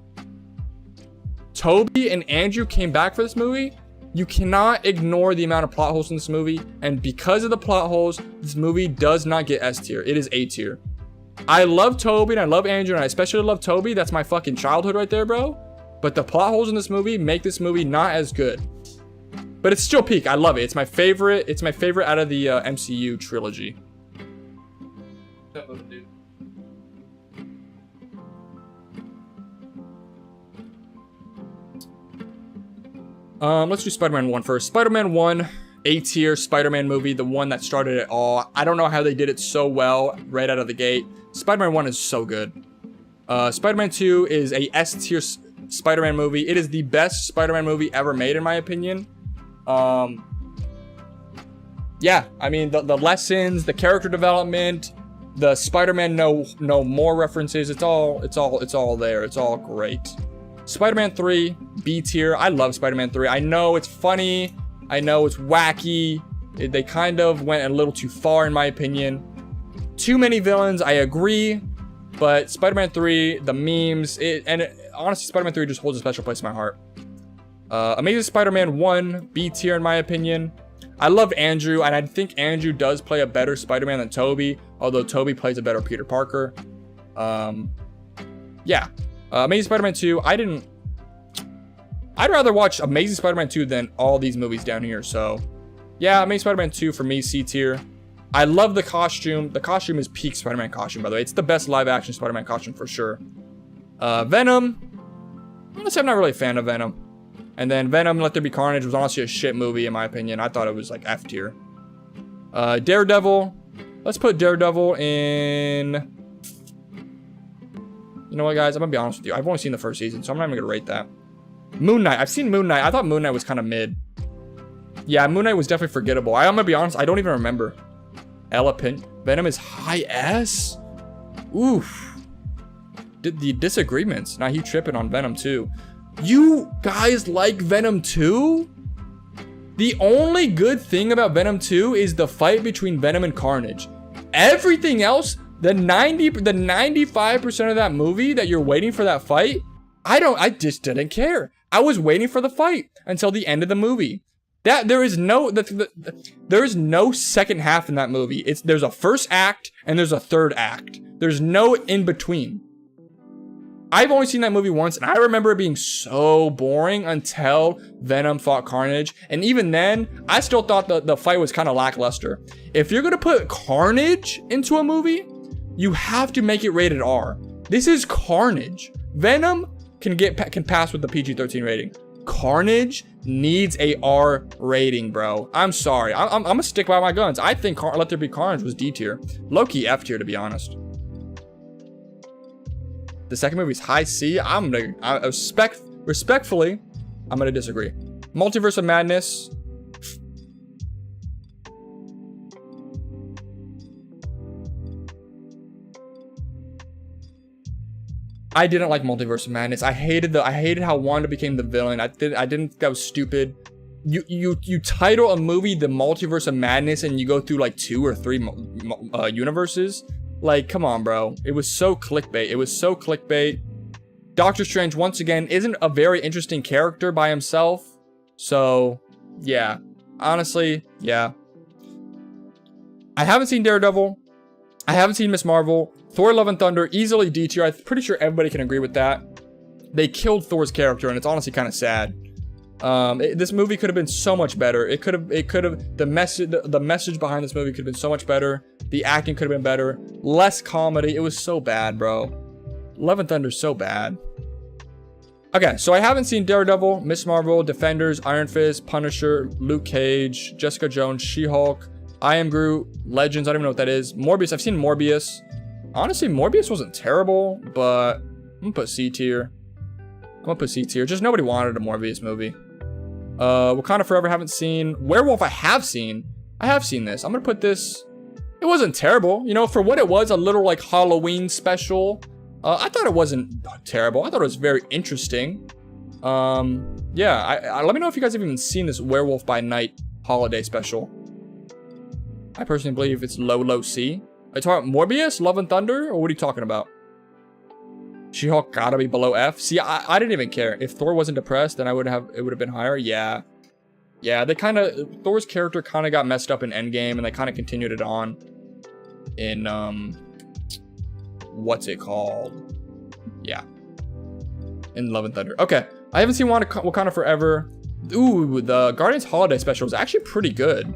Toby and Andrew came back for this movie, you cannot ignore the amount of plot holes in this movie. And because of the plot holes, this movie does not get S tier. It is A tier. I love Toby and I love Andrew and I especially love Toby. That's my fucking childhood right there, bro. But the plot holes in this movie make this movie not as good. But it's still peak. I love it. It's my favorite. It's my favorite out of the MCU trilogy. Let's do Spider-Man 1 first. Spider-Man 1, A tier Spider-Man movie, the one that started it all. I don't know how they did it so well right out of the gate. Spider-Man 1 is so good. Spider-Man 2 is a S tier Spider-Man movie. It is the best Spider-Man movie ever made, in my opinion. Yeah, I mean the lessons, the character development, the Spider-Man no more references. It's all there. It's all great. Spider-Man 3, B tier. I love Spider-Man 3. I know it's funny. I know it's wacky. They kind of went a little too far, in my opinion. Too many villains, I agree. But Spider-Man 3, the memes, honestly, Spider-Man 3 just holds a special place in my heart. Amazing Spider-Man 1, B tier, in my opinion. I love Andrew, and I think Andrew does play a better Spider-Man than Toby, although Toby plays a better Peter Parker. Yeah. Amazing Spider-Man 2, I'd rather watch Amazing Spider-Man 2 than all these movies down here, so yeah, Amazing Spider-Man 2 for me, C tier. I love the costume. The costume is peak Spider-Man costume, by the way. It's the best live-action Spider-Man costume for sure. Venom, honestly, I'm not really a fan of Venom. And then Venom, Let There Be Carnage was honestly a shit movie, in my opinion. I thought it was like F tier. Daredevil, let's put Daredevil in... You know what, guys? I'm gonna be honest with you. I've only seen the first season, so I'm not even gonna rate that. Moon Knight. I've seen Moon Knight. I thought Moon Knight was kind of mid. Yeah, Moon Knight was definitely forgettable. I'm gonna be honest. I don't even remember. Elephant. Venom is high S? Oof. The disagreements. Now he tripping on Venom 2. You guys like Venom 2? The only good thing about Venom 2 is the fight between Venom and Carnage. Everything else, the 95% of that movie that you're waiting for that fight, I just didn't care. I was waiting for the fight until the end of the movie. There is no second half in that movie. There's a first act and there's a third act. There's no in between. I've only seen that movie once, and I remember it being so boring until Venom fought Carnage. And even then, I still thought the fight was kind of lackluster. If you're gonna put Carnage into a movie, you have to make it rated R. This is Carnage. Venom can pass with the PG-13 rating. Carnage needs a R rating, bro. I'm sorry. I'm gonna stick by my guns. I think Let There Be Carnage was D tier. Low-key F tier, to be honest. The second movie is high C. Respectfully, I'm gonna disagree. Multiverse of Madness. I didn't like Multiverse of Madness. I hated how Wanda became the villain. I didn't think that was stupid. You title a movie The Multiverse of Madness and you go through like 2 or 3 universes. Like, come on, bro. It was so clickbait. Doctor Strange, once again, isn't a very interesting character by himself. So, yeah. Honestly, yeah. I haven't seen Daredevil. I haven't seen Miss Marvel. Thor Love and Thunder, easily D tier. I'm pretty sure everybody can agree with that. They killed Thor's character, and it's honestly kind of sad. This movie could have been so much better. The message behind this movie could have been so much better. The acting could have been better. Less comedy. It was so bad, bro. Love and Thunder's so bad. Okay, so I haven't seen Daredevil, Miss Marvel, Defenders, Iron Fist, Punisher, Luke Cage, Jessica Jones, She-Hulk, I Am Groot, Legends, I don't even know what that is. Morbius, I've seen Morbius. Honestly, Morbius wasn't terrible, but I'm gonna put C tier. Just nobody wanted a Morbius movie. Wakanda Forever, haven't seen. Werewolf, I have seen this. I'm gonna put this. It wasn't terrible, you know, for what it was, a little like Halloween special. I thought it wasn't terrible. I thought it was very interesting. Yeah, let me know if you guys have even seen this Werewolf by Night holiday special. I personally believe it's low C. Are you talking about Morbius, Love and Thunder, or what are you talking about? She-Hulk gotta be below F. See, I didn't even care. If Thor wasn't depressed, then it would have been higher. Yeah, they kind of, Thor's character kind of got messed up in Endgame, and they kind of continued it on in what's it called? Yeah, in Love and Thunder. Okay, I haven't seen Wakanda Forever. Ooh, the Guardians Holiday Special was actually pretty good.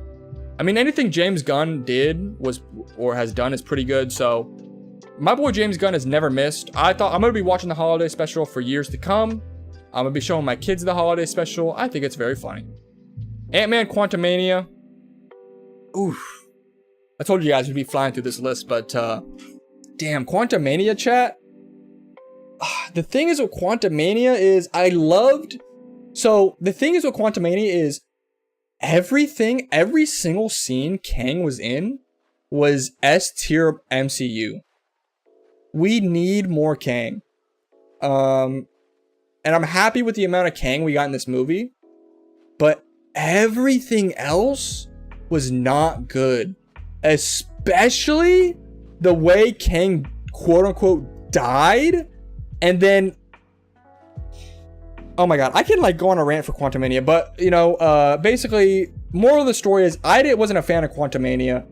I mean, anything James Gunn did has done is pretty good. So my boy James Gunn has never missed. I thought I'm gonna be watching the holiday special for years to come. I'm gonna be showing my kids the holiday special. I think it's very funny. Ant-Man Quantumania. Oof. I told you guys we'd be flying through this list, but damn, Quantumania chat. The thing is with Quantumania is every single scene Kang was in was S tier MCU. We need more Kang. And I'm happy with the amount of Kang we got in this movie, but everything else was not good. Especially the way Kang quote unquote died, and then oh my god, I can like go on a rant for Quantumania, but you know, basically, moral of the story is wasn't a fan of Quantumania.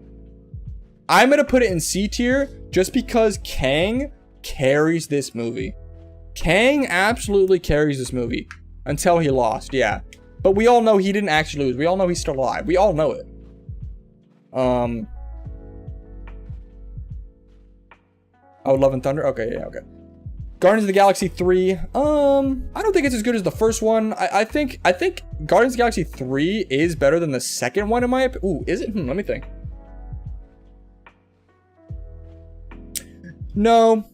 I'm gonna put it in C tier just because Kang carries this movie. Kang absolutely carries this movie until he lost, yeah. But we all know he didn't actually lose. We all know he's still alive. We all know it. Oh, Love and Thunder. Okay, yeah, okay. Guardians of the Galaxy 3. I don't think it's as good as the first one. I think Guardians of the Galaxy 3 is better than the second one in my opinion. Ooh, is it? Let me think. No,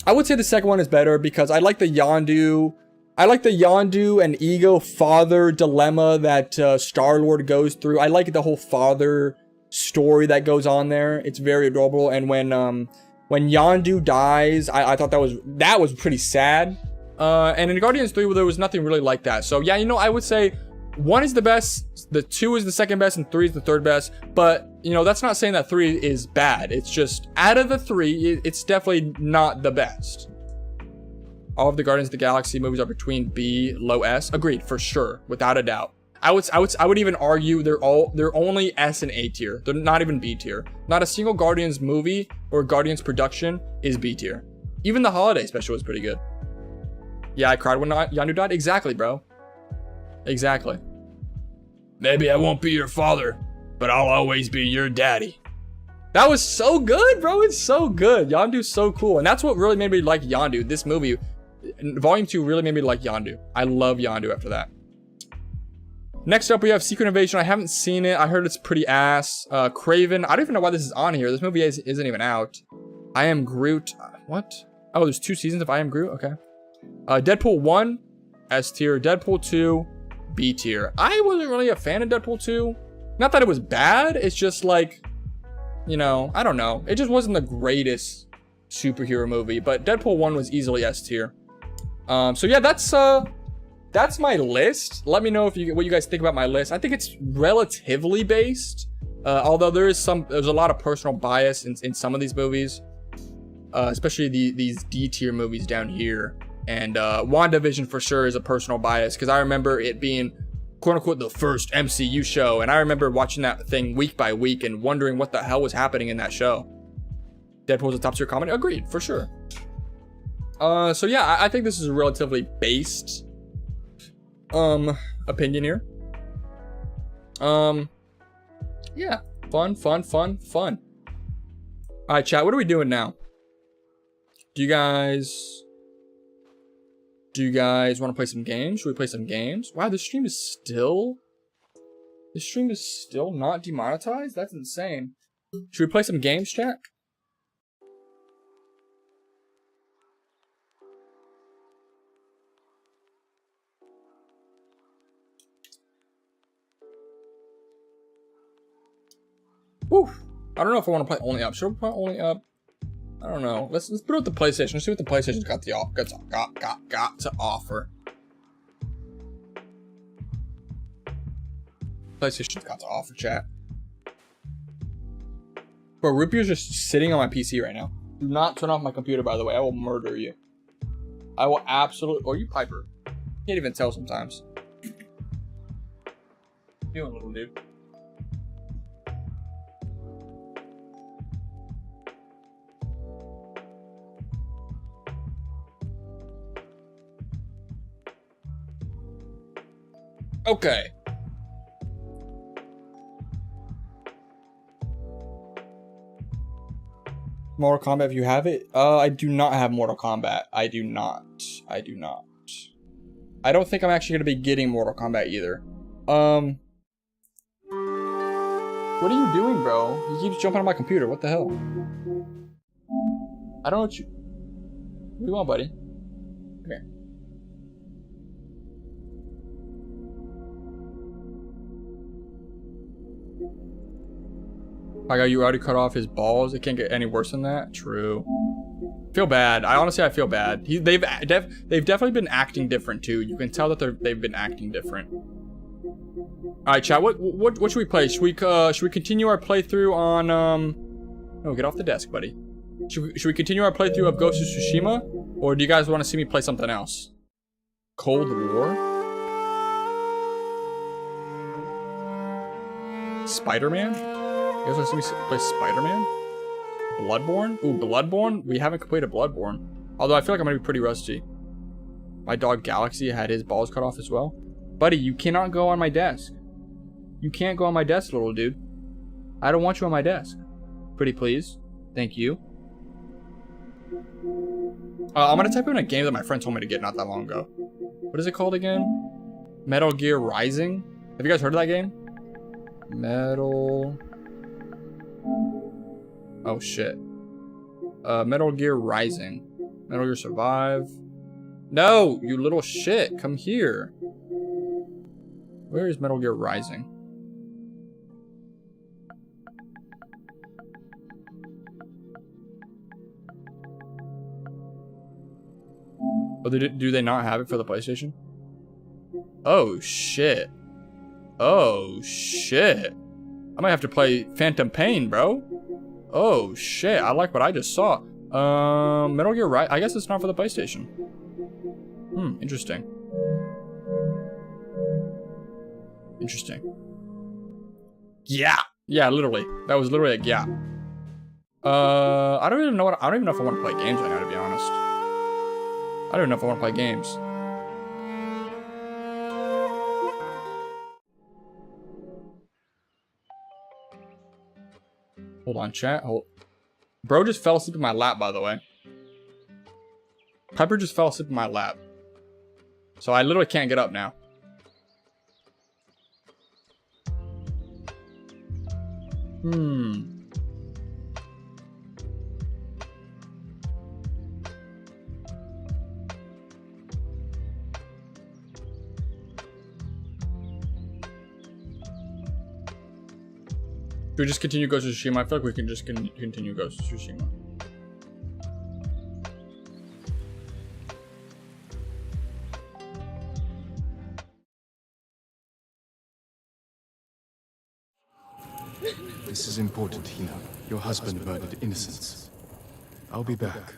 I would say the second one is better because I like the Yondu. I like the Yondu and Ego father dilemma that Star-Lord goes through. I like the whole father story that goes on there. It's very adorable. And when Yondu dies, I thought that was pretty sad. And in Guardians 3, there was nothing really like that. So yeah, you know, I would say 1 is the best, the 2 is the second best, and 3 is the third best. But you know, that's not saying that 3 is bad. It's just out of the 3, it's definitely not the best. All of the Guardians of the Galaxy movies are between B, low S. Agreed, for sure, without a doubt. I would even argue they're only S and A tier. They're not even B tier. Not a single Guardians movie or Guardians production is B tier. Even the holiday special was pretty good. Yeah, I cried when Yondu died. Exactly, bro. Exactly. Maybe I won't be your father, but I'll always be your daddy. That was so good, bro. It's so good. Yondu's so cool. And that's what really made me like Yondu. This movie, Volume 2, really made me like Yondu. I love Yondu after that. Next up, we have Secret Invasion. I haven't seen it. I heard it's pretty ass. Craven. I don't even know why this is on here. This movie isn't even out. I Am Groot. What? Oh, there's 2 seasons of I Am Groot? Okay. Deadpool 1, S tier. Deadpool 2, B tier. I wasn't really a fan of Deadpool 2. Not that it was bad. It's just like, you know, I don't know. It just wasn't the greatest superhero movie. But Deadpool 1 was easily S tier. So yeah, that's my list. Let me know what you guys think about my list. I think it's relatively based, although there's a lot of personal bias in some of these movies, especially these D tier movies down here. And WandaVision for sure is a personal bias because I remember it being quote unquote the first MCU show, and I remember watching that thing week by week and wondering what the hell was happening in that show. Deadpool's a top tier comedy. Agreed, for sure. So yeah, I think this is a relatively based opinion here. Yeah, fun. All right, chat. What are we doing now? Do you guys want to play some games? Should we play some games? Wow, this stream is still not demonetized? That's insane. Should we play some games, chat? Woo. I don't know if I want to play only up. Should we play only up? I don't know. Let's put out the PlayStation. Let's see what the PlayStation's got to offer. PlayStation's got to offer, chat. Bro, Roopier's just sitting on my PC right now. Do not turn off my computer, by the way. I will murder you. I will absolutely... Or you Piper. Can't even tell sometimes. What you doing, little dude? Okay. Mortal Kombat, if you have it. I do not have Mortal Kombat. I do not. I don't think I'm actually going to be getting Mortal Kombat either. What are you doing, bro? He keeps jumping on my computer. What the hell? I don't know what you... What do you want, buddy? Come here. I got you already cut off his balls. It can't get any worse than that. True. Feel bad. I feel bad. They've definitely been acting different too. You can tell that they've been acting different. All right, chat. What should we play? Should we continue our playthrough on Oh, get off the desk, buddy. Should we continue our playthrough of Ghost of Tsushima, or do you guys want to see me play something else? Cold War. Spider-Man. You guys want to see me play Spider-Man? Bloodborne? Ooh, Bloodborne? We haven't completed Bloodborne. Although I feel like I'm gonna be pretty rusty. My dog Galaxy had his balls cut off as well. Buddy, you cannot go on my desk. You can't go on my desk, little dude. I don't want you on my desk. Pretty please. Thank you. I'm gonna type in a game that my friend told me to get not that long ago. What is it called again? Metal Gear Rising? Have you guys heard of that game? Oh shit. Metal Gear Rising. Metal Gear Survive. No, you little shit. Come here. Where is Metal Gear Rising? Oh, do they not have it for the PlayStation? Oh shit. Oh shit. I might have to play Phantom Pain, bro. Oh shit, I like what I just saw. Metal Gear Rising. I guess it's not for the PlayStation. Interesting. Interesting. Yeah. Yeah, literally. That was literally like, yeah. I don't even know if I want to play games right now, to be honest. I don't even know if I want to play games. Hold on, chat. Bro just fell asleep in my lap, by the way. Piper just fell asleep in my lap. So I literally can't get up now. Should we just continue Ghost of Tsushima? I feel like we can just continue Ghost of Tsushima. This is important, Hina. Your husband murdered innocents. I'll be back.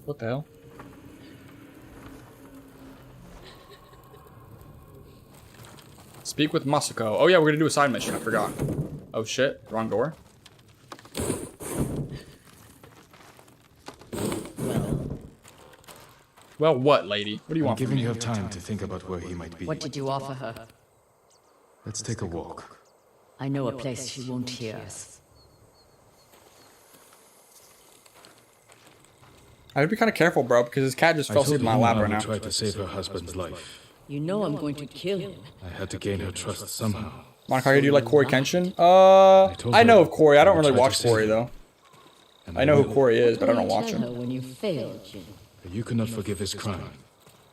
What the hell? Speak with Masako. Oh yeah, we're gonna do a side mission. I forgot. Oh shit, wrong door. Well, what, lady? What do you want from me? I'm giving her time to think about where he might be. What did you offer her? Let's take a walk. I know a place she won't hear us. I would be kind of careful, bro, because this cat just fell asleep in my lap right now. Tried to save her husband's life. You know I'm going to kill him. I had to gain her trust somehow. Monakage, do you like Corey Kenshin? I know of Corey. I don't really watch Corey, though. I know who Corey is, but I don't watch him. When you failed, Jin. You cannot forgive his crime,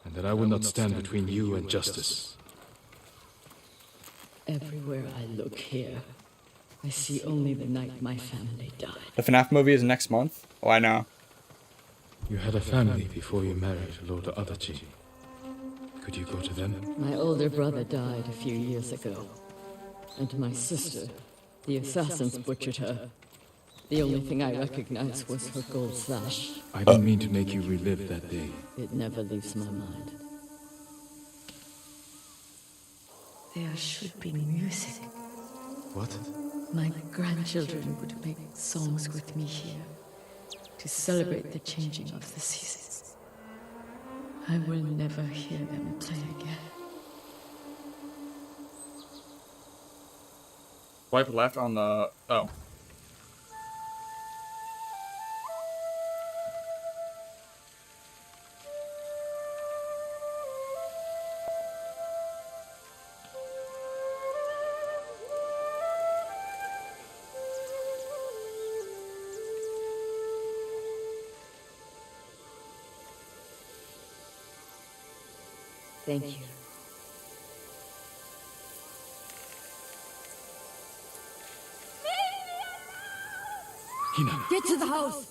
and that I will not stand between you and justice. Everywhere I look here, I see only the night my family died. The FNAF movie is next month. Oh, I know. You had a family before you married Lord Adachi. Could you go to them? My older brother died a few years ago. And my sister, the assassins butchered her. The only thing I recognized was her gold sash. I didn't mean to make you relive that day. It never leaves my mind. There should be music. What? My grandchildren would make songs with me here to celebrate the changing of the seasons. I will never hear them play again. Swipe left on the... Oh. Thank you. Hina. Get to the house!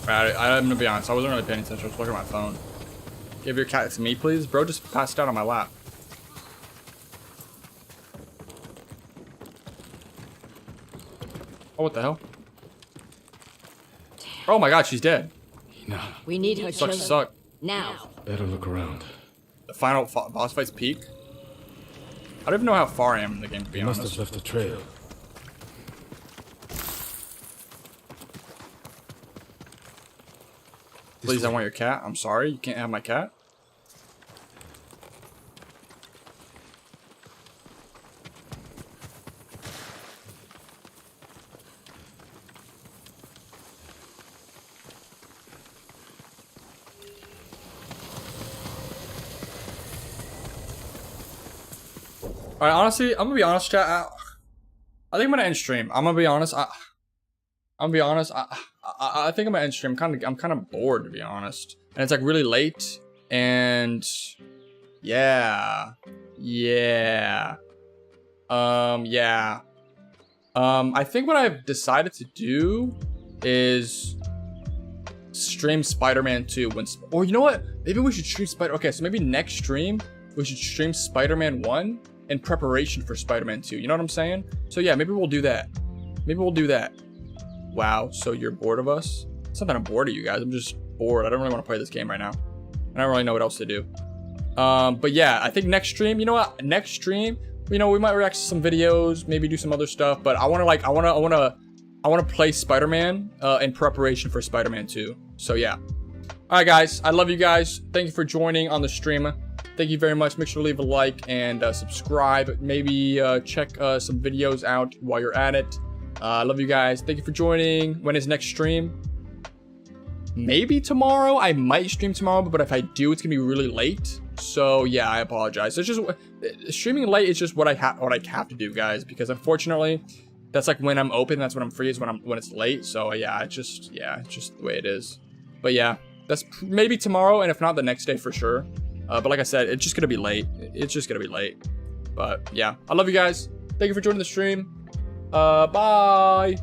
I'm gonna be honest, I wasn't really paying attention, I was looking at my phone. Give your cat to me, please. Bro just passed out on my lap. Oh, what the hell? Oh my god, she's dead. Hina. We need her Sucks to children. suck. Now. Better look around. The final boss fight's peak? I don't even know how far I am in the game, to be You must honest. have left a trail. Please, I want your cat. I'm sorry, you can't have my cat. Alright, honestly, I'm gonna be honest, chat. I think I'm gonna end stream. I'm gonna be honest. I'm gonna be honest. I think I'm gonna end stream. I'm kind of bored, to be honest. And it's like really late. And yeah. I think what I've decided to do is stream Spider-Man 2 when. Or you know what? Maybe we should stream Okay, so maybe next stream we should stream Spider-Man 1 in preparation for Spider-Man 2. You know what I'm saying? So yeah, maybe we'll do that. Wow, so you're bored of us? It's not that I'm bored of you guys. I'm just bored. I don't really want to play this game right now. I don't really know what else to do. But yeah, I think next stream, you know what? Next stream, you know, we might react to some videos, maybe do some other stuff. But I want to play Spider-Man in preparation for Spider-Man 2. So yeah. All right, guys. I love you guys. Thank you for joining on the stream. Thank you very much. Make sure to leave a like and subscribe. Maybe check some videos out while you're at it. I love you guys. Thank you for joining. When is next stream? Maybe tomorrow. I might stream tomorrow, but if I do, it's gonna be really late. So yeah, I apologize. It's just streaming late is just what I have to do, guys. Because unfortunately, that's like when I'm open. That's when I'm free. Is when it's late. So yeah, it's just the way it is. But yeah, that's maybe tomorrow, and if not, the next day for sure. But like I said, it's just gonna be late. It's just gonna be late. But yeah, I love you guys. Thank you for joining the stream. Bye.